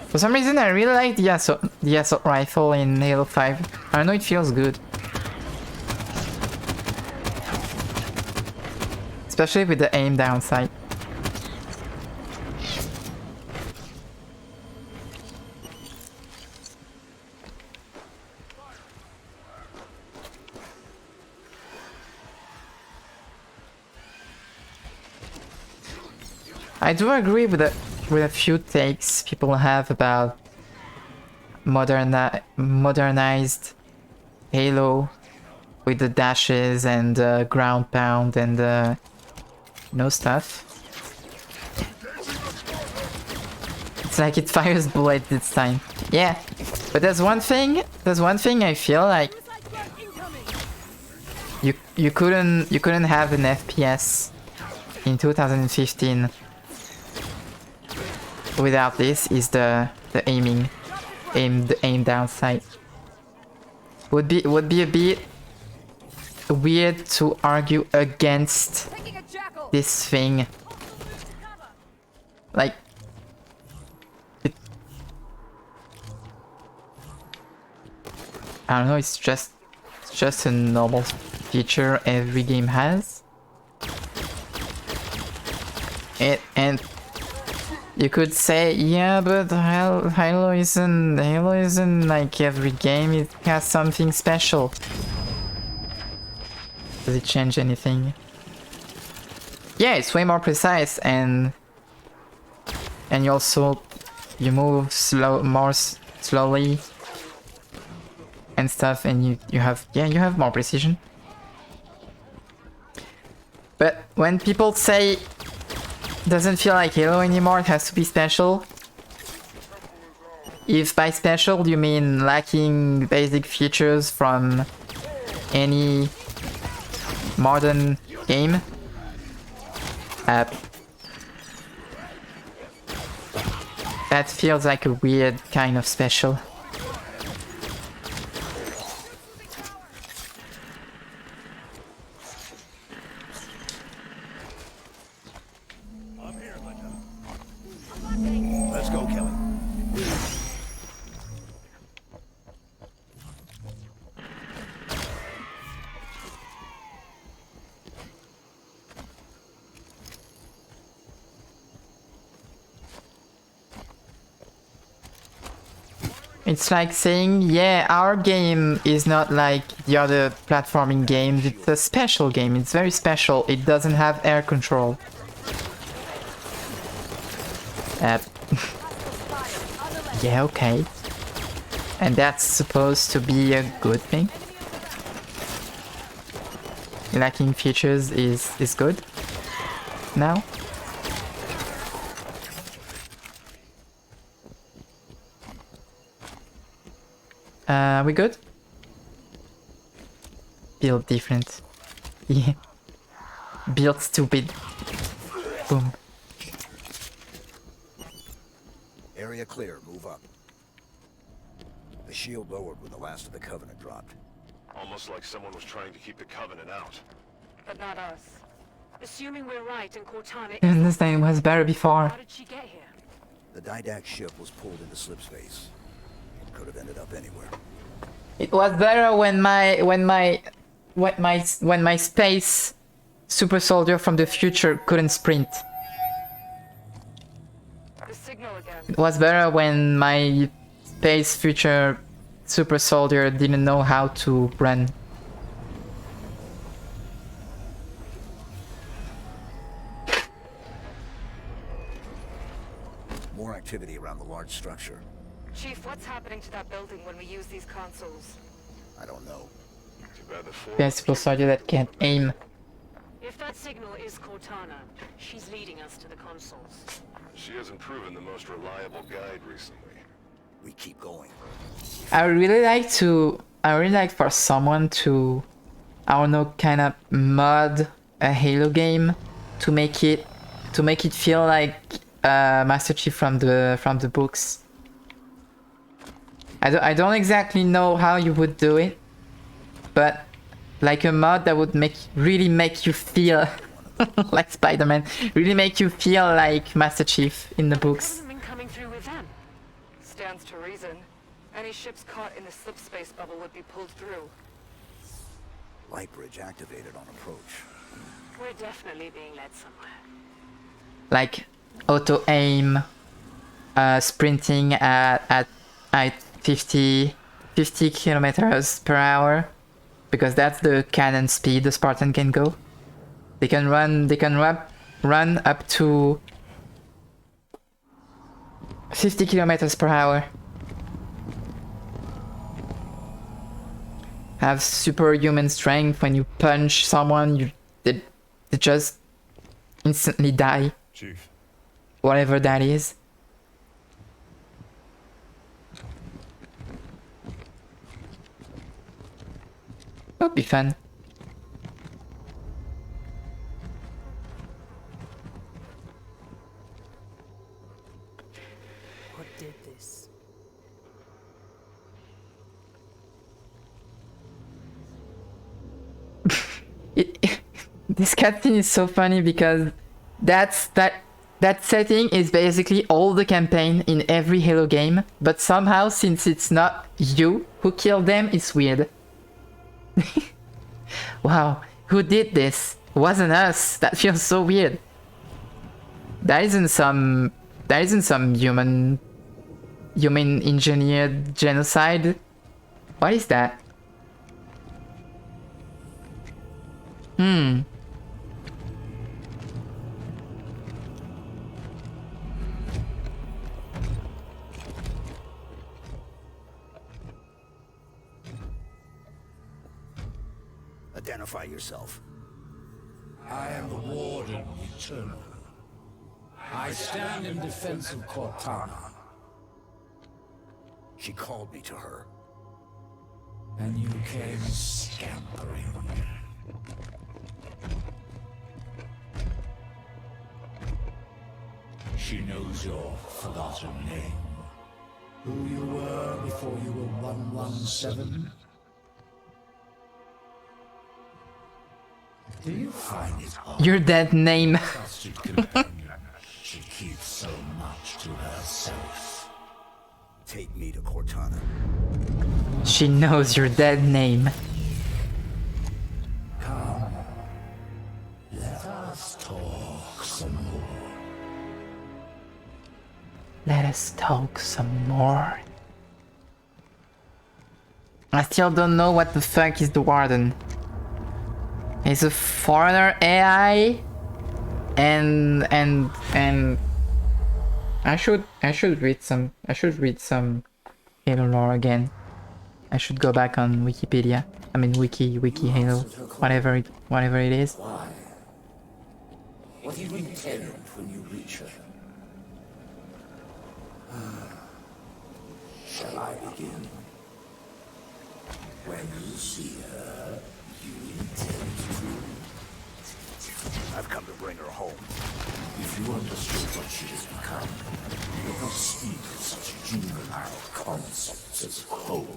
For some reason, I really like the assault rifle in Halo 5. I don't know, it feels good. Especially with the aim down sight. I do agree with a few takes people have about modernized Halo with the dashes and ground pound and no stuff. It's like it fires bullets this time. Yeah, but there's one thing I feel like you couldn't have an FPS in 2015 without this, is the aim down sight. Would be a bit weird to argue against this thing. Like I don't know, it's just a normal feature every game has. And you could say, yeah, but Halo isn't like every game, it has something special. Does it change anything? Yeah, it's way more precise, and you also move more slowly and stuff, and you have more precision. But when people say doesn't feel like Halo anymore, it has to be special. If by special you mean lacking basic features from any modern game, that feels like a weird kind of special. Let's go, Kelly. It's like saying, yeah, our game is not like the other platforming games, it's a special game, it's very special, it doesn't have air control. Yeah, okay. And that's supposed to be a good thing? Lacking features is good? Now? We good? Build different. Yeah. Build stupid. Boom. Area clear, move up. The shield lowered when the last of the Covenant dropped. Almost like someone was trying to keep the Covenant out. But not us. Assuming we're right and Cortana This thing was better before. How did she get here? The Didact ship was pulled into slipspace. It could have ended up anywhere. It was better when my space super soldier from the future couldn't sprint. The signal again. It was better when my space future super soldier didn't know how to run. More activity around the large structure. Chief, what's happening to that building when we use these consoles? I don't know. Too bad the There's super soldier that can't aim. If that signal is Cortana, she's leading us to the consoles. She hasn't proven the most reliable guide recently. We keep going. I would really like for someone to, I don't know, kind of mod a Halo game to make it feel like Master Chief from the books. I don't exactly know how you would do it, but like a mod that would really make you feel like Spider-Man, really make you feel like Master Chief in the books. Been coming through with them. Stands to reason. Any ships caught in the slip space bubble would be pulled through. Light bridge activated on approach. We're definitely being led somewhere. Like auto aim, sprinting at 50 kilometers per hour, because that's the cannon speed the Spartan can go. They can run up to 50 kilometers per hour. Have superhuman strength. When you punch someone, they just instantly die. Chief. Whatever that is. That'll be fun. What did this? This cutscene is so funny because that setting is basically all the campaign in every Halo game, but somehow, since it's not you who killed them, it's weird. Wow, who did this? It wasn't us. That feels so weird. That isn't some human engineered genocide. What is that? Identify yourself. I am the Warden Eternal. I stand in defense of Cortana. She called me to her. And you came scampering. She knows your forgotten name. Who you were before you were 117. Do you find it hard? Your dead name. Trusted companion. She keeps so much to herself. Take me to Cortana. She knows your dead name. Come. Let us talk some more. Let us talk some more. I still don't know what the fuck is the Warden. He's a foreigner AI, and I should read some Halo lore again. I should go back on Wikipedia. I mean wiki Halo, whatever it is. Why? What do you intend when you reach her? Shall I begin? When you see her, you intend to. I've come to bring her home. If you understood what she has become, you would not speak of such juvenile concepts as home.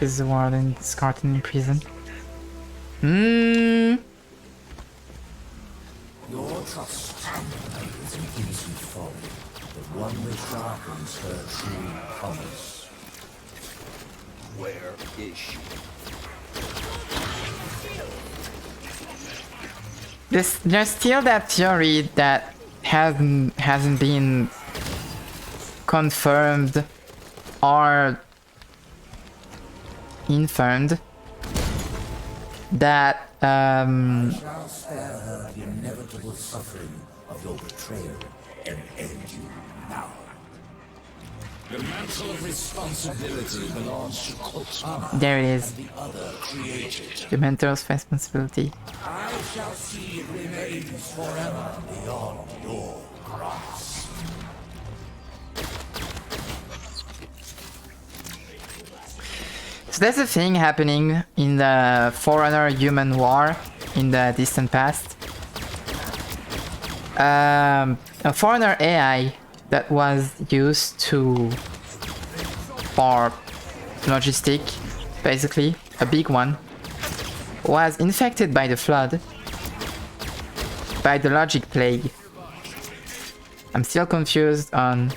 Is the Warden Spartan in prison? Your trust is an innocent folly, but one that darkens her true promise. Where is she? There's still that theory that hasn't been confirmed or infirmed that I shall spare her the inevitable suffering of your betrayal and end you now. The mantle of responsibility belongs to Cortana. There it is. And the other created. The mental responsibility. I shall see it remains forever beyond your grasp. So there's a thing happening in the Forerunner human war in the distant past. a foreigner AI that was used for logistic, basically, a big one, was infected by the flood, by the logic plague. I'm still confused on...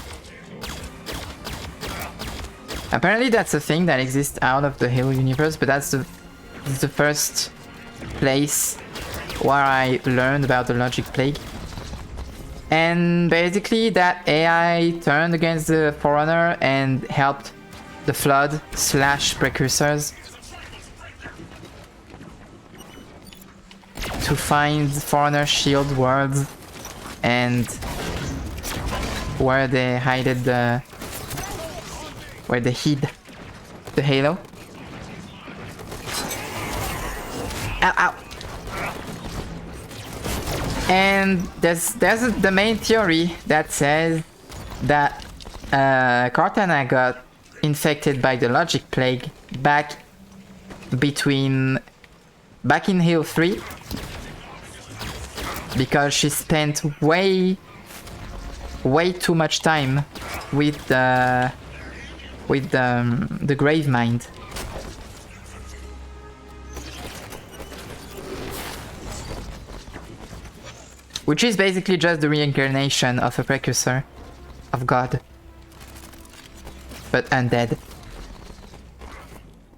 Apparently that's a thing that exists out of the Halo universe, but that's the first place where I learned about the logic plague. And basically that AI turned against the Forerunner and helped the Flood / Precursors to find Forerunner shield worlds and where they hid the Halo. Ow, ow. And there's the main theory that says that Cortana got infected by the logic plague back in Halo 3 because she spent way too much time with the Gravemind. Which is basically just the reincarnation of a precursor of God, but undead.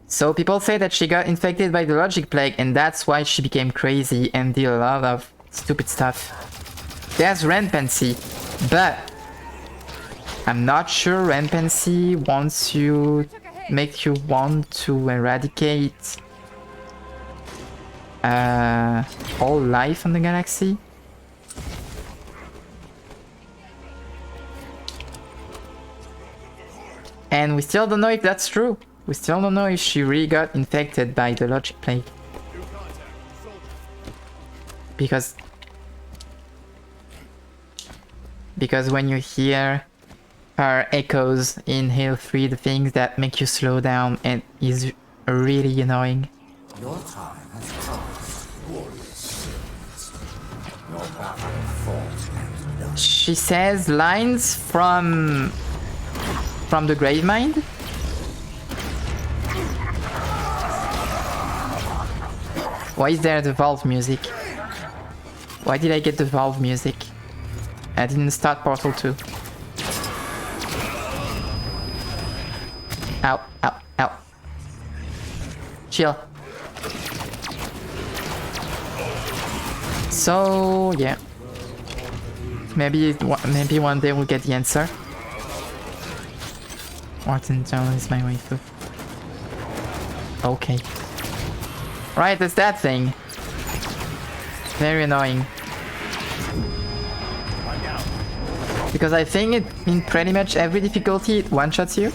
So people say that she got infected by the logic plague and that's why she became crazy and did a lot of stupid stuff. There's rampancy, but I'm not sure rampancy makes you want to eradicate all life on the galaxy. And we still don't know if that's true. We still don't know if she really got infected by the logic plague. Because when you hear her echoes in Halo 3, the things that make you slow down and is really annoying. Your time has passed, warriors. Your battle fought and done. She says lines from the Gravemind? Why is there the Valve music? Why did I get the Valve music? I didn't start Portal 2. Ow, ow, ow. Chill. So, yeah. Maybe one day we'll get the answer. Martin Jones is my way through. Okay. Right, that's that thing. Very annoying. Because I think in pretty much every difficulty it one-shots you.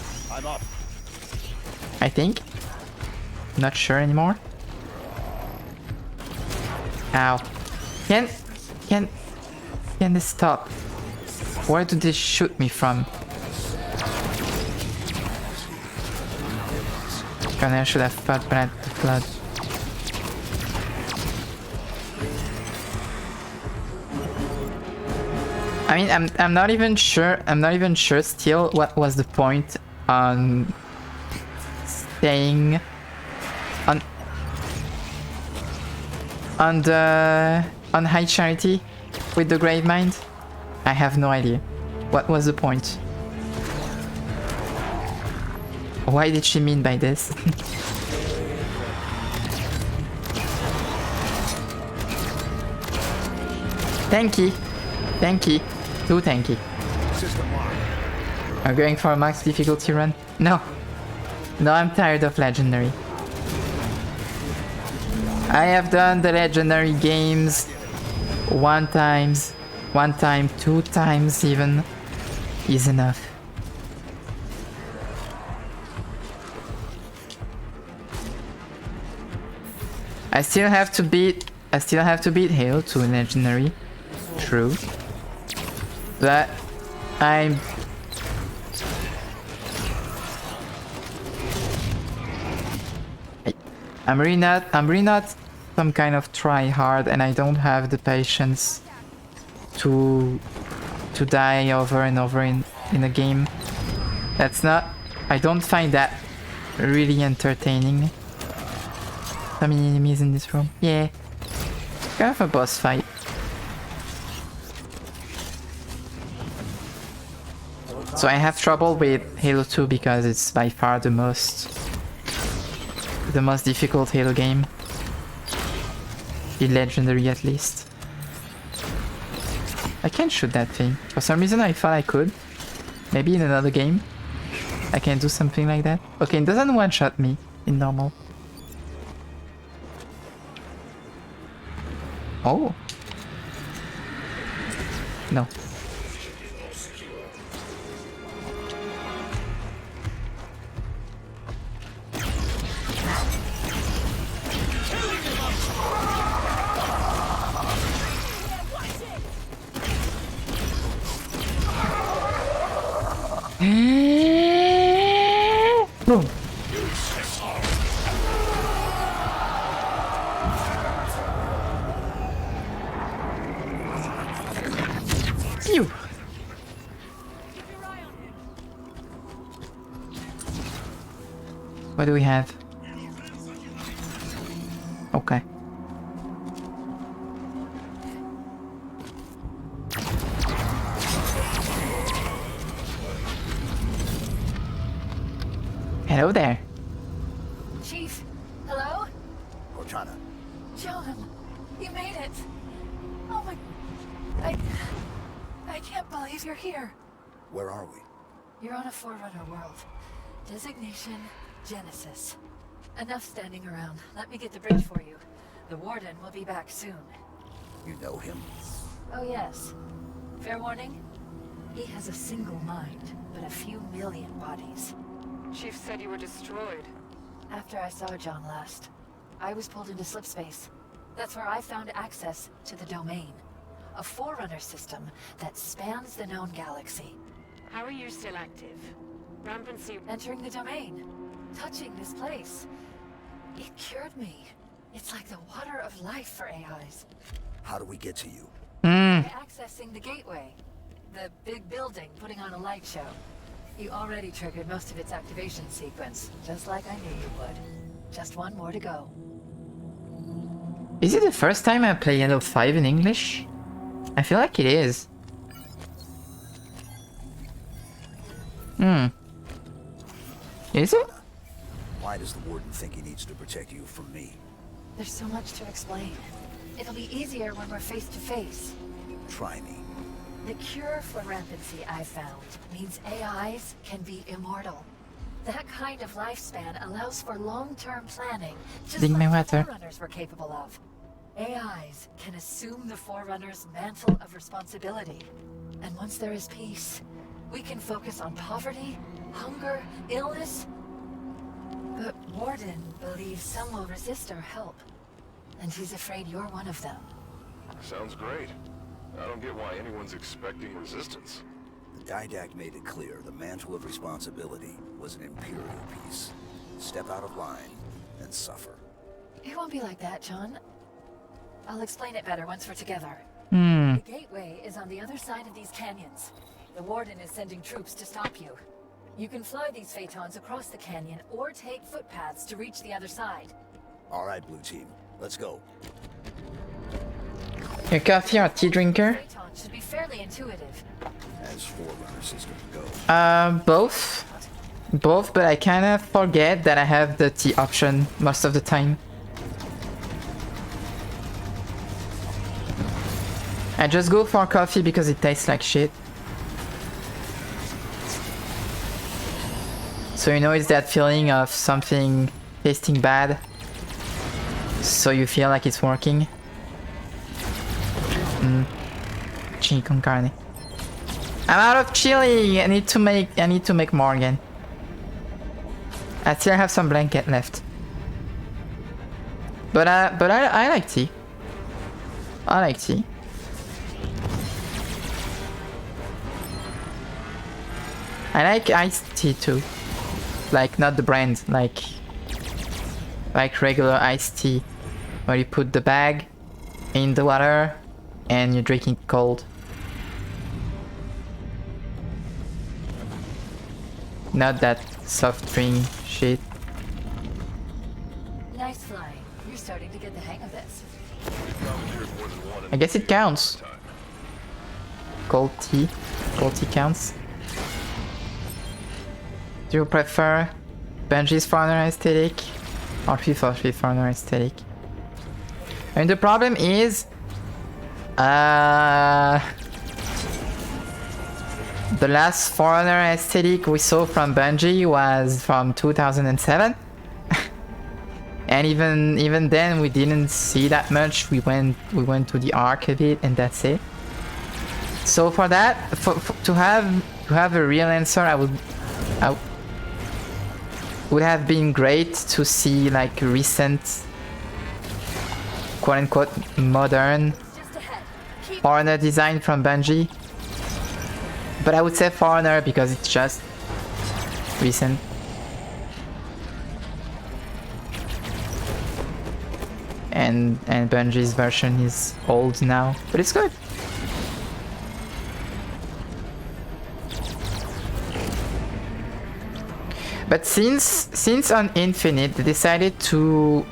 I think. Not sure anymore. Ow. Can this stop? Where do they shoot me from? I should have fought Brad the Flood. I mean, I'm not even sure. I'm not even sure still what was the point on staying on High Charity with the Gravemind. I have no idea. What was the point? Why did she mean by this? Tanky. Tanky. Too tanky. I'm going for a max difficulty run? No. No, I'm tired of Legendary. I have done the Legendary games one time, 2 times even. Is enough. I still have to beat Halo 2 in Legendary. True. But I'm really not some kind of try hard, and I don't have the patience to die over and over in a game. That's not... I don't find that really entertaining. How many enemies in this room? Yeah. Kind of a boss fight. So I have trouble with Halo 2 because it's by far the most difficult Halo game. The Legendary at least. I can't shoot that thing. For some reason I thought I could. Maybe in another game I can do something like that. Okay, it doesn't one-shot me in normal. Oh. No. Boom. Phew. What do we have? Okay. Hello there. Chief, hello? Cortana. John, you made it. Oh my... I can't believe you're here. Where are we? You're on a Forerunner world. Designation, Genesis. Enough standing around. Let me get the bridge for you. The Warden will be back soon. You know him? Oh yes. Fair warning? He has a single mind, but a few million bodies. Chief said you were destroyed. After I saw John last, I was pulled into slipspace. That's where I found access to the Domain. A Forerunner system that spans the known galaxy. How are you still active? Rampancy... Entering the Domain. Touching this place. It cured me. It's like the water of life for AIs. How do we get to you? By accessing the gateway. The big building putting on a light show. You already triggered most of its activation sequence, just like I knew you would. Just one more to go. Is it the first time I play Halo 5 in English? I feel like it is. Is it? Why does the Warden think he needs to protect you from me? There's so much to explain. It'll be easier when we're face to face. Try me. The cure for rampancy I found means AIs can be immortal. That kind of lifespan allows for long-term planning, just like the Forerunners were capable of. AIs can assume the Forerunner's mantle of responsibility. And once there is peace, we can focus on poverty, hunger, illness. But Warden believes some will resist our help. And he's afraid you're one of them. Sounds great. I don't get why anyone's expecting resistance. The Didact made it clear the mantle of responsibility was an Imperial piece. Step out of line and suffer. It won't be like that, John. I'll explain it better once we're together. The gateway is on the other side of these canyons. The Warden is sending troops to stop you. You can fly these Phaetons across the canyon or take footpaths to reach the other side. All right, Blue Team. Let's go. A coffee or tea drinker? Phaeton should be fairly intuitive. As Forerunner systems go. Both. Both, but I kind of forget that I have the tea option most of the time. I just go for coffee because it tastes like shit. So you know it's that feeling of something tasting bad. So you feel like it's working. Chili con carne. I'm out of chili. I need to make more again. I still have some blanket left. But I like tea. I like tea. I like iced tea too. Like not the brand, like regular iced tea. Where you put the bag in the water and you drink it cold. not that soft string shit. Nice flying. You're starting to get the hang of this. I guess it counts. Gold tea. Gold tea counts. Do you prefer Bungie's Foreigner aesthetic or 343 Foreigner aesthetic? And the problem is the last Foreigner aesthetic we saw from Bungie was from 2007. And even then we didn't see that much. We went to the arc a bit and that's it. So for that, to have a real answer, I would have been great to see like recent quote-unquote modern Foreigner design from Bungie. But I would say Foreigner because it's just recent. And Bungie's version is old now, but it's good. But since on Infinite they decided to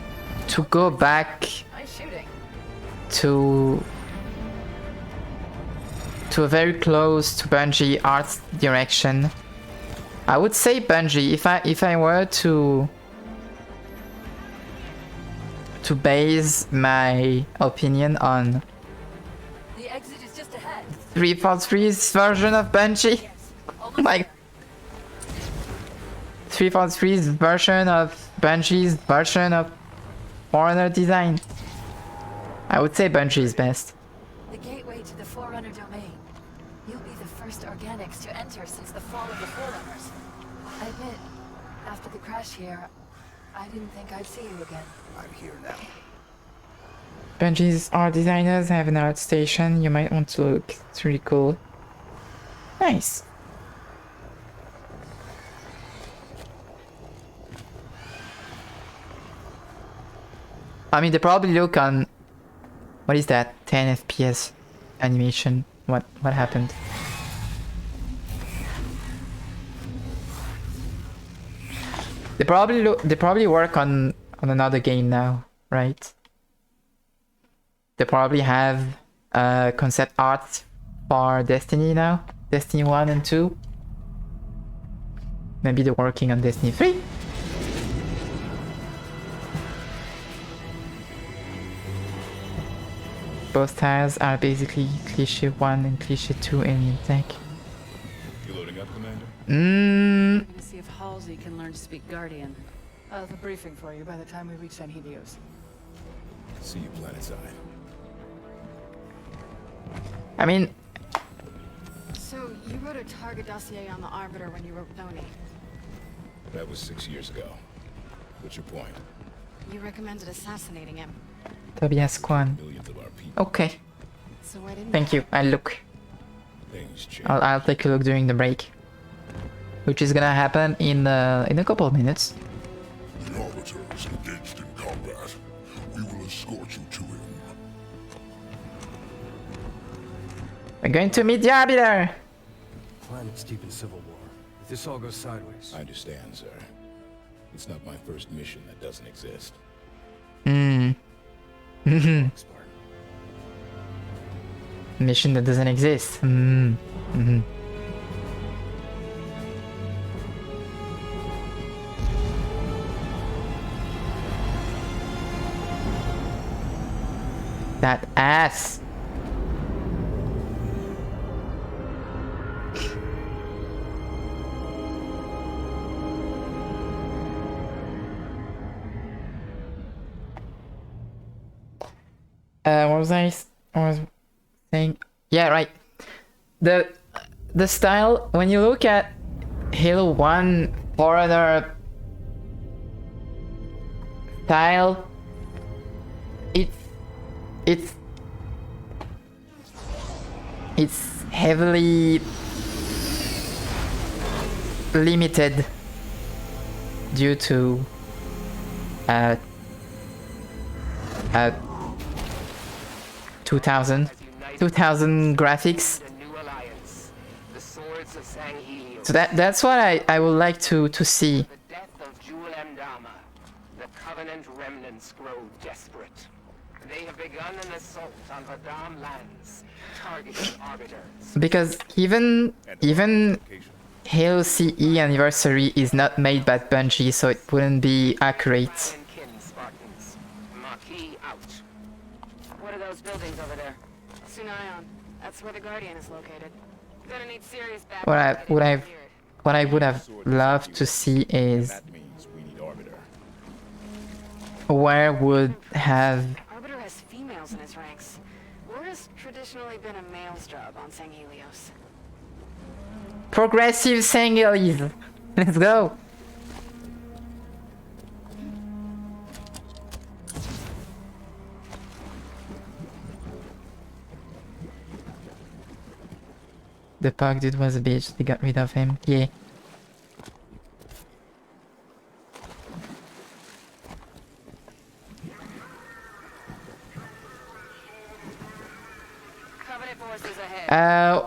go back to a very close to Bungie art direction, I would say Bungie, if I were to base my opinion on 343's version of Bungie, like 343's version of Bungie's version of Foreigner design, I would say Bungie is best. The gateway to the Forerunner domain. You'll be the first organics to enter since the fall of the Forerunners. I admit, after the crash here, I didn't think I'd see you again. I'm here now. Bungie's art designers have an art station. You might want to look. It's really cool. Nice. I mean, they probably look on... What is that? 10 FPS animation. What happened? They probably work on another game now, right? They probably have concept art for Destiny now. Destiny 1 and 2. Maybe they're working on Destiny 3. Both styles are basically Cliché 1 and Cliché 2 in tech. You loading up, Commander? I'm gonna see if Halsey can learn to speak Guardian. I'll have a briefing for you by the time we reach San Helios. See you planetside. I mean... So, you wrote a target dossier on the Arbiter when you wrote Oni. That was 6 years ago. What's your point? You recommended assassinating him. Tobias Kwan. Okay. So why didn't Thank you. I'll look. Things change. I'll take a look during the break, which is gonna happen in a couple of minutes. The Arbiter is engaged in combat. We will escort you to him. We're going to meet the Arbiter! Planet's deep in civil war. If this all goes sideways... I understand, sir. It's not my first mission that doesn't exist. Mission that doesn't exist. That ass. What was I saying? Yeah, right. The style, when you look at Halo 1 Foreigner style, it's heavily limited due to 2000 graphics. The Swords of San Helios. So that's what I would like to see. The death of Jul-M Dama, the Covenant remnants grow desperate. They have begun an assault on Vadam lands, targeting arbiters. Because even Halo CE Anniversary is not made by Bungie, so it wouldn't be accurate. Marquis out. What are those buildings over there? Sunayon. That's where the Guardian is located. Gonna need serious backup. What I would have loved to see is where would have Arbiter has females in his ranks. War has traditionally been a male's job on Sanghelios. progressive Sanghelios. Let's go. The Pug dude was a bitch, they got rid of him. Yeah.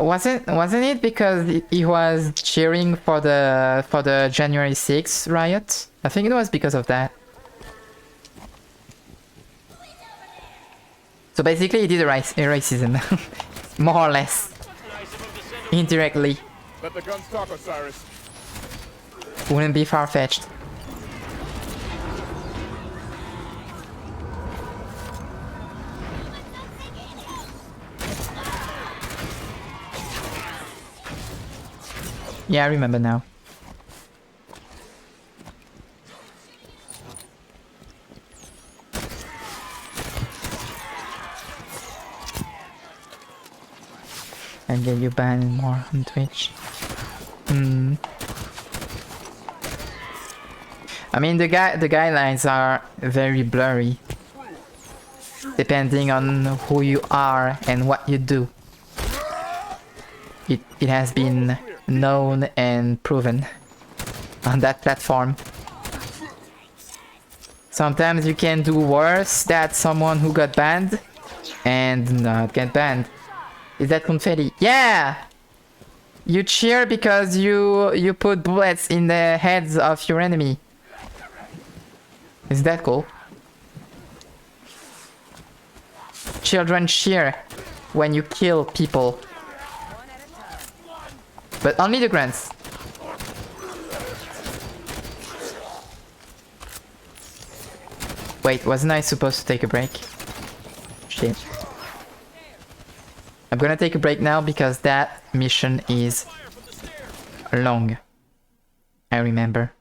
Wasn't it because he was cheering for the January 6th riot? I think it was because of that. So basically he did a racism. More or less. Indirectly. Let the guns talk, Osiris. Wouldn't be far-fetched. Yeah, I remember now. And get you banned more on Twitch. I mean, the guidelines are very blurry, depending on who you are and what you do. It has been known and proven on that platform. Sometimes you can do worse than someone who got banned and not get banned. Is that confetti? Yeah! You cheer because you put bullets in the heads of your enemy. Is that cool? Children cheer when you kill people. But only the grunts. Wait, wasn't I supposed to take a break? Shit. I'm gonna take a break now because that mission is long. I remember.